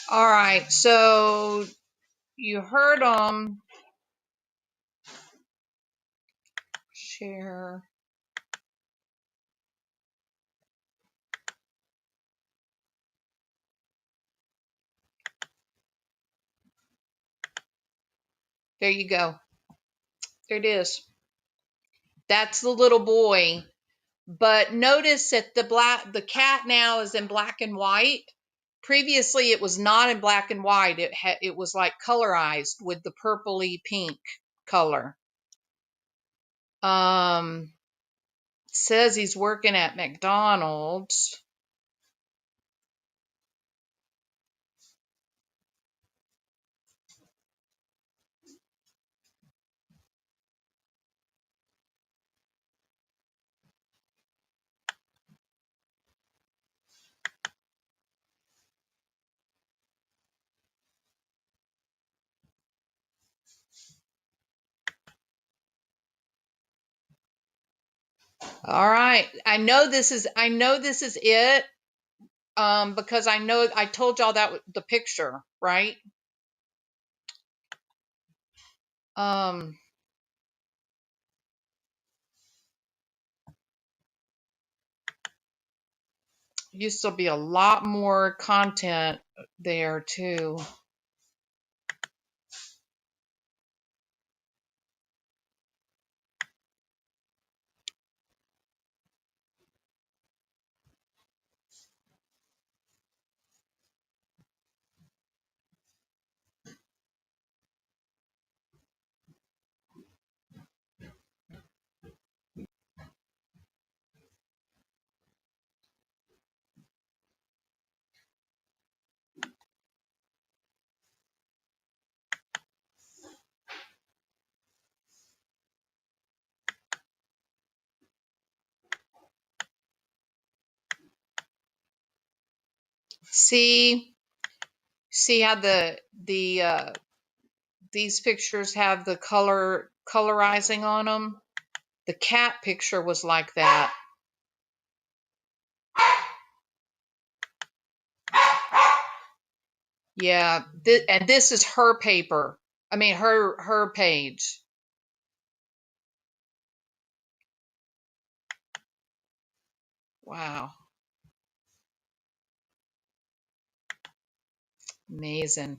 All right, so you heard them. Share. There you go. There it is. That's the little boy. But notice that the cat now is in black and white. Previously, it was not in black and white. It was like colorized with the purpley pink color. Says he's working at McDonald's. All right. I know this is it. because I know I told y'all that the picture, right? Used to be a lot more content there too. See how these pictures have the colorizing on them? The cat picture was like that. Yeah, and this is her paper. I mean, her page. Wow. Amazing.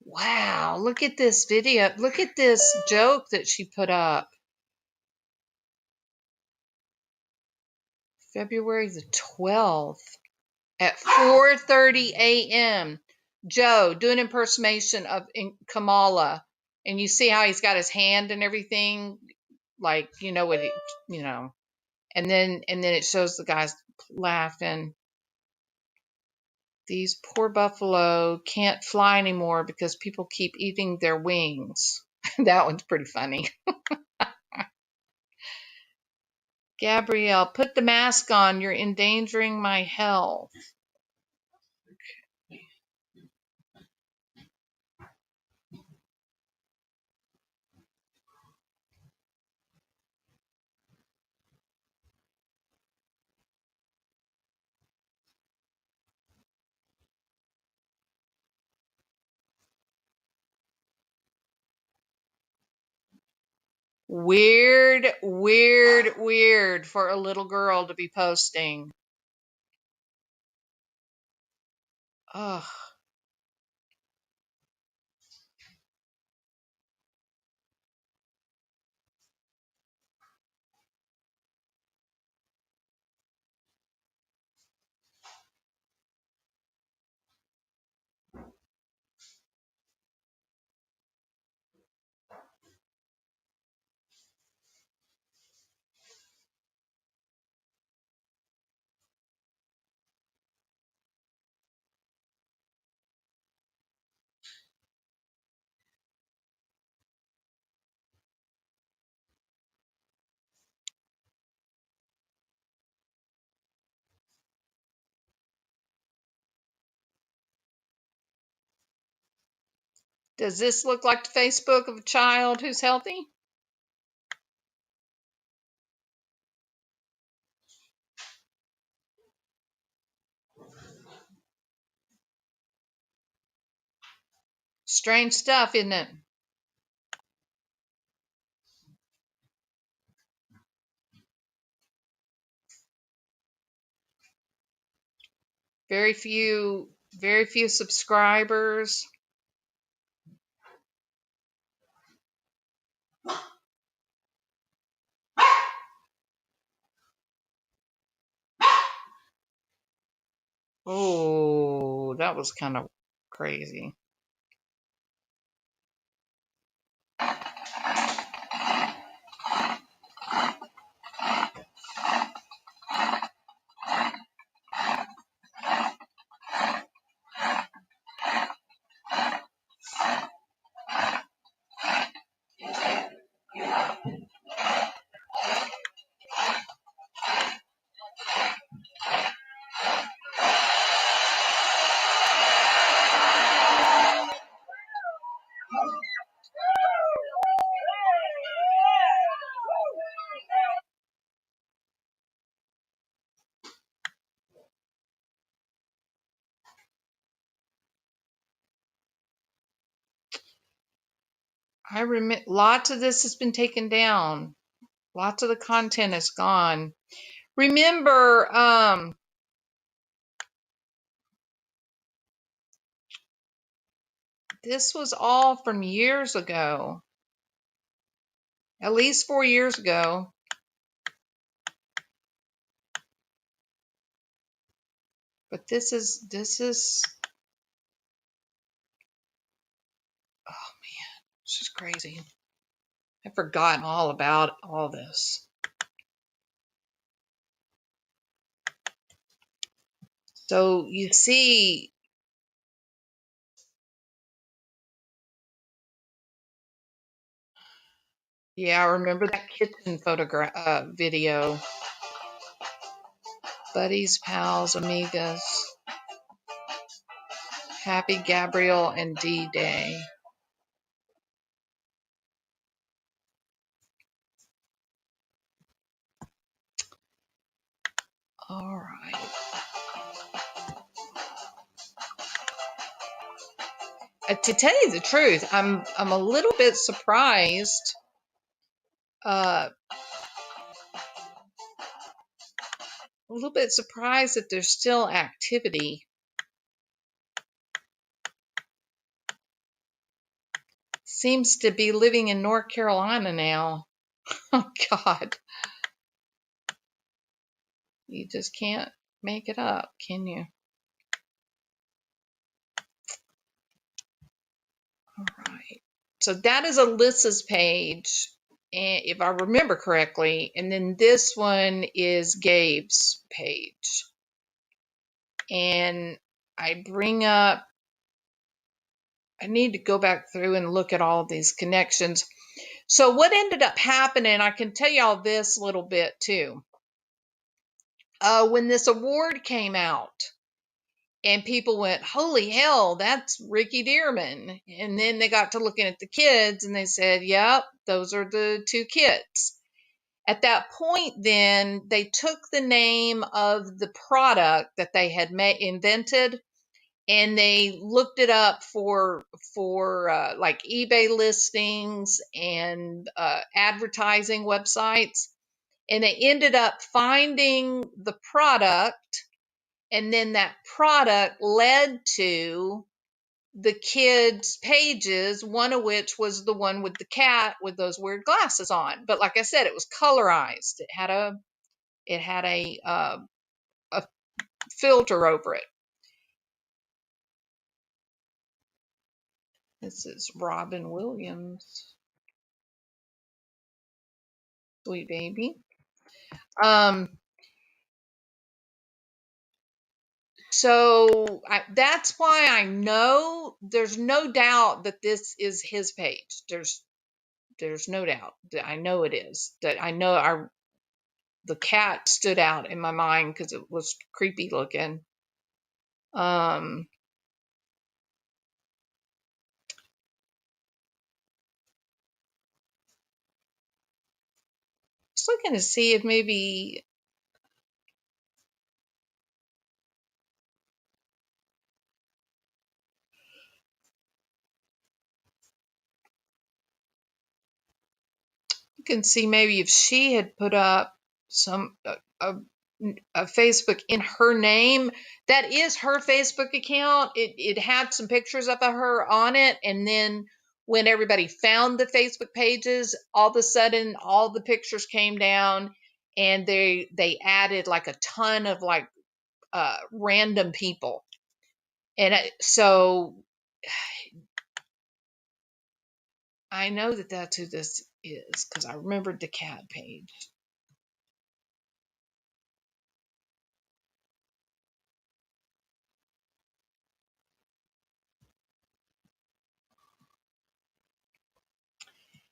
Wow, look at this video. Look at this joke that she put up. February the 12th at 4:30 a.m. Joe, do an impersonation of Kamala, and you see how he's got his hand and everything, like you know what and then it shows the guys laughing. These poor buffalo can't fly anymore because people keep eating their wings. That one's pretty funny. Gabrielle, put the mask on. You're endangering my health. Weird, weird, weird for a little girl to be posting. Ugh. Does this look like the Facebook of a child who's healthy? Strange stuff, isn't it? Very few subscribers. Oh, that was kind of crazy. I remember lots of this has been taken down. Lots of the content is gone. Remember, this was all from years ago, at least 4 years ago. But this is, oh man, this is crazy. I've forgotten all about all this. So you see, yeah, I remember that kitchen photograph video. Buddies, pals, amigas. Happy Gabriel and D-Day. All right. To tell you the truth, I'm a little bit surprised. A little bit surprised that there's still activity. Seems to be living in North Carolina now. Oh God, you just can't make it up, can you? All right. So that is Alyssa's page, and if I remember correctly, and then this one is Gabe's page. And I bring up, I need to go back through and look at all of these connections. So what ended up happening, I can tell y'all this little bit too. When this award came out, and people went, holy hell, that's Ricky Dearman. And then they got to looking at the kids and they said, yep, those are the 2 kids. At that point, then they took the name of the product that they had invented, and they looked it up for like eBay listings and advertising websites, and they ended up finding the product, and then that product led to the kids' pages, one of which was the one with the cat with those weird glasses on. But like I said, it was colorized. It had a filter over it. This is Robin Williams. Sweet baby. So that's why I know there's no doubt that this is his page. There's no doubt that I know it is. That I know the cat stood out in my mind because it was creepy looking. Just looking to see if maybe you can see maybe if she had put up some a Facebook in her name. That is her Facebook account. It had some pictures of her on it, and then when everybody found the Facebook pages, all of a sudden all the pictures came down, and they added like a ton of like random people. And so I know that that's who this is because I remembered the cat page.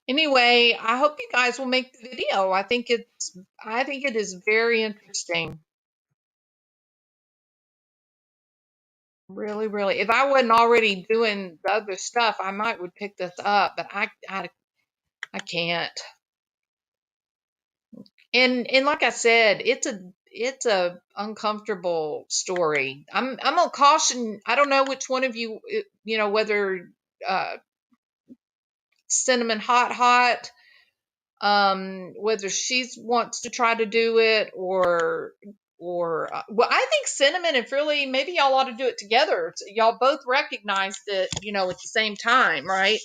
Anyway, I hope you guys will make the video. I think it is very interesting. Really, really. If I wasn't already doing the other stuff, I would pick this up, but I can't. And like I said, it's a uncomfortable story. I'm gonna caution. I don't know which one of you, whether Cinnamon Hot, whether she wants to try to do it or well, I think Cinnamon and Frilly, maybe y'all ought to do it together. Y'all both recognized it, at the same time, right?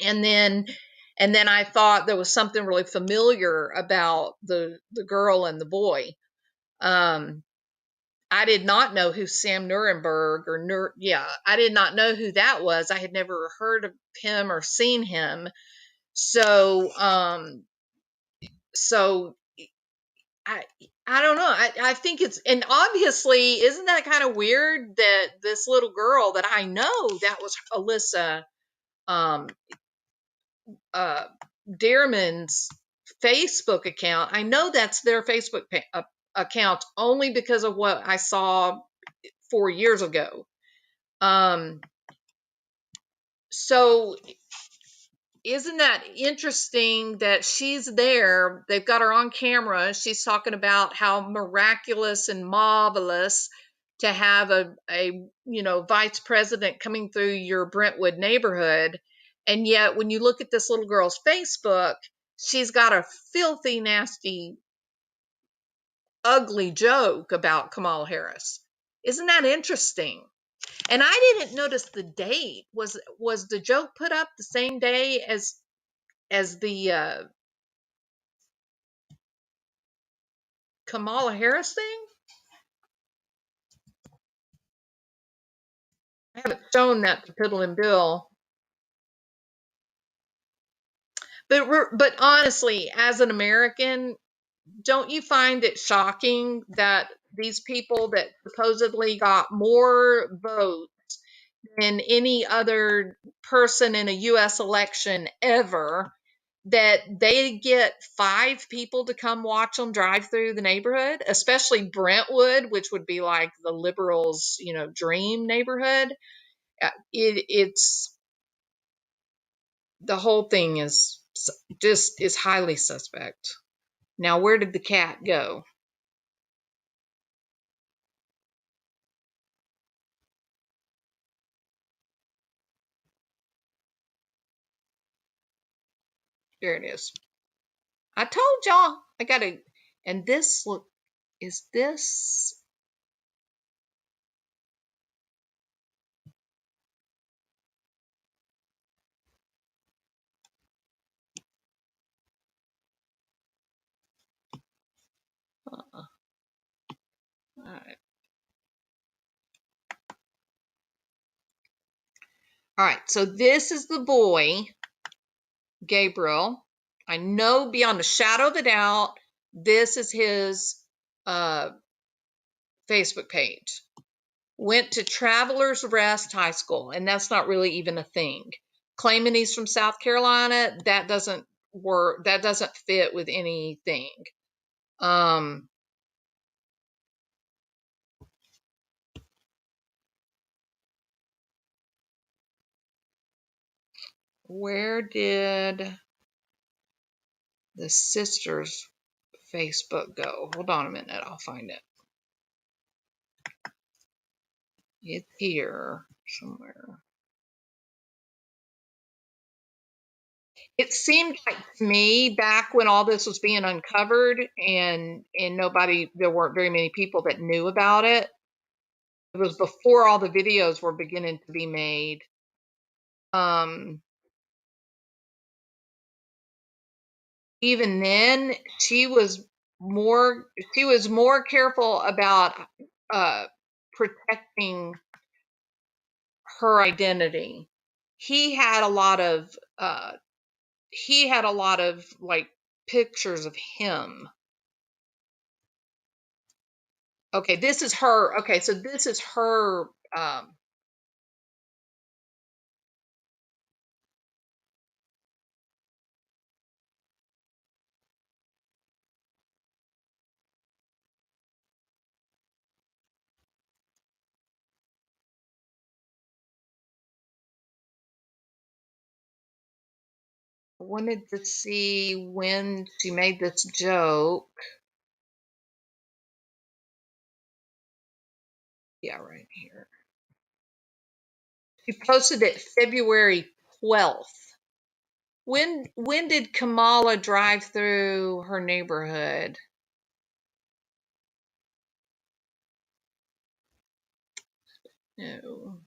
And then I thought there was something really familiar about the girl and the boy. I did not know who Sam Nuremberg I did not know who that was. I had never heard of him or seen him. So I don't know. I think it's, and obviously, isn't that kind of weird that this little girl that I know, that was Alyssa Dearman's Facebook account. I know that's their Facebook account only because of what I saw 4 years ago. So isn't that interesting that she's there? They've got her on camera. She's talking about how miraculous and marvelous to have a vice president coming through your Brentwood neighborhood. And yet when you look at this little girl's Facebook, she's got a filthy, nasty, ugly joke about Kamala Harris. Isn't that interesting? And I didn't notice the date. Was the joke put up the same day as the Kamala Harris thing? I haven't shown that to Piddle and Bill. But honestly, as an American, don't you find it shocking that these people that supposedly got more votes than any other person in a U.S. election ever, that they get 5 people to come watch them drive through the neighborhood, especially Brentwood, which would be like the liberals, dream neighborhood. It's the whole thing is highly suspect. Now, where did the cat go? There it is. I told y'all I gotta, and this look, is this? All right. All right, so this is the boy, Gabriel. I know beyond a shadow of a doubt, this is his Facebook page. Went to Travelers Rest High School, and that's not really even a thing. Claiming he's from South Carolina, that doesn't work. That doesn't fit with anything. Where did the sister's Facebook go? Hold on a minute, I'll find it. It's here somewhere. It seemed like to me, back when all this was being uncovered and there weren't very many people that knew about it. It was before all the videos were beginning to be made. Even then, she was more careful about protecting her identity. He had a lot of like pictures of him. Okay, this is her. Okay, so this is her. Wanted to see when she made this joke. Yeah, right here. She posted it February 12th. When did Kamala drive through her neighborhood? No.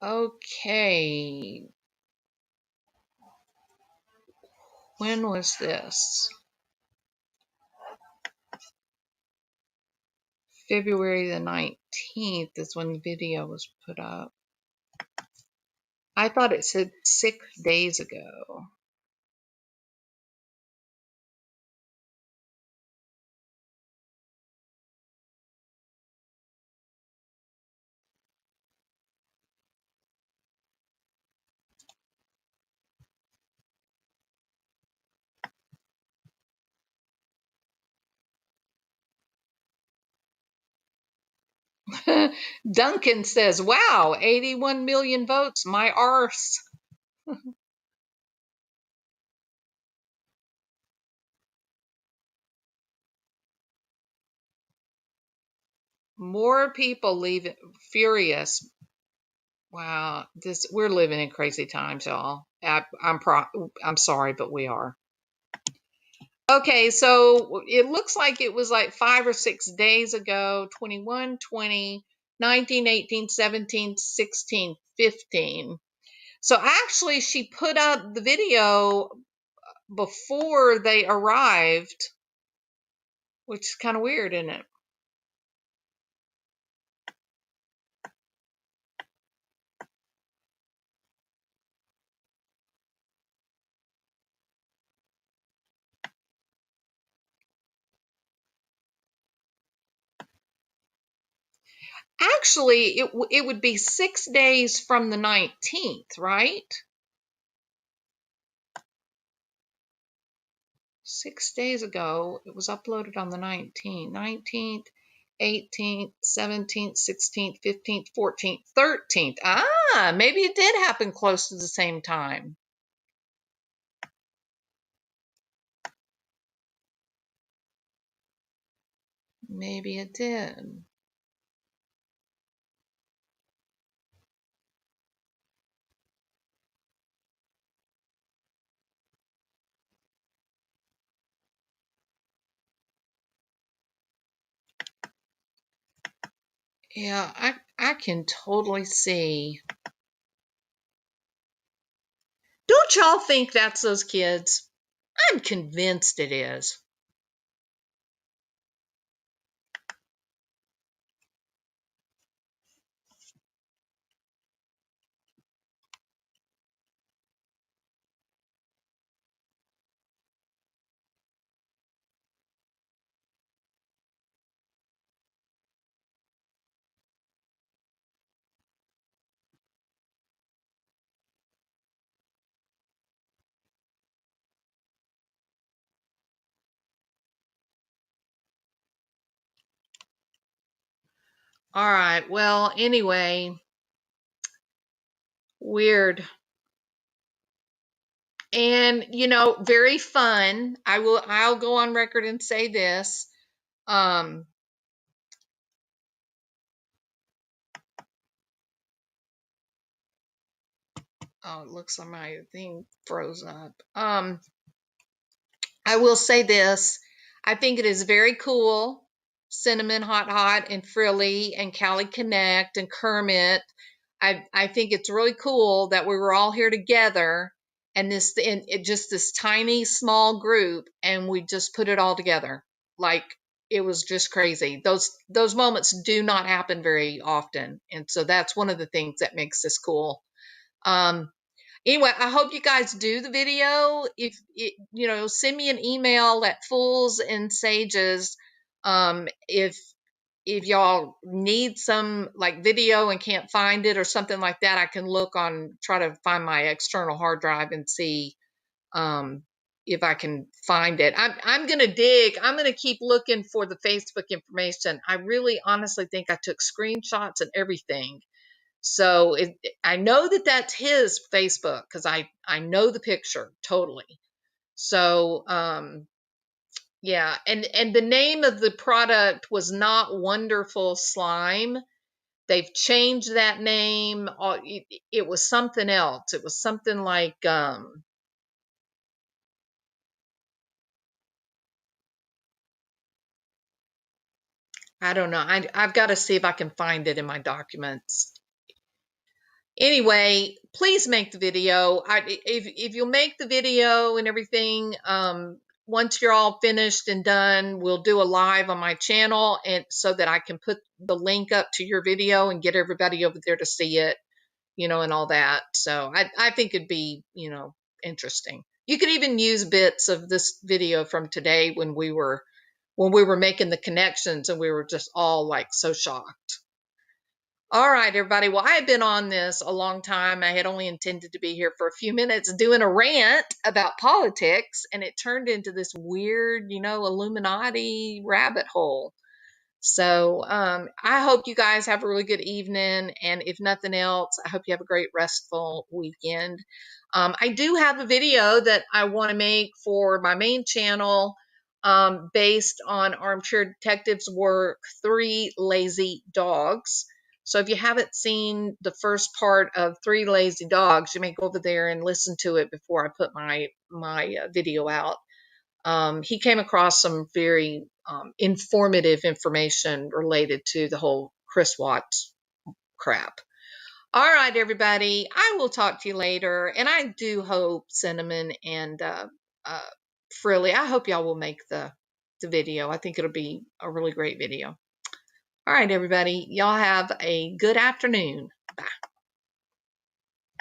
Okay. When was this? February the 19th is when the video was put up. I thought it said 6 days ago. Duncan says, wow, 81 million votes, my arse. More people leaving, furious. Wow, we're living in crazy times, y'all. I'm sorry, but we are. Okay, so it looks like it was like 5 or 6 days ago, 21, 20, 19, 18, 17, 16, 15. So actually she put up the video before they arrived, which is kind of weird, isn't it? Actually, it would be 6 days from the 19th, right? 6 days ago, it was uploaded on the 19th. 19th, 18th, 17th, 16th, 15th, 14th, 13th. Ah, maybe it did happen close to the same time. Maybe it did. Yeah, I can totally see. Don't y'all think that's those kids? I'm convinced it is. All right, well, anyway, weird. And you know, very fun. I'll go on record and say this. Oh, it looks like my thing froze up. I will say this. I think it is very cool. Cinnamon, Hot, and Frilly, and Callie Connect, and Kermit. I think it's really cool that we were all here together, and just this tiny small group, and we just put it all together. Like, it was just crazy. Those moments do not happen very often, and so that's one of the things that makes this cool. Anyway, I hope you guys do the video. If you know, send me an email at Fools and Sages. If y'all need some like video and can't find it or something like that, I can try to find my external hard drive and see if I can find it. I'm gonna dig. I'm gonna keep looking for the Facebook information. I really honestly think I took screenshots and everything. So I know that that's his Facebook because I know the picture totally. So yeah, and the name of the product was not Wonderful Slime. They've changed that name. It was something else. It was something like I don't know. I've got to see if I can find it in my documents. Anyway, please make the video. If you'll make the video and everything, once you're all finished and done, we'll do a live on my channel, and so that I can put the link up to your video and get everybody over there to see it, you know, and all that. So I think it'd be, you know, interesting. You could even use bits of this video from today when we were making the connections and we were just all like so shocked. All right, everybody. Well, I had been on this a long time. I had only intended to be here for a few minutes doing a rant about politics, and it turned into this weird, you know, Illuminati rabbit hole. So I hope you guys have a really good evening, and if nothing else, I hope you have a great restful weekend. I do have a video that I want to make for my main channel based on Armchair Detective's work, 3 Lazy Dogs. So if you haven't seen the first part of 3 Lazy Dogs, you may go over there and listen to it before I put my video out. He came across some very informative information related to the whole Chris Watts crap. All right, everybody. I will talk to you later, and I do hope Cinnamon and Frilly, I hope y'all will make the video. I think it'll be a really great video. All right, everybody. Y'all have a good afternoon. Bye.